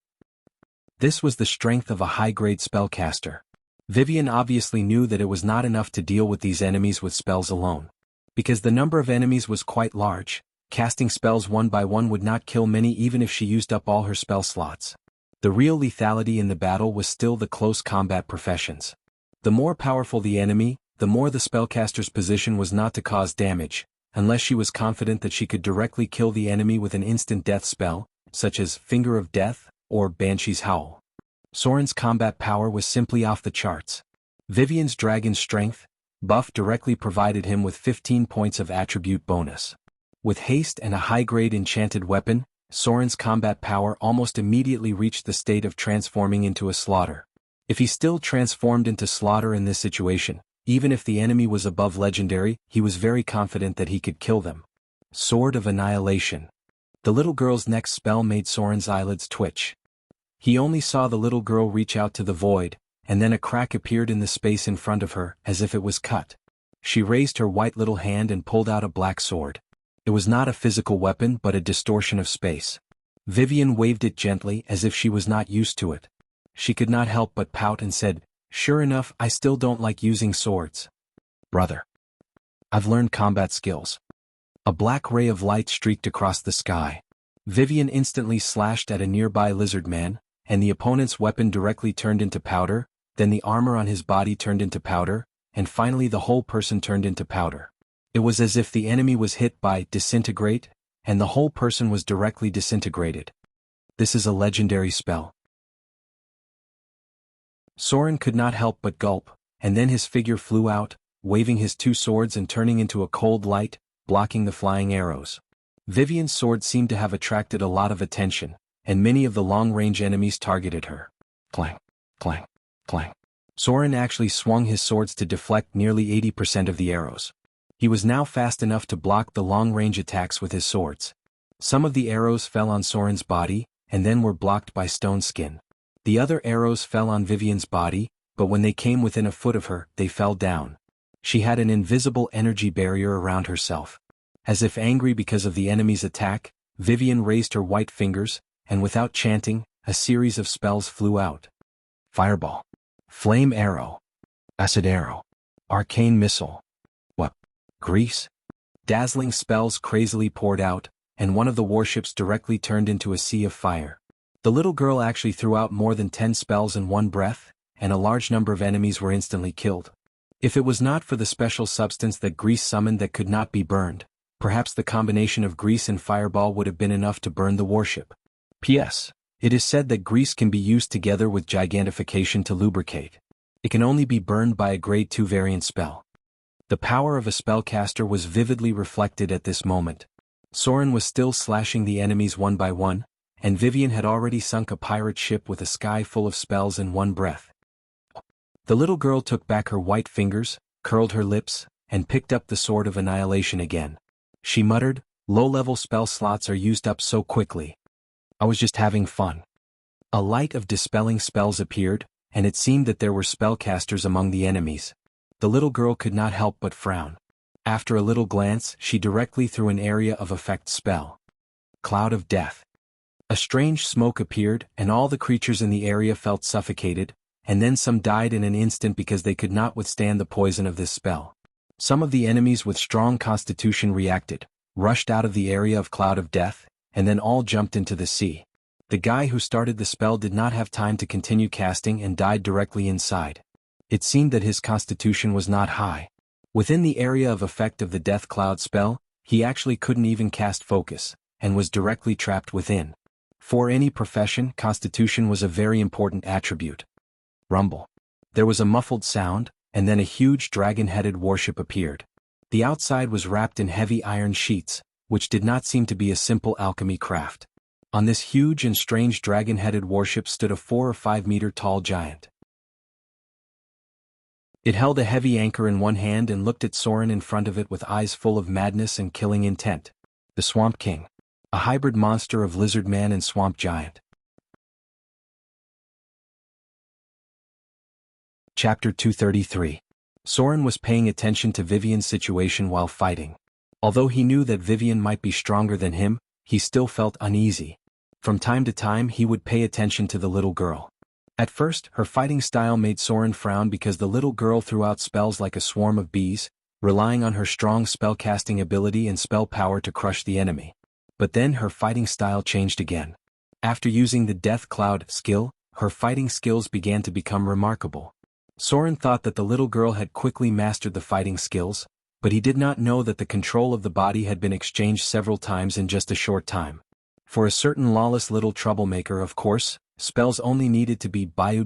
Speaker 1: This was the strength of a high-grade spellcaster. Vivian obviously knew that it was not enough to deal with these enemies with spells alone. Because the number of enemies was quite large, casting spells one by one would not kill many even if she used up all her spell slots. The real lethality in the battle was still the close combat professions. The more powerful the enemy, the more the spellcaster's position was not to cause damage, unless she was confident that she could directly kill the enemy with an instant death spell, such as Finger of Death or Banshee's Howl. Soren's combat power was simply off the charts. Vivian's dragon strength buff directly provided him with 15 points of attribute bonus. With haste and a high-grade enchanted weapon, Soren's combat power almost immediately reached the state of transforming into a slaughter. If he still transformed into slaughter in this situation, even if the enemy was above legendary, he was very confident that he could kill them. Sword of Annihilation. The little girl's next spell made Soren's eyelids twitch. He only saw the little girl reach out to the void, and then a crack appeared in the space in front of her, as if it was cut. She raised her white little hand and pulled out a black sword. It was not a physical weapon but a distortion of space. Vivian waved it gently as if she was not used to it. She could not help but pout and said, "Sure enough, I still don't like using swords. Brother. I've learned combat skills." A black ray of light streaked across the sky. Vivian instantly slashed at a nearby lizard man, and the opponent's weapon directly turned into powder, then the armor on his body turned into powder, and finally the whole person turned into powder. It was as if the enemy was hit by disintegrate, and the whole person was directly disintegrated. This is a legendary spell. Soren could not help but gulp, and then his figure flew out, waving his 2 swords and turning into a cold light, blocking the flying arrows. Vivian's sword seemed to have attracted a lot of attention, and many of the long-range enemies targeted her. Clang, clang, clang. Soren actually swung his swords to deflect nearly 80% of the arrows. He was now fast enough to block the long-range attacks with his swords. Some of the arrows fell on Soren's body, and then were blocked by stone skin. The other arrows fell on Vivian's body, but when they came within a foot of her, they fell down. She had an invisible energy barrier around herself. As if angry because of the enemy's attack, Vivian raised her white fingers, and without chanting, a series of spells flew out. Fireball. Flame arrow. Acid arrow. Arcane missile. Grease. Dazzling spells crazily poured out, and one of the warships directly turned into a sea of fire. The little girl actually threw out more than 10 spells in one breath, and a large number of enemies were instantly killed. If it was not for the special substance that Grease summoned that could not be burned, Perhaps the combination of grease and fireball would have been enough to burn the warship. P.S. It is said that grease can be used together with gigantification to lubricate. It can only be burned by a grade 2 variant spell. The power of a spellcaster was vividly reflected at this moment. Soren was still slashing the enemies one by one, and Vivian had already sunk a pirate ship with a sky full of spells in one breath. The little girl took back her white fingers, curled her lips, and picked up the Sword of Annihilation again. She muttered, "Low-level spell slots are used up so quickly. I was just having fun." A light of dispelling spells appeared, and it seemed that there were spellcasters among the enemies. The little girl could not help but frown. After a little glance, she directly threw an area of effect spell. Cloud of Death. A strange smoke appeared, and all the creatures in the area felt suffocated, and then some died in an instant because they could not withstand the poison of this spell. Some of the enemies with strong constitution reacted, rushed out of the area of Cloud of Death, and then all jumped into the sea. The guy who started the spell did not have time to continue casting and died directly inside. It seemed that his constitution was not high. Within the area of effect of the Death Cloud spell, he actually couldn't even cast focus, and was directly trapped within. For any profession, constitution was a very important attribute. Rumble. There was a muffled sound, and then a huge dragon-headed warship appeared. The outside was wrapped in heavy iron sheets, which did not seem to be a simple alchemy craft. On this huge and strange dragon-headed warship stood a 4 or 5 meter tall giant. It held a heavy anchor in one hand and looked at Soren in front of it with eyes full of madness and killing intent. The Swamp King. A hybrid monster of lizard man and swamp giant. Chapter 233. Soren was paying attention to Vivian's situation while fighting. Although he knew that Vivian might be stronger than him, he still felt uneasy. From time to time he would pay attention to the little girl. At first, her fighting style made Soren frown because the little girl threw out spells like a swarm of bees, relying on her strong spellcasting ability and spell power to crush the enemy. But then her fighting style changed again. After using the Death Cloud skill, her fighting skills began to become remarkable. Soren thought that the little girl had quickly mastered the fighting skills, but he did not know that the control of the body had been exchanged several times in just a short time. For a certain lawless little troublemaker, of course, spells only needed to be bayou.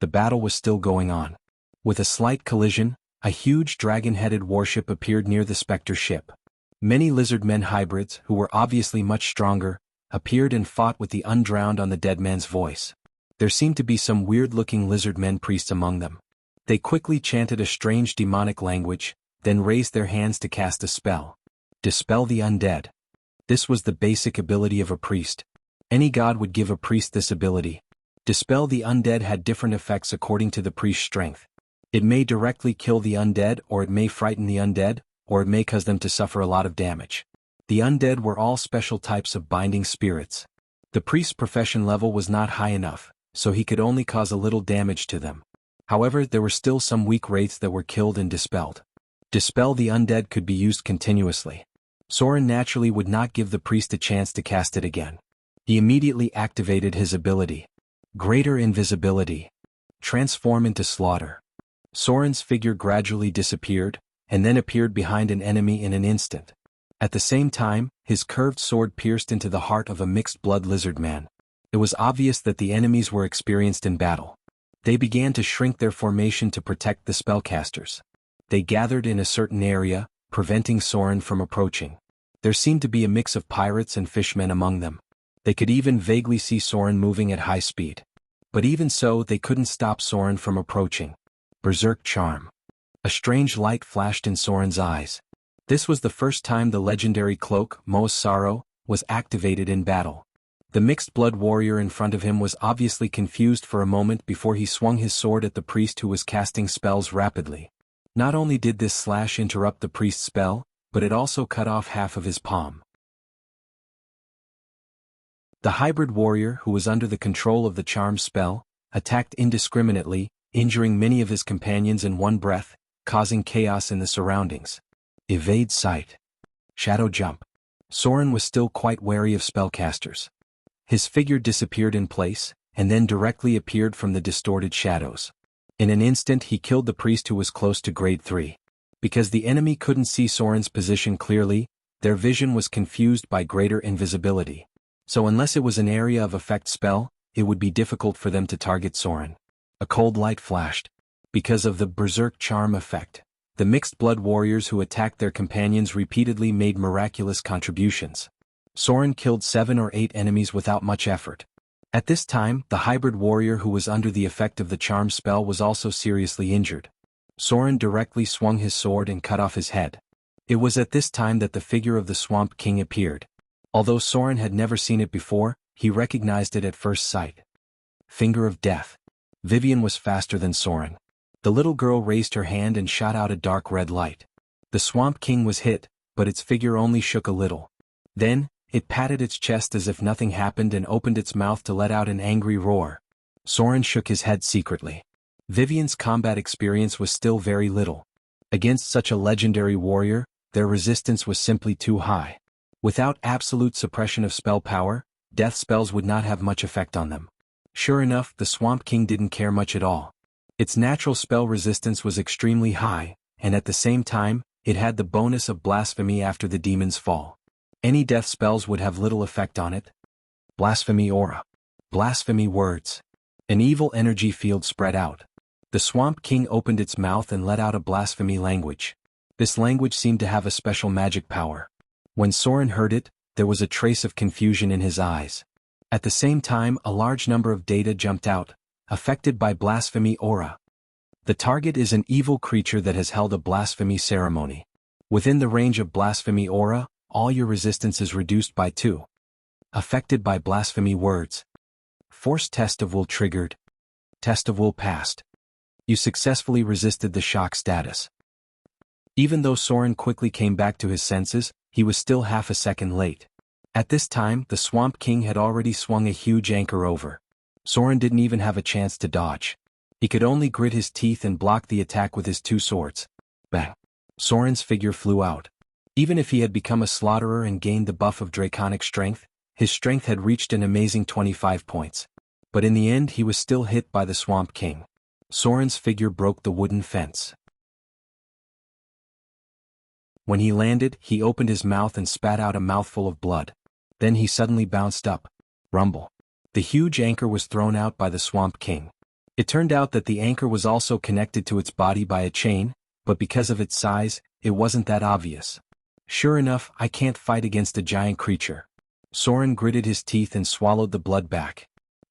Speaker 1: The battle was still going on. With a slight collision, a huge dragon-headed warship appeared near the Spectre ship. Many lizard men hybrids, who were obviously much stronger, appeared and fought with the undrowned on the dead man's voice. There seemed to be some weird-looking lizard men priests among them. They quickly chanted a strange demonic language, then raised their hands to cast a spell. Dispel the undead. This was the basic ability of a priest. Any god would give a priest this ability. Dispel the undead had different effects according to the priest's strength. It may directly kill the undead, or it may frighten the undead, or it may cause them to suffer a lot of damage. The undead were all special types of binding spirits. The priest's profession level was not high enough, so he could only cause a little damage to them. However, there were still some weak wraiths that were killed and dispelled. Dispel the undead could be used continuously. Soren naturally would not give the priest a chance to cast it again. He immediately activated his ability. Greater Invisibility. Transform into Slaughter. Soren's figure gradually disappeared, and then appeared behind an enemy in an instant. At the same time, his curved sword pierced into the heart of a mixed-blood lizard man. It was obvious that the enemies were experienced in battle. They began to shrink their formation to protect the spellcasters. They gathered in a certain area, preventing Soren from approaching. There seemed to be a mix of pirates and fishmen among them. They could even vaguely see Soren moving at high speed. But even so, they couldn't stop Soren from approaching. Berserk Charm. A strange light flashed in Soren's eyes. This was the first time the legendary cloak, Mo's Sorrow, was activated in battle. The mixed-blood warrior in front of him was obviously confused for a moment before he swung his sword at the priest who was casting spells rapidly. Not only did this slash interrupt the priest's spell, but it also cut off half of his palm. The hybrid warrior, who was under the control of the charm spell, attacked indiscriminately, injuring many of his companions in one breath, causing chaos in the surroundings. Evade Sight. Shadow Jump. Soren was still quite wary of spellcasters. His figure disappeared in place, and then directly appeared from the distorted shadows. In an instant he killed the priest who was close to grade 3. Because the enemy couldn't see Soren's position clearly, their vision was confused by greater invisibility. So unless it was an area of effect spell, it would be difficult for them to target Soren. A cold light flashed. Because of the berserk charm effect, the mixed blood warriors who attacked their companions repeatedly made miraculous contributions. Soren killed 7 or 8 enemies without much effort. At this time, the hybrid warrior who was under the effect of the charm spell was also seriously injured. Soren directly swung his sword and cut off his head. It was at this time that the figure of the Swamp King appeared. Although Soren had never seen it before, he recognized it at first sight. Finger of Death. Vivian was faster than Soren. The little girl raised her hand and shot out a dark red light. The Swamp King was hit, but its figure only shook a little. Then, it patted its chest as if nothing happened and opened its mouth to let out an angry roar. Soren shook his head secretly. Vivian's combat experience was still very little. Against such a legendary warrior, their resistance was simply too high. Without absolute suppression of spell power, death spells would not have much effect on them. Sure enough, the Swamp King didn't care much at all. Its natural spell resistance was extremely high, and at the same time, it had the bonus of blasphemy after the demon's fall. Any death spells would have little effect on it. Blasphemy aura. Blasphemy words. An evil energy field spread out. The Swamp King opened its mouth and let out a blasphemy language. This language seemed to have a special magic power. When Soren heard it, there was a trace of confusion in his eyes. At the same time, a large number of data jumped out, affected by blasphemy aura. The target is an evil creature that has held a blasphemy ceremony. Within the range of blasphemy aura, all your resistance is reduced by 2. Affected by blasphemy words. Force test of will triggered. Test of will passed. You successfully resisted the shock status. Even though Soren quickly came back to his senses, he was still half a second late. At this time, the Swamp King had already swung a huge anchor over. Soren didn't even have a chance to dodge. He could only grit his teeth and block the attack with his 2 swords. Bang! Soren's figure flew out. Even if he had become a slaughterer and gained the buff of draconic strength, his strength had reached an amazing 25 points. But in the end he was still hit by the Swamp King. Soren's figure broke the wooden fence. When he landed, he opened his mouth and spat out a mouthful of blood. Then he suddenly bounced up. Rumble. The huge anchor was thrown out by the Swamp King. It turned out that the anchor was also connected to its body by a chain, but because of its size, it wasn't that obvious. Sure enough, I can't fight against a giant creature. Soren gritted his teeth and swallowed the blood back.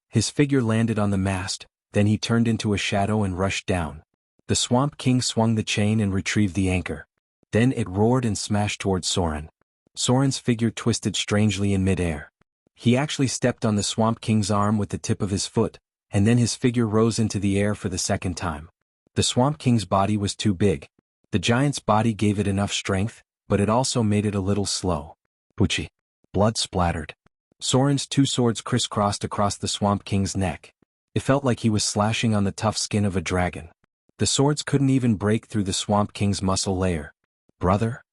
Speaker 1: His figure landed on the mast, then he turned into a shadow and rushed down. The Swamp King swung the chain and retrieved the anchor. Then it roared and smashed towards Soren. Soren's figure twisted strangely in midair. He actually stepped on the Swamp King's arm with the tip of his foot, and then his figure rose into the air for the second time. The Swamp King's body was too big. The giant's body gave it enough strength, but it also made it a little slow. Poochie. Blood splattered. Soren's 2 swords crisscrossed across the Swamp King's neck. It felt like he was slashing on the tough skin of a dragon. The swords couldn't even break through the Swamp King's muscle layer. Brother?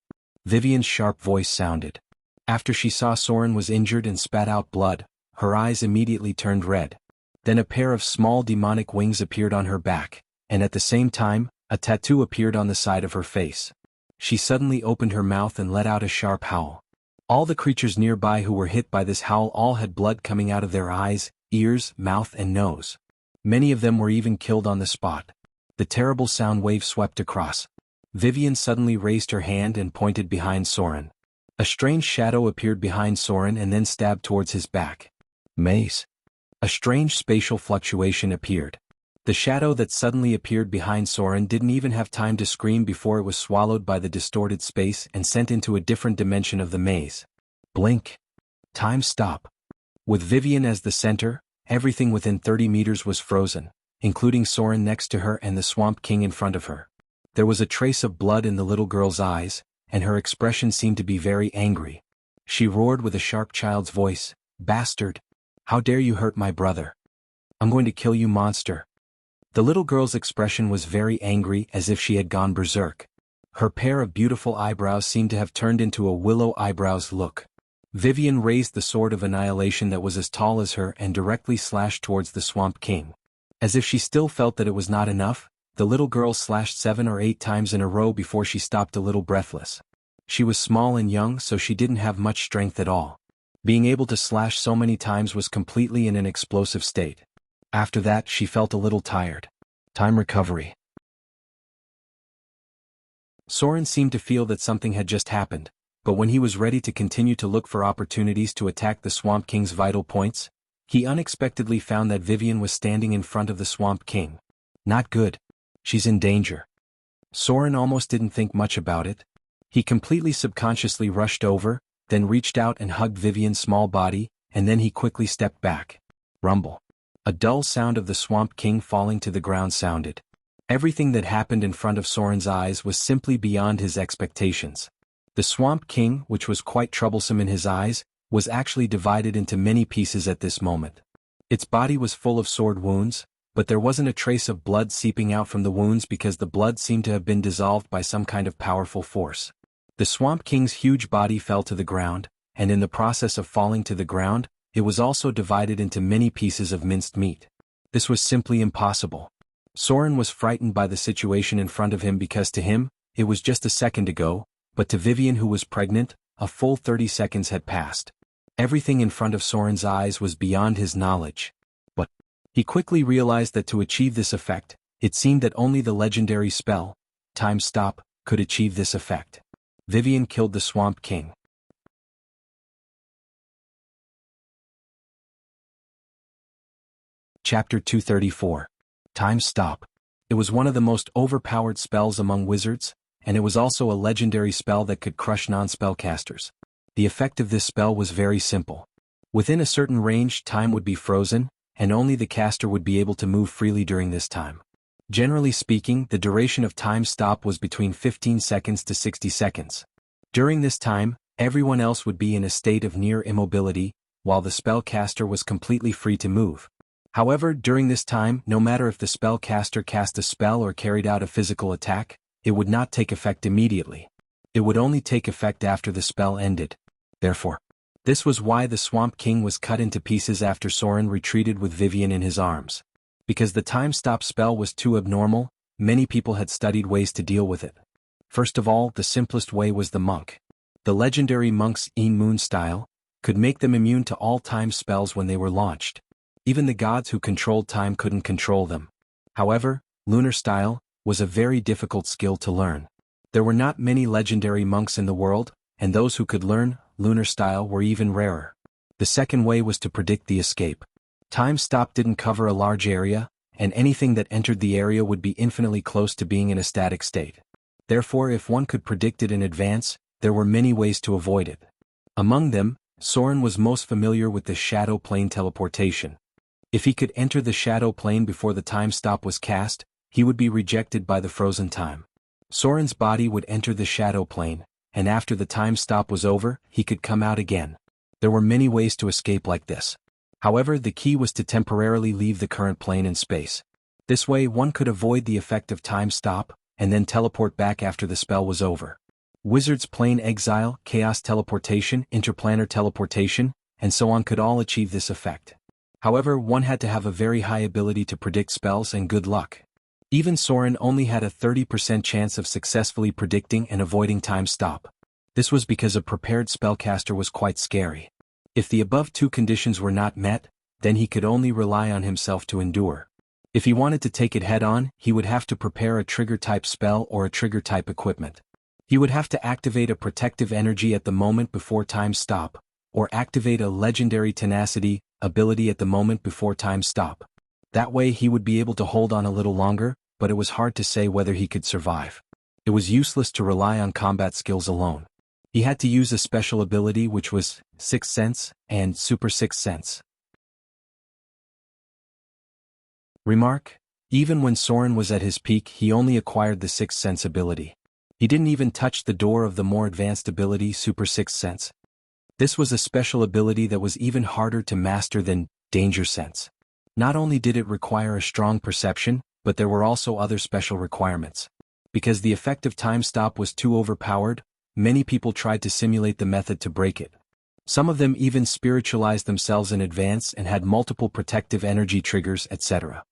Speaker 1: Vivian's sharp voice sounded. After she saw Soren was injured and spat out blood, her eyes immediately turned red. Then a pair of small demonic wings appeared on her back, and at the same time, a tattoo appeared on the side of her face. She suddenly opened her mouth and let out a sharp howl. All the creatures nearby who were hit by this howl all had blood coming out of their eyes, ears, mouth and nose. Many of them were even killed on the spot. The terrible sound wave swept across. Vivian suddenly raised her hand and pointed behind Soren. A strange shadow appeared behind Soren and then stabbed towards his back. Mace. A strange spatial fluctuation appeared. The shadow that suddenly appeared behind Soren didn't even have time to scream before it was swallowed by the distorted space and sent into a different dimension of the maze. Blink. Time stop. With Vivian as the center, everything within 30 meters was frozen, including Soren next to her and the Swamp King in front of her. There was a trace of blood in the little girl's eyes, and her expression seemed to be very angry. She roared with a sharp child's voice, "Bastard! How dare you hurt my brother? I'm going to kill you, monster!" The little girl's expression was very angry, as if she had gone berserk. Her pair of beautiful eyebrows seemed to have turned into a willow eyebrows look. Vivian raised the sword of annihilation that was as tall as her and directly slashed towards the Swamp King. As if she still felt that it was not enough, the little girl slashed 7 or 8 times in a row before she stopped a little breathless. She was small and young, so she didn't have much strength at all. Being able to slash so many times was completely in an explosive state. After that, she felt a little tired. Time recovery. Soren seemed to feel that something had just happened, but when he was ready to continue to look for opportunities to attack the Swamp King's vital points, he unexpectedly found that Vivian was standing in front of the Swamp King. Not good. She's in danger. Soren almost didn't think much about it. He completely subconsciously rushed over, then reached out and hugged Vivian's small body, and then he quickly stepped back. Rumble. A dull sound of the Swamp King falling to the ground sounded. Everything that happened in front of Soren's eyes was simply beyond his expectations. The Swamp King, which was quite troublesome in his eyes, was actually divided into many pieces at this moment. Its body was full of sword wounds, but there wasn't a trace of blood seeping out from the wounds because the blood seemed to have been dissolved by some kind of powerful force. The Swamp King's huge body fell to the ground, and in the process of falling to the ground, it was also divided into many pieces of minced meat. This was simply impossible. Soren was frightened by the situation in front of him because to him, it was just a second ago, but to Vivian, who was pregnant, a full 30 seconds had passed. Everything in front of Soren's eyes was beyond his knowledge. But he quickly realized that to achieve this effect, it seemed that only the legendary spell, Time Stop, could achieve this effect. Vivian killed the Swamp King. Chapter 234. Time Stop. It was one of the most overpowered spells among wizards, and it was also a legendary spell that could crush non-spellcasters. The effect of this spell was very simple. Within a certain range, time would be frozen, and only the caster would be able to move freely during this time. Generally speaking, the duration of Time Stop was between 15 seconds to 60 seconds. During this time, everyone else would be in a state of near immobility, while the spellcaster was completely free to move. However, during this time, no matter if the spellcaster cast a spell or carried out a physical attack, it would not take effect immediately. It would only take effect after the spell ended. Therefore, this was why the Swamp King was cut into pieces after Soren retreated with Vivian in his arms. Because the Time Stop spell was too abnormal, many people had studied ways to deal with it. First of all, the simplest way was the monk. The legendary monk's Moon style could make them immune to all time spells when they were launched. Even the gods who controlled time couldn't control them. However, lunar style was a very difficult skill to learn. There were not many legendary monks in the world, and those who could learn lunar style were even rarer. The second way was to predict the escape. Time Stop didn't cover a large area, and anything that entered the area would be infinitely close to being in a static state. Therefore, if one could predict it in advance, there were many ways to avoid it. Among them, Soren was most familiar with the shadow plane teleportation. If he could enter the shadow plane before the Time Stop was cast, he would be rejected by the frozen time. Soren's body would enter the shadow plane, and after the Time Stop was over, he could come out again. There were many ways to escape like this. However, the key was to temporarily leave the current plane in space. This way, one could avoid the effect of Time Stop, and then teleport back after the spell was over. Wizards' plane exile, chaos teleportation, interplanar teleportation, and so on could all achieve this effect. However, one had to have a very high ability to predict spells and good luck. Even Soren only had a 30% chance of successfully predicting and avoiding Time Stop. This was because a prepared spellcaster was quite scary. If the above two conditions were not met, then he could only rely on himself to endure. If he wanted to take it head-on, he would have to prepare a trigger-type spell or a trigger-type equipment. He would have to activate a protective energy at the moment before Time Stop, or activate a legendary tenacity ability at the moment before Time Stop. That way he would be able to hold on a little longer, but it was hard to say whether he could survive. It was useless to rely on combat skills alone. He had to use a special ability which was Sixth Sense and Super Sixth Sense. Remark: even when Soren was at his peak, he only acquired the Sixth Sense ability. He didn't even touch the door of the more advanced ability Super Sixth Sense. This was a special ability that was even harder to master than Danger Sense. Not only did it require a strong perception, but there were also other special requirements. Because the effect of Time Stop was too overpowered, many people tried to simulate the method to break it. Some of them even spiritualized themselves in advance and had multiple protective energy triggers, etc.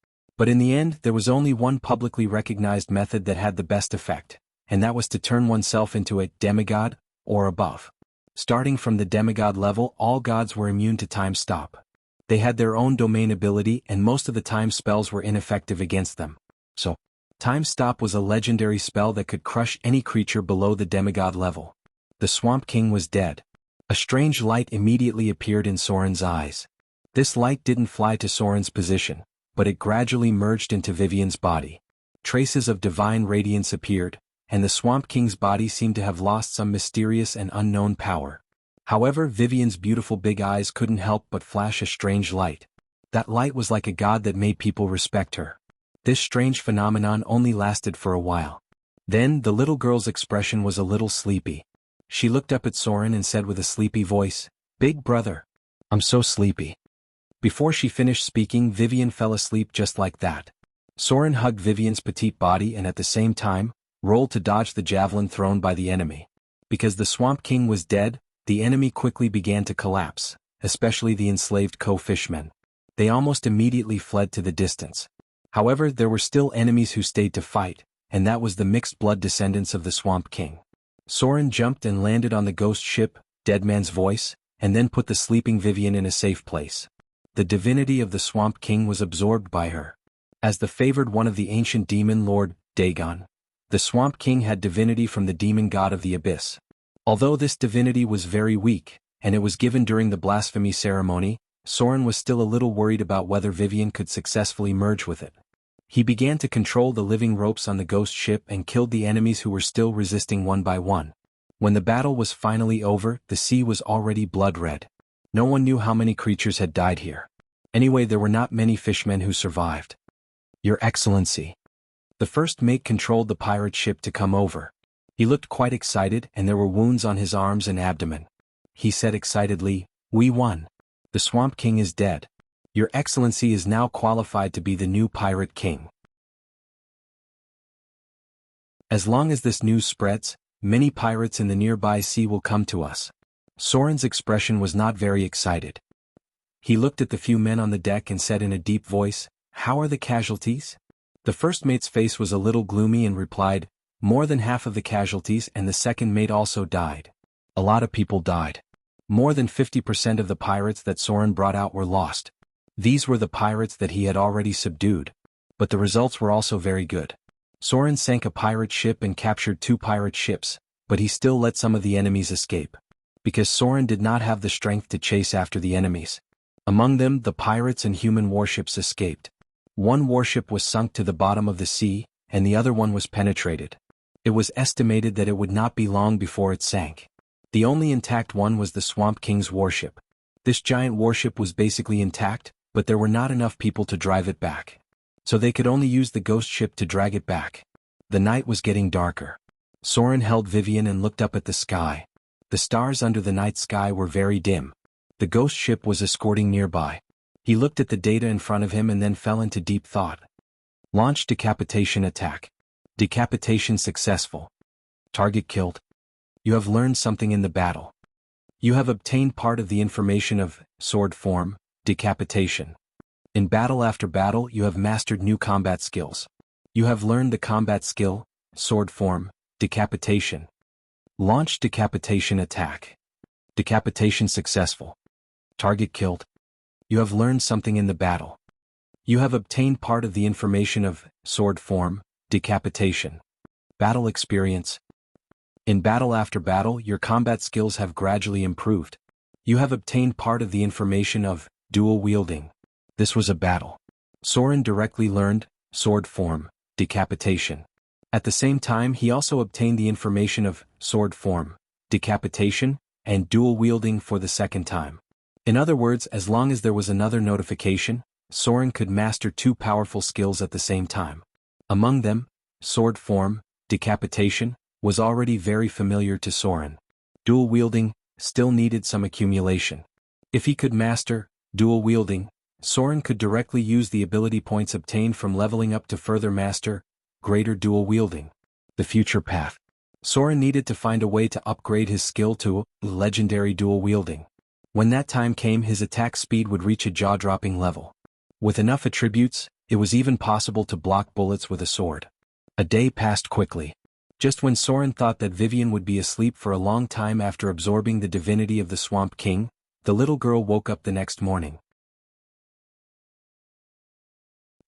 Speaker 1: But in the end there was only one publicly recognized method that had the best effect, and that was to turn oneself into a demigod, or above. Starting from the demigod level, all gods were immune to time stop. They had their own domain ability and most of the time spells were ineffective against them. So, time stop was a legendary spell that could crush any creature below the demigod level. The Swamp King was dead. A strange light immediately appeared in Soren's eyes. This light didn't fly to Soren's position, but it gradually merged into Vivian's body. Traces of divine radiance appeared, and the Swamp King's body seemed to have lost some mysterious and unknown power. However, Vivian's beautiful big eyes couldn't help but flash a strange light. That light was like a god that made people respect her. This strange phenomenon only lasted for a while. Then the little girl's expression was a little sleepy. She looked up at Soren and said with a sleepy voice, "Big brother, I'm so sleepy." Before she finished speaking, Vivian fell asleep just like that. Soren hugged Vivian's petite body and at the same time, rolled to dodge the javelin thrown by the enemy. Because the Swamp King was dead, the enemy quickly began to collapse, especially the enslaved co-fishmen. They almost immediately fled to the distance. However, there were still enemies who stayed to fight, and that was the mixed-blood descendants of the Swamp King. Soren jumped and landed on the ghost ship, Deadman's Voice, and then put the sleeping Vivian in a safe place. The divinity of the Swamp King was absorbed by her. As the favored one of the ancient demon lord, Dagon, the Swamp King had divinity from the demon god of the abyss. Although this divinity was very weak, and it was given during the blasphemy ceremony, Soren was still a little worried about whether Vivian could successfully merge with it. He began to control the living ropes on the ghost ship and killed the enemies who were still resisting one by one. When the battle was finally over, the sea was already blood-red. No one knew how many creatures had died here. Anyway, there were not many fishmen who survived. "Your Excellency." The first mate controlled the pirate ship to come over. He looked quite excited and there were wounds on his arms and abdomen. He said excitedly, "We won. The Swamp King is dead. Your Excellency is now qualified to be the new Pirate King." As long as this news spreads, many pirates in the nearby sea will come to us. Soren's expression was not very excited. He looked at the few men on the deck and said in a deep voice, "How are the casualties?" The first mate's face was a little gloomy and replied, "More than half of the casualties, and the second mate also died. A lot of people died. More than 50% of the pirates that Soren brought out were lost. These were the pirates that he had already subdued. But the results were also very good. Soren sank a pirate ship and captured 2 pirate ships, but he still let some of the enemies escape. Because Soren did not have the strength to chase after the enemies. Among them, the pirates and human warships escaped. One warship was sunk to the bottom of the sea, and the other one was penetrated. It was estimated that it would not be long before it sank. The only intact one was the Swamp King's warship. This giant warship was basically intact, but there were not enough people to drive it back. So they could only use the ghost ship to drag it back. The night was getting darker. Soren held Vivian and looked up at the sky. The stars under the night sky were very dim. The ghost ship was escorting nearby. He looked at the data in front of him and then fell into deep thought. Launch decapitation attack. Decapitation successful. Target killed. You have learned something in the battle. You have obtained part of the information of sword form, decapitation. In battle after battle, you have mastered new combat skills. You have learned the combat skill, sword form, decapitation. Launch decapitation attack. Decapitation successful. Target killed. You have learned something in the battle. You have obtained part of the information of sword form, decapitation. Battle experience. In battle after battle, your combat skills have gradually improved. You have obtained part of the information of dual wielding. This was a battle. Soren directly learned sword form, decapitation. At the same time, he also obtained the information of sword form, decapitation, and dual wielding for the second time. In other words, as long as there was another notification, Soren could master 2 powerful skills at the same time. Among them, sword form, decapitation, was already very familiar to Soren. Dual wielding still needed some accumulation. If he could master dual wielding, Soren could directly use the ability points obtained from leveling up to further master greater dual wielding. The future path. Soren needed to find a way to upgrade his skill to legendary dual wielding. When that time came, his attack speed would reach a jaw-dropping level. With enough attributes, It was even possible to block bullets with a sword. A day passed quickly. Just when Soren thought that Vivian would be asleep for a long time after absorbing the divinity of the Swamp King, the little girl woke up the next morning.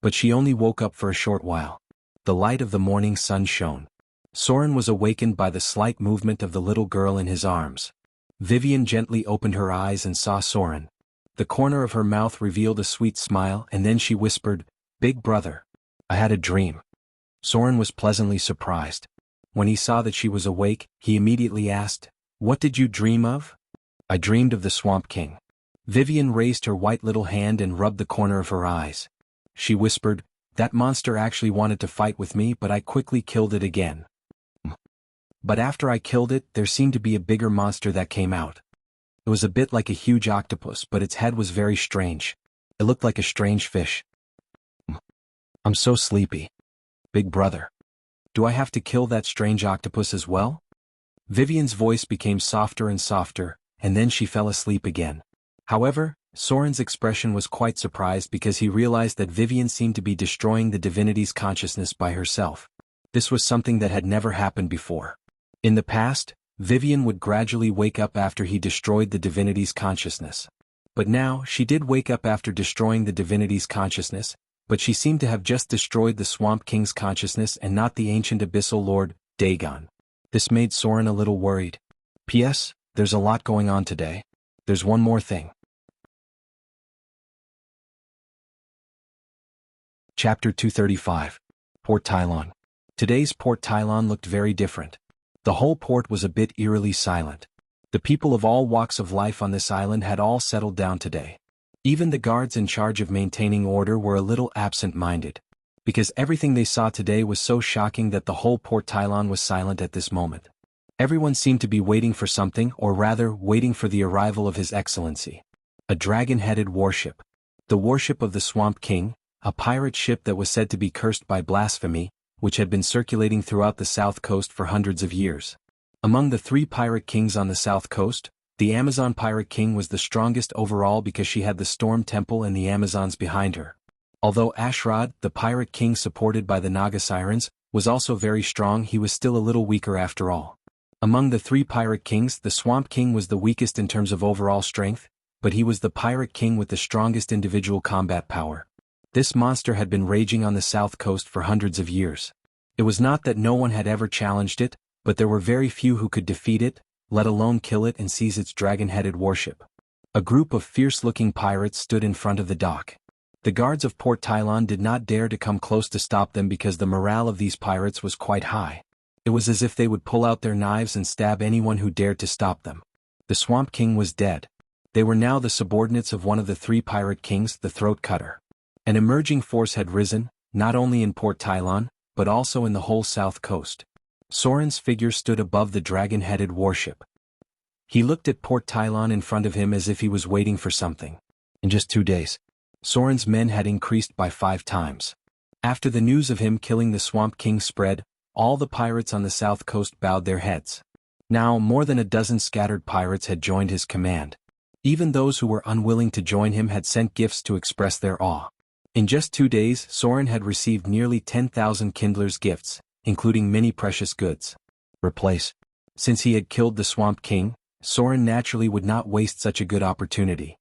Speaker 1: But she only woke up for a short while. The light of the morning sun shone. Soren was awakened by the slight movement of the little girl in his arms. Vivian gently opened her eyes and saw Soren. The corner of her mouth revealed a sweet smile, and then she whispered, "Big brother, I had a dream." Soren was pleasantly surprised. When he saw that she was awake, he immediately asked, "What did you dream of?" "I dreamed of the Swamp King." Vivian raised her white little hand and rubbed the corner of her eyes. She whispered, "That monster actually wanted to fight with me, but I quickly killed it again. But after I killed it, there seemed to be a bigger monster that came out. It was a bit like a huge octopus, but its head was very strange. It looked like a strange fish. I'm so sleepy. Big brother, do I have to kill that strange octopus as well?" Vivian's voice became softer and softer, and then she fell asleep again. However, Soren's expression was quite surprised because he realized that Vivian seemed to be destroying the divinity's consciousness by herself. This was something that had never happened before. In the past, Vivian would gradually wake up after he destroyed the divinity's consciousness. But now, she did wake up after destroying the divinity's consciousness, but she seemed to have just destroyed the Swamp King's consciousness and not the ancient abyssal lord, Dagon. This made Soren a little worried. P.S. There's a lot going on today. There's one more thing. Chapter 235. Port Tylon. Today's Port Tylon looked very different. The whole port was a bit eerily silent. The people of all walks of life on this island had all settled down today. Even the guards in charge of maintaining order were a little absent-minded, because everything they saw today was so shocking that the whole Port Tylon was silent at this moment. Everyone seemed to be waiting for something, or rather, waiting for the arrival of His Excellency. A dragon-headed warship. The warship of the Swamp King, a pirate ship that was said to be cursed by blasphemy, which had been circulating throughout the south coast for hundreds of years. Among the 3 pirate kings on the south coast, the Amazon Pirate King was the strongest overall because she had the Storm Temple and the Amazons behind her. Although Ashrod, the Pirate King supported by the Naga Sirens, was also very strong, he was still a little weaker after all. Among the 3 Pirate Kings, the Swamp King was the weakest in terms of overall strength, but he was the Pirate King with the strongest individual combat power. This monster had been raging on the south coast for hundreds of years. It was not that no one had ever challenged it, but there were very few who could defeat it, let alone kill it and seize its dragon-headed warship. A group of fierce-looking pirates stood in front of the dock. The guards of Port Tylon did not dare to come close to stop them because the morale of these pirates was quite high. It was as if they would pull out their knives and stab anyone who dared to stop them. The Swamp King was dead. They were now the subordinates of one of the 3 pirate kings, the Throat Cutter. An emerging force had risen, not only in Port Tylon, but also in the whole south coast. Soren's figure stood above the dragon-headed warship. He looked at Port Tylon in front of him as if he was waiting for something. In just 2 days, Soren's men had increased by 5 times. After the news of him killing the Swamp King spread, all the pirates on the south coast bowed their heads. Now more than a dozen scattered pirates had joined his command. Even those who were unwilling to join him had sent gifts to express their awe. In just 2 days, Soren had received nearly 10,000 kindlers' gifts, including many precious goods. Replace. Since he had killed the Swamp King, Soren naturally would not waste such a good opportunity.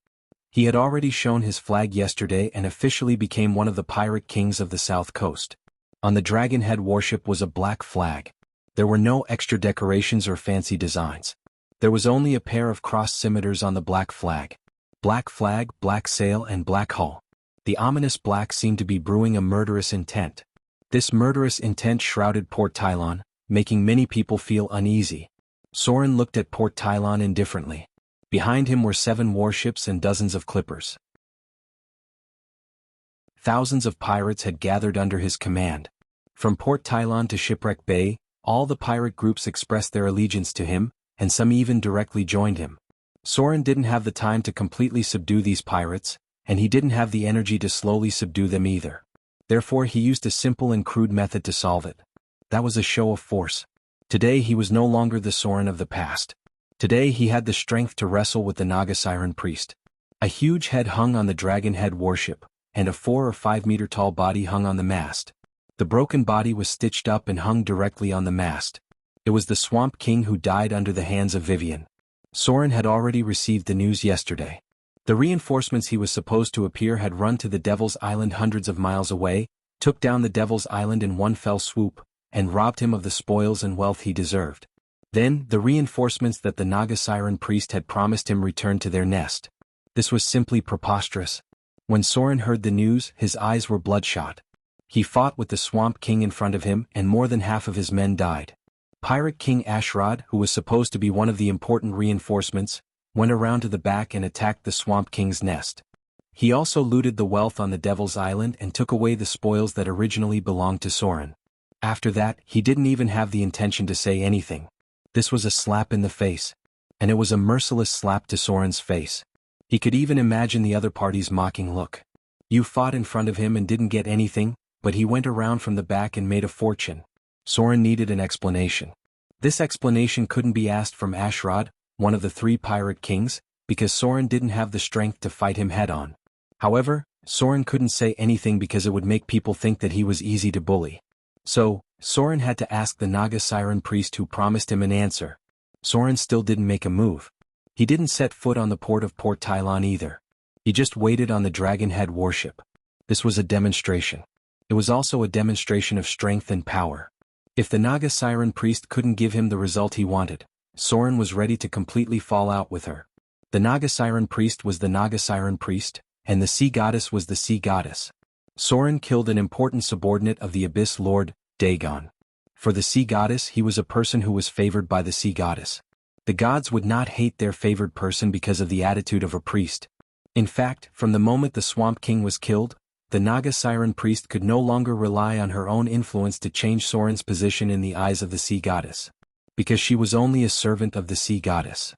Speaker 1: He had already shown his flag yesterday and officially became one of the pirate kings of the south coast. On the Dragonhead warship was a black flag. There were no extra decorations or fancy designs. There was only a pair of cross scimitars on the black flag. Black flag, black sail and black hull. The ominous black seemed to be brewing a murderous intent. This murderous intent shrouded Port Tylon, making many people feel uneasy. Soren looked at Port Tylon indifferently. Behind him were 7 warships and dozens of clippers. Thousands of pirates had gathered under his command. From Port Tylon to Shipwreck Bay, all the pirate groups expressed their allegiance to him, and some even directly joined him. Soren didn't have the time to completely subdue these pirates, and he didn't have the energy to slowly subdue them either. Therefore he used a simple and crude method to solve it. That was a show of force. Today he was no longer the Soren of the past. Today he had the strength to wrestle with the Naga Siren priest. A huge head hung on the Dragonhead warship, and a 4 or 5 meter tall body hung on the mast. The broken body was stitched up and hung directly on the mast. It was the Swamp King who died under the hands of Vivian. Soren had already received the news yesterday. The reinforcements he was supposed to appear had run to the Devil's Island hundreds of miles away, took down the Devil's Island in one fell swoop, and robbed him of the spoils and wealth he deserved. Then, the reinforcements that the Naga Siren priest had promised him returned to their nest. This was simply preposterous. When Soren heard the news, his eyes were bloodshot. He fought with the Swamp King in front of him, and more than half of his men died. Pirate King Ashrod, who was supposed to be one of the important reinforcements, went around to the back and attacked the Swamp King's nest. He also looted the wealth on the Devil's Island and took away the spoils that originally belonged to Soren. After that, he didn't even have the intention to say anything. This was a slap in the face. And it was a merciless slap to Soren's face. He could even imagine the other party's mocking look. You fought in front of him and didn't get anything, but he went around from the back and made a fortune. Soren needed an explanation. This explanation couldn't be asked from Ashrod, one of the 3 pirate kings, because Soren didn't have the strength to fight him head-on. However, Soren couldn't say anything because it would make people think that he was easy to bully. So, Soren had to ask the Naga Siren priest, who promised him an answer. Soren still didn't make a move. He didn't set foot on the port of Port Tylon either. He just waited on the Dragonhead warship. This was a demonstration. It was also a demonstration of strength and power. If the Naga Siren priest couldn't give him the result he wanted, Soren was ready to completely fall out with her. The Naga Siren priest was the Naga Siren priest, and the sea goddess was the sea goddess. Soren killed an important subordinate of the Abyss Lord, Dagon. For the sea goddess, he was a person who was favored by the sea goddess. The gods would not hate their favored person because of the attitude of a priest. In fact, from the moment the Swamp King was killed, the Naga Siren priest could no longer rely on her own influence to change Soren's position in the eyes of the sea goddess. Because she was only a servant of the sea goddess.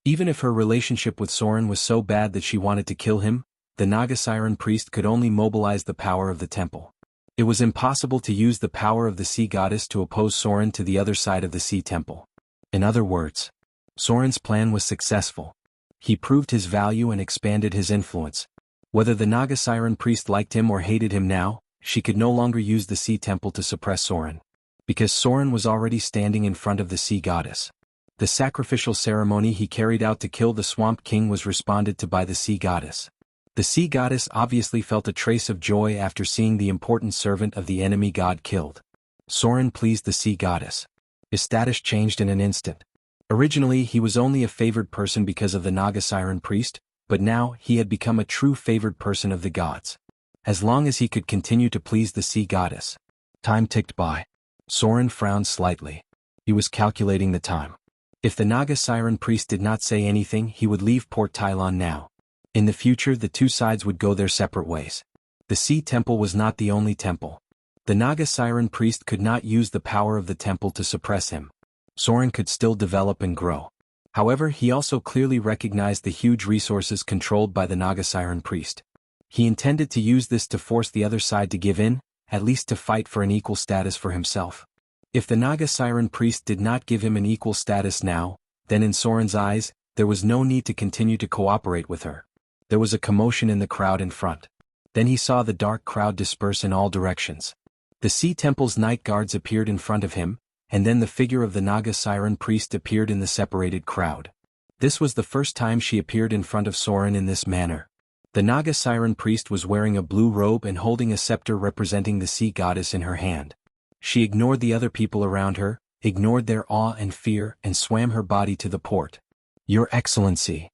Speaker 1: Even if her relationship with Soren was so bad that she wanted to kill him, the Naga Siren priest could only mobilize the power of the temple. It was impossible to use the power of the sea goddess to oppose Soren to the other side of the sea temple. In other words, Soren's plan was successful. He proved his value and expanded his influence. Whether the Naga Siren priest liked him or hated him now, she could no longer use the sea temple to suppress Soren. Because Soren was already standing in front of the sea goddess. The sacrificial ceremony he carried out to kill the Swamp King was responded to by the sea goddess. The sea goddess obviously felt a trace of joy after seeing the important servant of the enemy god killed. Soren pleased the sea goddess. His status changed in an instant. Originally he was only a favored person because of the Naga Siren priest, but now he had become a true favored person of the gods. As long as he could continue to please the sea goddess. Time ticked by. Soren frowned slightly. He was calculating the time. If the Naga Siren priest did not say anything, he would leave Port Tylon now. In the future, the 2 sides would go their separate ways. The sea temple was not the only temple. The Naga Siren priest could not use the power of the temple to suppress him. Soren could still develop and grow. However, he also clearly recognized the huge resources controlled by the Naga Siren priest. He intended to use this to force the other side to give in, at least to fight for an equal status for himself. If the Naga Siren priest did not give him an equal status now, then in Soren's eyes, there was no need to continue to cooperate with her. There was a commotion in the crowd in front. Then he saw the dark crowd disperse in all directions. The sea temple's night guards appeared in front of him, and then the figure of the Naga Siren priest appeared in the separated crowd. This was the first time she appeared in front of Soren in this manner. The Naga Siren priest was wearing a blue robe and holding a scepter representing the sea goddess in her hand. She ignored the other people around her, ignored their awe and fear, and swam her body to the port. "Your Excellency."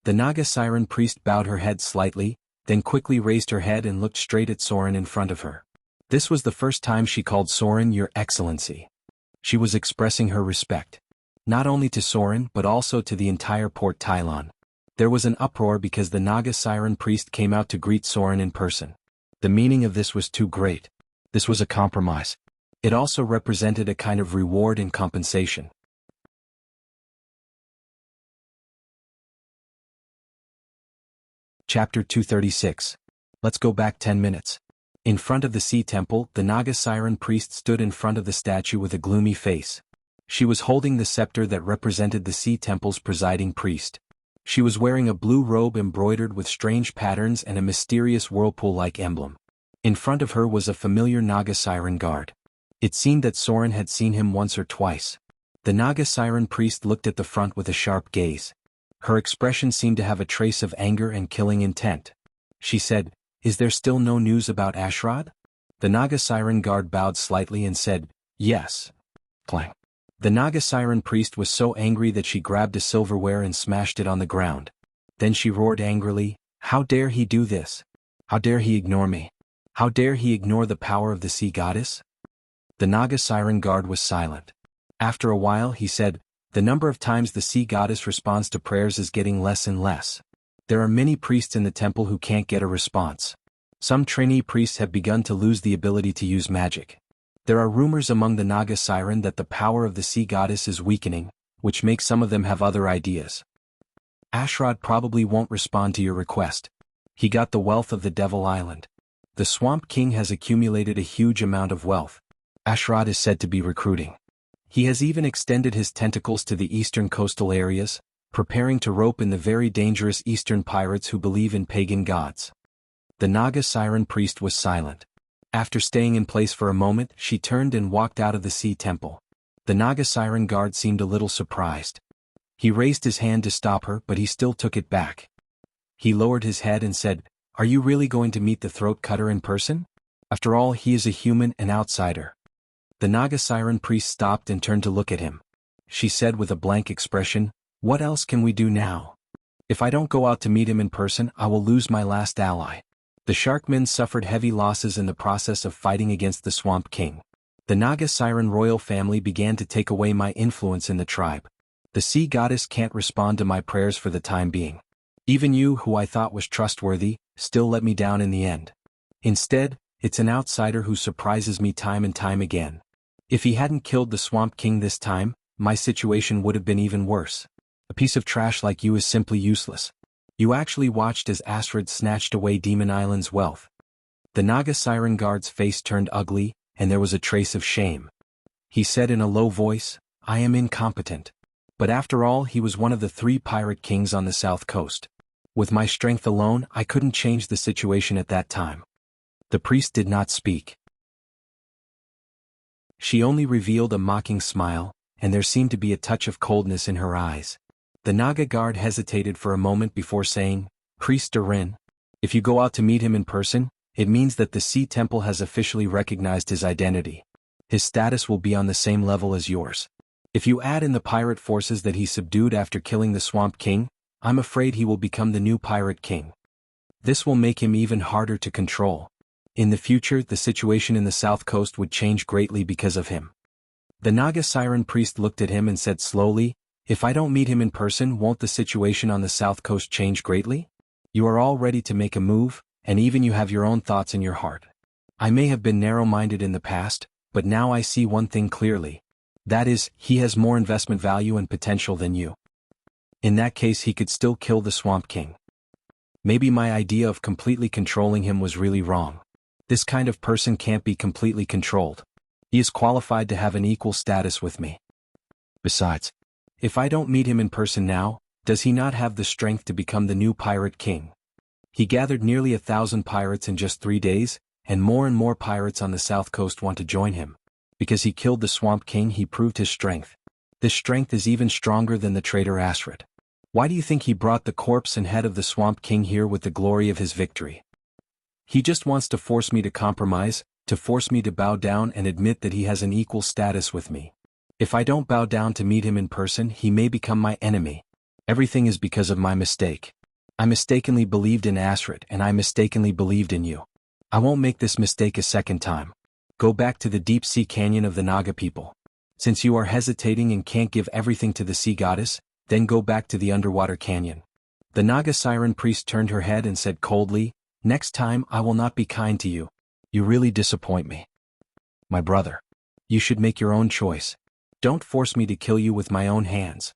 Speaker 1: The Naga Siren priest bowed her head slightly, then quickly raised her head and looked straight at Soren in front of her. This was the first time she called Soren Your Excellency. She was expressing her respect. Not only to Soren but also to the entire Port Tylon. There was an uproar because the Naga Siren priest came out to greet Soren in person. The meaning of this was too great. This was a compromise. It also represented a kind of reward and compensation. Chapter 236. Let's go back 10 minutes. In front of the sea temple, the Naga Siren priest stood in front of the statue with a gloomy face. She was holding the scepter that represented the sea temple's presiding priest. She was wearing a blue robe embroidered with strange patterns and a mysterious whirlpool-like emblem. In front of her was a familiar Naga siren guard. It seemed that Soren had seen him once or twice. The Naga siren priest looked at the front with a sharp gaze. Her expression seemed to have a trace of anger and killing intent. She said, "Is there still no news about Ashrad?" The Naga siren guard bowed slightly and said, "Yes." Clang. The Naga siren priest was so angry that she grabbed a silverware and smashed it on the ground. Then she roared angrily, "How dare he do this? How dare he ignore me? How dare he ignore the power of the sea goddess?" The Naga siren guard was silent. After a while he said, "The number of times the sea goddess responds to prayers is getting less and less. There are many priests in the temple who can't get a response. Some trainee priests have begun to lose the ability to use magic. There are rumors among the Naga siren that the power of the sea goddess is weakening, which makes some of them have other ideas. Ashrad probably won't respond to your request. He got the wealth of the Devil Island. The Swamp King has accumulated a huge amount of wealth. Ashrad is said to be recruiting. He has even extended his tentacles to the eastern coastal areas, preparing to rope in the very dangerous eastern pirates who believe in pagan gods." The Naga siren priest was silent. After staying in place for a moment, she turned and walked out of the sea temple. The Naga siren guard seemed a little surprised. He raised his hand to stop her, but he still took it back. He lowered his head and said, "Are you really going to meet the throat cutter in person? After all, he is a human, an outsider." The Naga siren priest stopped and turned to look at him. She said with a blank expression, "What else can we do now? If I don't go out to meet him in person, I will lose my last ally." The Sharkmen suffered heavy losses in the process of fighting against the Swamp King. The Naga siren royal family began to take away my influence in the tribe. The sea goddess can't respond to my prayers for the time being. Even you, who I thought was trustworthy, still let me down in the end. Instead, it's an outsider who surprises me time and time again. If he hadn't killed the Swamp King this time, my situation would have been even worse. A piece of trash like you is simply useless. You actually watched as Ashrad snatched away Demon Island's wealth." The Naga siren guard's face turned ugly, and there was a trace of shame. He said in a low voice, "I am incompetent. But after all, he was one of the 3 pirate kings on the south coast. With my strength alone, I couldn't change the situation at that time." The priest did not speak. She only revealed a mocking smile, and there seemed to be a touch of coldness in her eyes. The Naga guard hesitated for a moment before saying, "Priest Durin, if you go out to meet him in person, it means that the Sea Temple has officially recognized his identity. His status will be on the same level as yours. If you add in the pirate forces that he subdued after killing the Swamp King, I'm afraid he will become the new pirate king. This will make him even harder to control. In the future, the situation in the south coast would change greatly because of him." The Naga siren priest looked at him and said slowly, "If I don't meet him in person, won't the situation on the south coast change greatly? You are all ready to make a move, and even you have your own thoughts in your heart. I may have been narrow-minded in the past, but now I see one thing clearly. That is, he has more investment value and potential than you. In that case, he could still kill the Swamp King. Maybe my idea of completely controlling him was really wrong. This kind of person can't be completely controlled. He is qualified to have an equal status with me. Besides, if I don't meet him in person now, does he not have the strength to become the new pirate king? He gathered nearly 1,000 pirates in just 3 days, and more pirates on the south coast want to join him. Because he killed the Swamp King, he proved his strength. This strength is even stronger than the traitor Ashrad. Why do you think he brought the corpse and head of the Swamp King here with the glory of his victory? He just wants to force me to compromise, to force me to bow down and admit that he has an equal status with me. If I don't bow down to meet him in person, he may become my enemy. Everything is because of my mistake. I mistakenly believed in Ashrad, and I mistakenly believed in you. I won't make this mistake a second time. Go back to the deep sea canyon of the Naga people. Since you are hesitating and can't give everything to the sea goddess, then go back to the underwater canyon." The Naga siren priest turned her head and said coldly, "Next time I will not be kind to you. You really disappoint me. My brother. You should make your own choice. Don't force me to kill you with my own hands."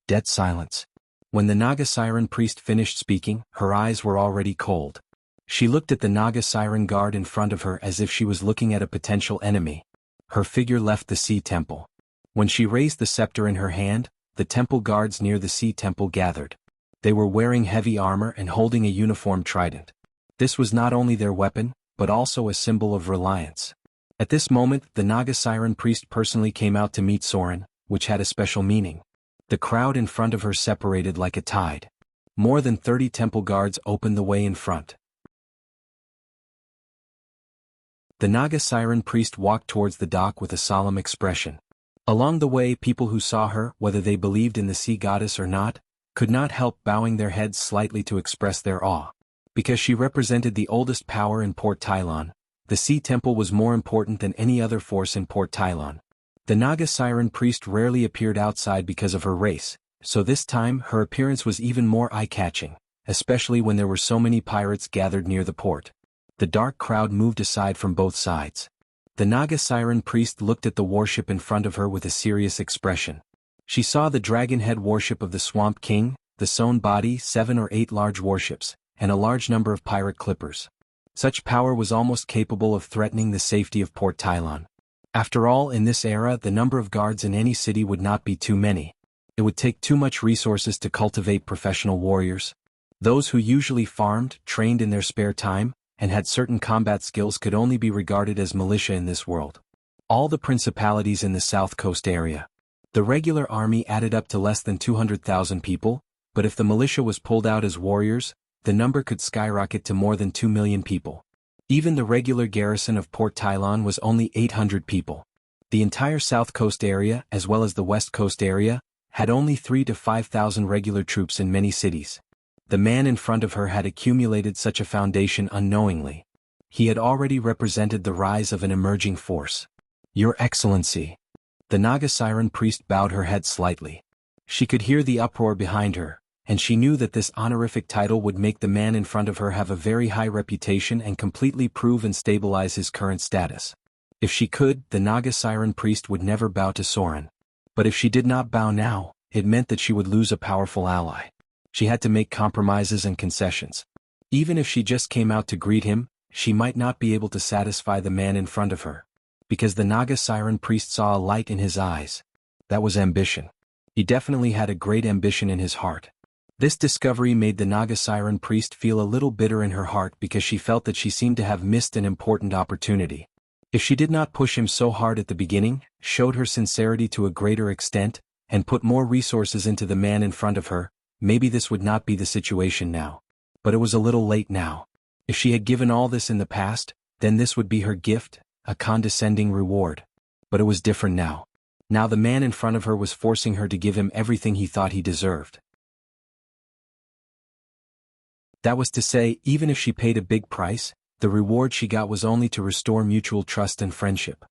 Speaker 1: Dead silence. When the Naga siren priest finished speaking, her eyes were already cold. She looked at the Naga siren guard in front of her as if she was looking at a potential enemy. Her figure left the sea temple. When she raised the scepter in her hand, the temple guards near the sea temple gathered. They were wearing heavy armor and holding a uniform trident. This was not only their weapon, but also a symbol of reliance. At this moment, the Naga Siren priest personally came out to meet Soren, which had a special meaning. The crowd in front of her separated like a tide. More than 30 temple guards opened the way in front. The Naga Siren priest walked towards the dock with a solemn expression. Along the way, people who saw her, whether they believed in the sea goddess or not, could not help bowing their heads slightly to express their awe. Because she represented the oldest power in Port Tylon, the sea temple was more important than any other force in Port Tylon. The Naga Siren priest rarely appeared outside because of her race, so this time her appearance was even more eye-catching, especially when there were so many pirates gathered near the port. The dark crowd moved aside from both sides. The Naga Siren priest looked at the warship in front of her with a serious expression. She saw the dragon head warship of the Swamp King, the sewn body, 7 or 8 large warships, and a large number of pirate clippers. Such power was almost capable of threatening the safety of Port Tylon. After all, in this era, the number of guards in any city would not be too many. It would take too much resources to cultivate professional warriors. Those who usually farmed, trained in their spare time, and had certain combat skills could only be regarded as militia in this world. All the principalities in the South Coast area. The regular army added up to less than 200,000 people, but if the militia was pulled out as warriors, the number could skyrocket to more than 2 million people. Even the regular garrison of Port Tylon was only 800 people. The entire South Coast area, as well as the West Coast area, had only 3,000 to 5,000 regular troops in many cities. The man in front of her had accumulated such a foundation unknowingly. He had already represented the rise of an emerging force. Your Excellency. The Naga Siren priest bowed her head slightly. She could hear the uproar behind her, and she knew that this honorific title would make the man in front of her have a very high reputation and completely prove and stabilize his current status. If she could, the Naga Siren priest would never bow to Soren. But if she did not bow now, it meant that she would lose a powerful ally. She had to make compromises and concessions. Even if she just came out to greet him, she might not be able to satisfy the man in front of her. Because the Naga Siren priest saw a light in his eyes. That was ambition. He definitely had a great ambition in his heart. This discovery made the Naga Siren priest feel a little bitter in her heart because she felt that she seemed to have missed an important opportunity. If she did not push him so hard at the beginning, showed her sincerity to a greater extent, and put more resources into the man in front of her, maybe this would not be the situation now. But it was a little late now. If she had given all this in the past, then this would be her gift, a condescending reward. But it was different now. Now the man in front of her was forcing her to give him everything he thought he deserved. That was to say, even if she paid a big price, the reward she got was only to restore mutual trust and friendship.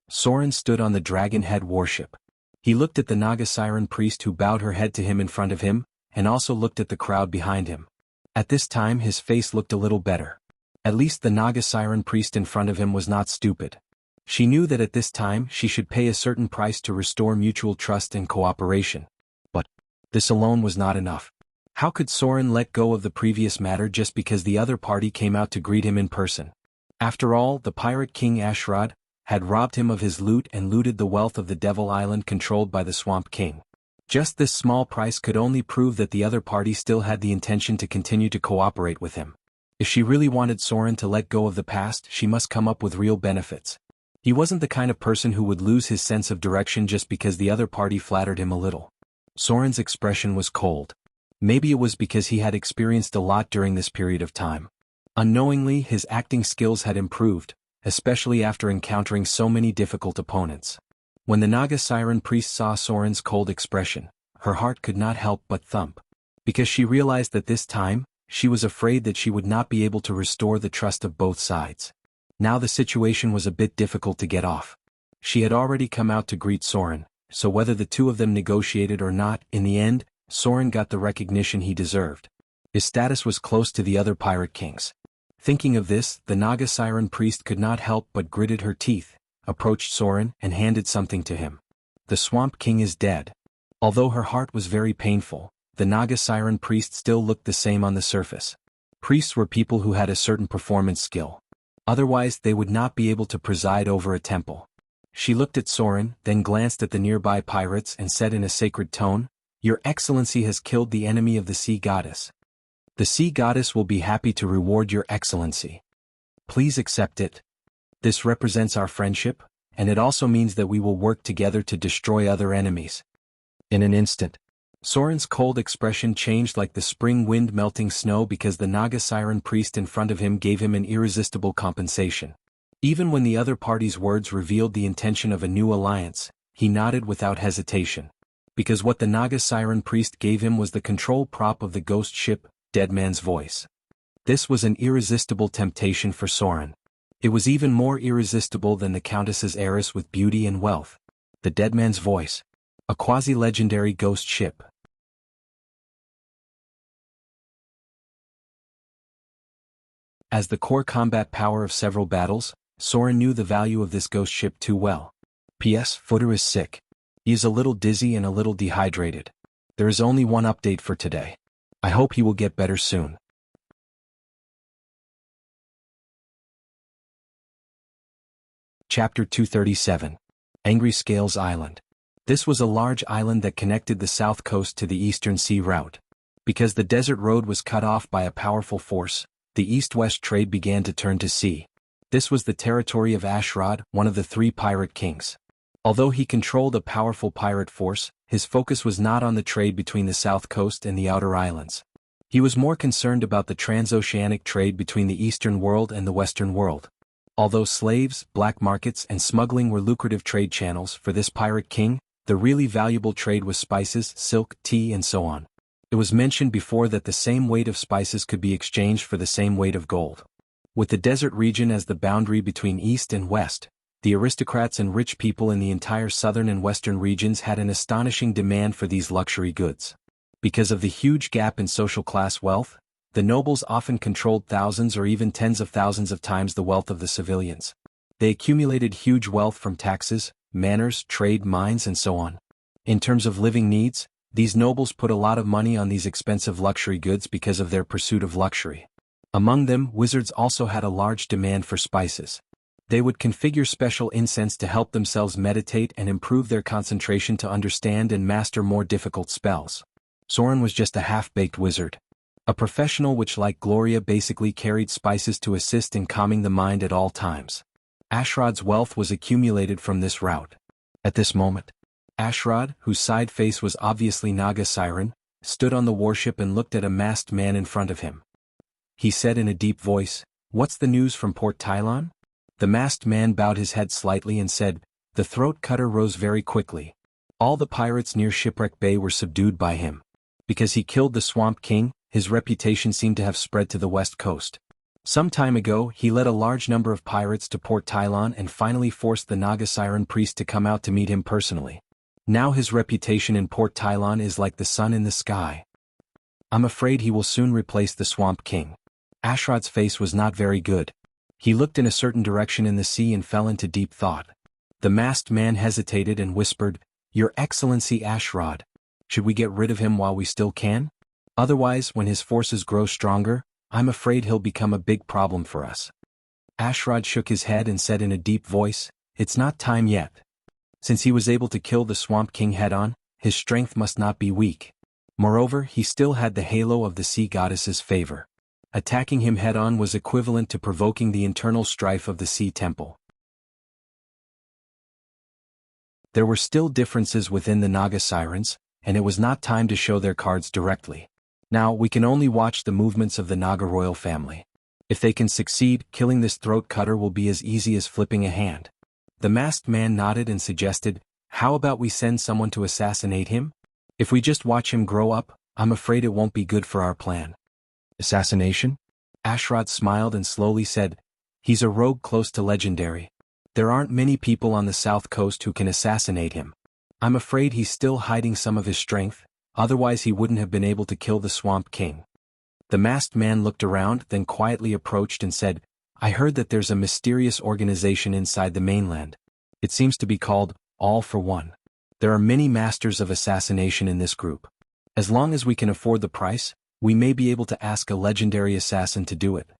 Speaker 1: Soren stood on the dragon head warship. He looked at the Naga Siren priest who bowed her head to him in front of him, and also looked at the crowd behind him. At this time his face looked a little better. At least the Naga Siren priest in front of him was not stupid. She knew that at this time she should pay a certain price to restore mutual trust and cooperation. But this alone was not enough. How could Soren let go of the previous matter just because the other party came out to greet him in person? After all, the pirate king Ashrod had robbed him of his loot and looted the wealth of the Devil Island controlled by the Swamp King. Just this small price could only prove that the other party still had the intention to continue to cooperate with him. If she really wanted Soren to let go of the past, she must come up with real benefits. He wasn't the kind of person who would lose his sense of direction just because the other party flattered him a little. Soren's expression was cold. Maybe it was because he had experienced a lot during this period of time. Unknowingly, his acting skills had improved, especially after encountering so many difficult opponents. When the Naga Siren priest saw Soren's cold expression, her heart could not help but thump. Because she realized that this time, she was afraid that she would not be able to restore the trust of both sides. Now the situation was a bit difficult to get off. She had already come out to greet Soren, so whether the two of them negotiated or not, in the end, Soren got the recognition he deserved. His status was close to the other pirate kings. Thinking of this, the Naga Siren priest could not help but gritted her teeth, approached Soren and handed something to him. The Swamp King is dead. Although her heart was very painful, the Naga Siren priest still looked the same on the surface. Priests were people who had a certain performance skill. Otherwise they would not be able to preside over a temple. She looked at Soren, then glanced at the nearby pirates and said in a sacred tone, Your Excellency has killed the enemy of the sea goddess. The sea goddess will be happy to reward your Excellency. Please accept it. This represents our friendship, and it also means that we will work together to destroy other enemies. In an instant, Soren's cold expression changed like the spring wind melting snow because the Naga Siren priest in front of him gave him an irresistible compensation. Even when the other party's words revealed the intention of a new alliance, he nodded without hesitation. Because what the Naga Siren priest gave him was the control prop of the ghost ship, Dead Man's Voice. This was an irresistible temptation for Soren. It was even more irresistible than the Countess's heiress with beauty and wealth. The Dead Man's Voice. A quasi-legendary ghost ship. As the core combat power of several battles, Soren knew the value of this ghost ship too well. P.S. Footer is sick. He is a little dizzy and a little dehydrated. There is only one update for today. I hope he will get better soon. Chapter 237. Angry Scales Island. This was a large island that connected the south coast to the eastern sea route. Because the desert road was cut off by a powerful force, the east-west trade began to turn to sea. This was the territory of Ashrod, one of the 3 pirate kings. Although he controlled a powerful pirate force, his focus was not on the trade between the south coast and the outer islands. He was more concerned about the transoceanic trade between the eastern world and the western world. Although slaves, black markets, and smuggling were lucrative trade channels for this pirate king, the really valuable trade was spices, silk, tea, and so on. It was mentioned before that the same weight of spices could be exchanged for the same weight of gold. With the desert region as the boundary between east and west, the aristocrats and rich people in the entire southern and western regions had an astonishing demand for these luxury goods. Because of the huge gap in social class wealth, the nobles often controlled thousands or even tens of thousands of times the wealth of the civilians. They accumulated huge wealth from taxes, manors, trade, mines, and so on. In terms of living needs, these nobles put a lot of money on these expensive luxury goods because of their pursuit of luxury. Among them, wizards also had a large demand for spices. They would configure special incense to help themselves meditate and improve their concentration to understand and master more difficult spells. Soren was just a half-baked wizard. A professional which, like Gloria, basically carried spices to assist in calming the mind at all times. Ashrod's wealth was accumulated from this route. At this moment, Ashrod, whose side face was obviously Naga Siren, stood on the warship and looked at a masked man in front of him. He said in a deep voice, "What's the news from Port Tylon?" The masked man bowed his head slightly and said, "The throat cutter rose very quickly. All the pirates near Shipwreck Bay were subdued by him. Because he killed the Swamp King, his reputation seemed to have spread to the west coast. Some time ago, he led a large number of pirates to Port Tylon and finally forced the Naga Siren priest to come out to meet him personally. Now his reputation in Port Tylon is like the sun in the sky. I'm afraid he will soon replace the Swamp King." Ashrod's face was not very good. He looked in a certain direction in the sea and fell into deep thought. The masked man hesitated and whispered, "Your Excellency Ashrod, should we get rid of him while we still can? Otherwise, when his forces grow stronger, I'm afraid he'll become a big problem for us." Ashrod shook his head and said in a deep voice, "It's not time yet. Since he was able to kill the Swamp King head-on, his strength must not be weak. Moreover, he still had the halo of the sea goddess's favor. Attacking him head-on was equivalent to provoking the internal strife of the Sea Temple." There were still differences within the Naga Sirens, and it was not time to show their cards directly. Now we can only watch the movements of the Naga royal family. If they can succeed, killing this throat cutter will be as easy as flipping a hand. The masked man nodded and suggested, "How about we send someone to assassinate him? If we just watch him grow up, I'm afraid it won't be good for our plan." "Assassination?" Ashrod smiled and slowly said, "He's a rogue close to legendary. There aren't many people on the south coast who can assassinate him. I'm afraid he's still hiding some of his strength, otherwise he wouldn't have been able to kill the Swamp King." The masked man looked around, then quietly approached and said, "I heard that there's a mysterious organization inside the mainland. It seems to be called All for One. There are many masters of assassination in this group. As long as we can afford the price, we may be able to ask a legendary assassin to do it."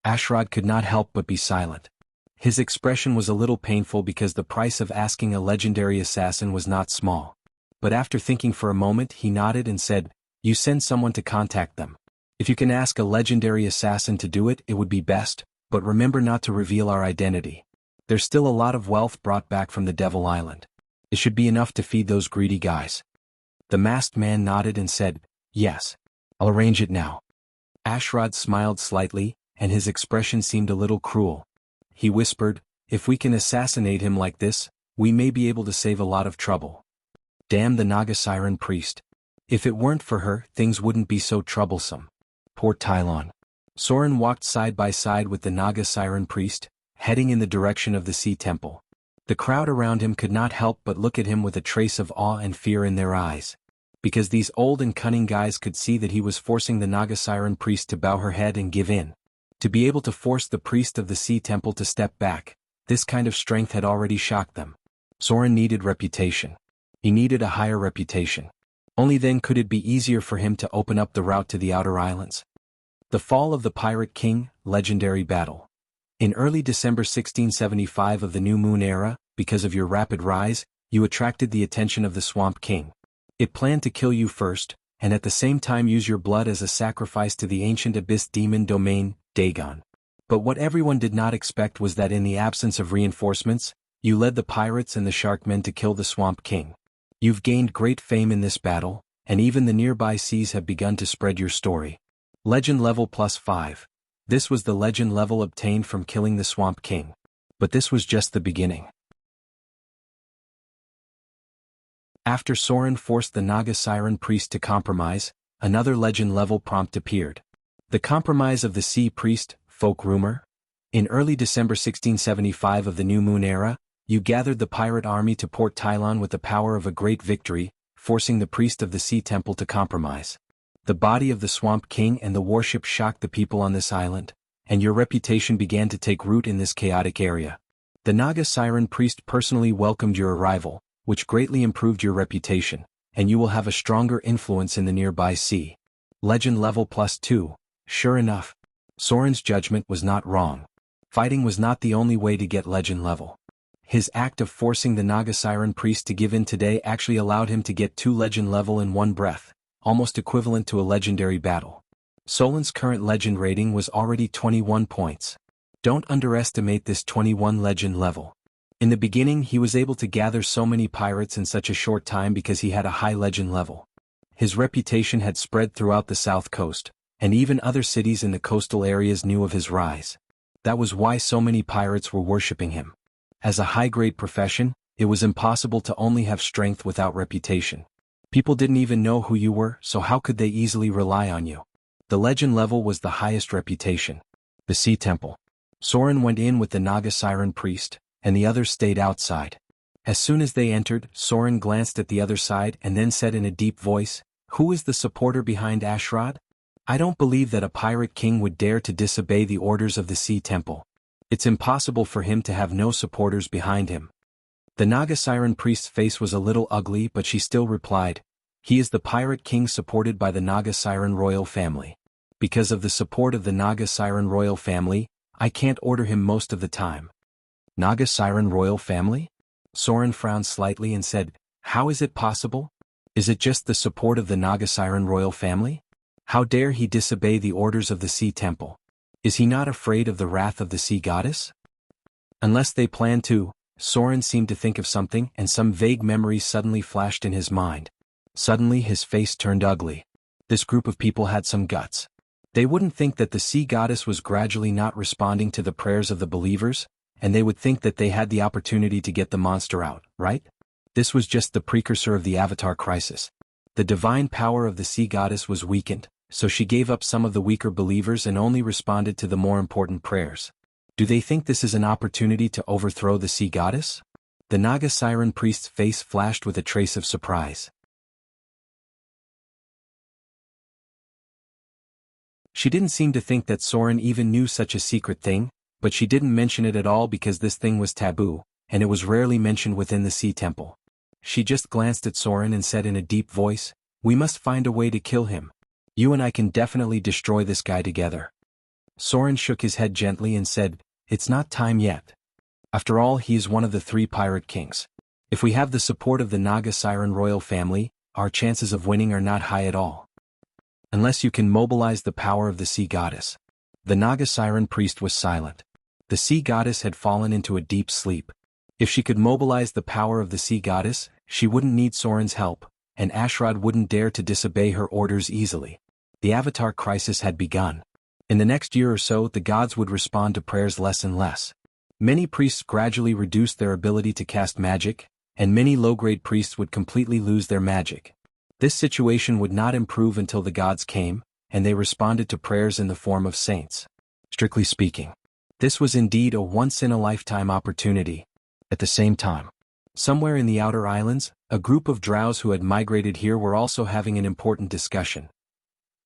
Speaker 1: Ashrod could not help but be silent. His expression was a little painful because the price of asking a legendary assassin was not small. But after thinking for a moment he nodded and said, "You send someone to contact them. If you can ask a legendary assassin to do it, it would be best, but remember not to reveal our identity. There's still a lot of wealth brought back from the Devil Island. It should be enough to feed those greedy guys." The masked man nodded and said, "Yes. I'll arrange it now." Ashrod smiled slightly, and his expression seemed a little cruel. He whispered, "If we can assassinate him like this, we may be able to save a lot of trouble." Damn the Naga Siren priest. If it weren't for her, things wouldn't be so troublesome. Poor Tylon. Soren walked side by side with the Naga Siren priest, heading in the direction of the sea temple. The crowd around him could not help but look at him with a trace of awe and fear in their eyes. Because these old and cunning guys could see that he was forcing the Naga Siren priest to bow her head and give in. To be able to force the priest of the sea temple to step back, this kind of strength had already shocked them. Soren needed reputation. He needed a higher reputation. Only then could it be easier for him to open up the route to the outer islands. The Fall of the Pirate King, Legendary Battle. In early December 1675 of the New Moon era, because of your rapid rise, you attracted the attention of the Swamp King. It planned to kill you first, and at the same time use your blood as a sacrifice to the ancient abyss demon domain, Dagon. But what everyone did not expect was that in the absence of reinforcements, you led the pirates and the Sharkmen to kill the Swamp King. You've gained great fame in this battle, and even the nearby seas have begun to spread your story. Legend level +5. This was the legend level obtained from killing the Swamp King. But this was just the beginning. After Soren forced the Naga Siren priest to compromise, another legend level prompt appeared. The Compromise of the Sea Priest, Folk Rumor. In early December 1675 of the New Moon era, you gathered the pirate army to Port Tylon with the power of a great victory, forcing the priest of the sea temple to compromise. The body of the Swamp King and the warship shocked the people on this island, and your reputation began to take root in this chaotic area. The Naga Siren priest personally welcomed your arrival, which greatly improved your reputation, and you will have a stronger influence in the nearby sea. Legend level +2. Sure enough, Soren's judgment was not wrong. Fighting was not the only way to get legend level. His act of forcing the Naga Siren priest to give in today actually allowed him to get 2 legend level in one breath, almost equivalent to a legendary battle. Solen's current legend rating was already 21 points. Don't underestimate this 21 legend level. In the beginning he was able to gather so many pirates in such a short time because he had a high legend level. His reputation had spread throughout the south coast, and even other cities in the coastal areas knew of his rise. That was why so many pirates were worshipping him. As a high-grade profession, it was impossible to only have strength without reputation. People didn't even know who you were, so how could they easily rely on you? The legend level was the highest reputation. The Sea Temple. Soren went in with the Naga Siren priest, and the others stayed outside. As soon as they entered, Soren glanced at the other side and then said in a deep voice, "Who is the supporter behind Ashrod? I don't believe that a pirate king would dare to disobey the orders of the Sea Temple. It's impossible for him to have no supporters behind him." The Naga Siren priest's face was a little ugly, but she still replied, "He is the pirate king supported by the Naga Siren royal family. Because of the support of the Naga Siren royal family, I can't order him most of the time." Naga Siren royal family? Soren frowned slightly and said, "How is it possible? Is it just the support of the Naga Siren royal family? How dare he disobey the orders of the Sea Temple? Is he not afraid of the wrath of the sea goddess? Unless they plan to." Soren seemed to think of something, and some vague memories suddenly flashed in his mind. Suddenly his face turned ugly. This group of people had some guts. They wouldn't think that the sea goddess was gradually not responding to the prayers of the believers, and they would think that they had the opportunity to get the monster out, right? This was just the precursor of the Avatar crisis. The divine power of the sea goddess was weakened, so she gave up some of the weaker believers and only responded to the more important prayers. Do they think this is an opportunity to overthrow the sea goddess? The Naga Siren priest's face flashed with a trace of surprise. She didn't seem to think that Soren even knew such a secret thing, but she didn't mention it at all because this thing was taboo, and it was rarely mentioned within the Sea Temple. She just glanced at Soren and said in a deep voice, "We must find a way to kill him. You and I can definitely destroy this guy together." Soren shook his head gently and said, "It's not time yet. After all, he is one of the 3 pirate kings. If we have the support of the Naga Siren royal family, our chances of winning are not high at all. Unless you can mobilize the power of the sea goddess. The Naga Siren priest was silent. The sea goddess had fallen into a deep sleep. If she could mobilize the power of the sea goddess, she wouldn't need Soren's help, and Ashrod wouldn't dare to disobey her orders easily. The Avatar crisis had begun. In the next year or so, the gods would respond to prayers less and less. Many priests gradually reduced their ability to cast magic, and many low-grade priests would completely lose their magic. This situation would not improve until the gods came, and they responded to prayers in the form of saints. Strictly speaking, this was indeed a once-in-a-lifetime opportunity. At the same time, somewhere in the outer islands, a group of drows who had migrated here were also having an important discussion.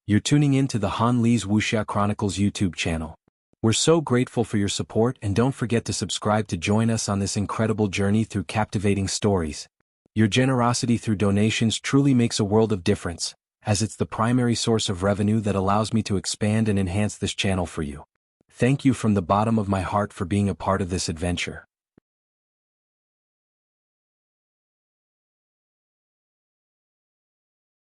Speaker 1: You're tuning in to the Han Lee's Wuxia Chronicles YouTube channel. We're so grateful for your support, and don't forget to subscribe to join us on this incredible journey through captivating stories. Your generosity through donations truly makes a world of difference, as it's the primary source of revenue that allows me to expand and enhance this channel for you. Thank you from the bottom of my heart for being a part of this adventure.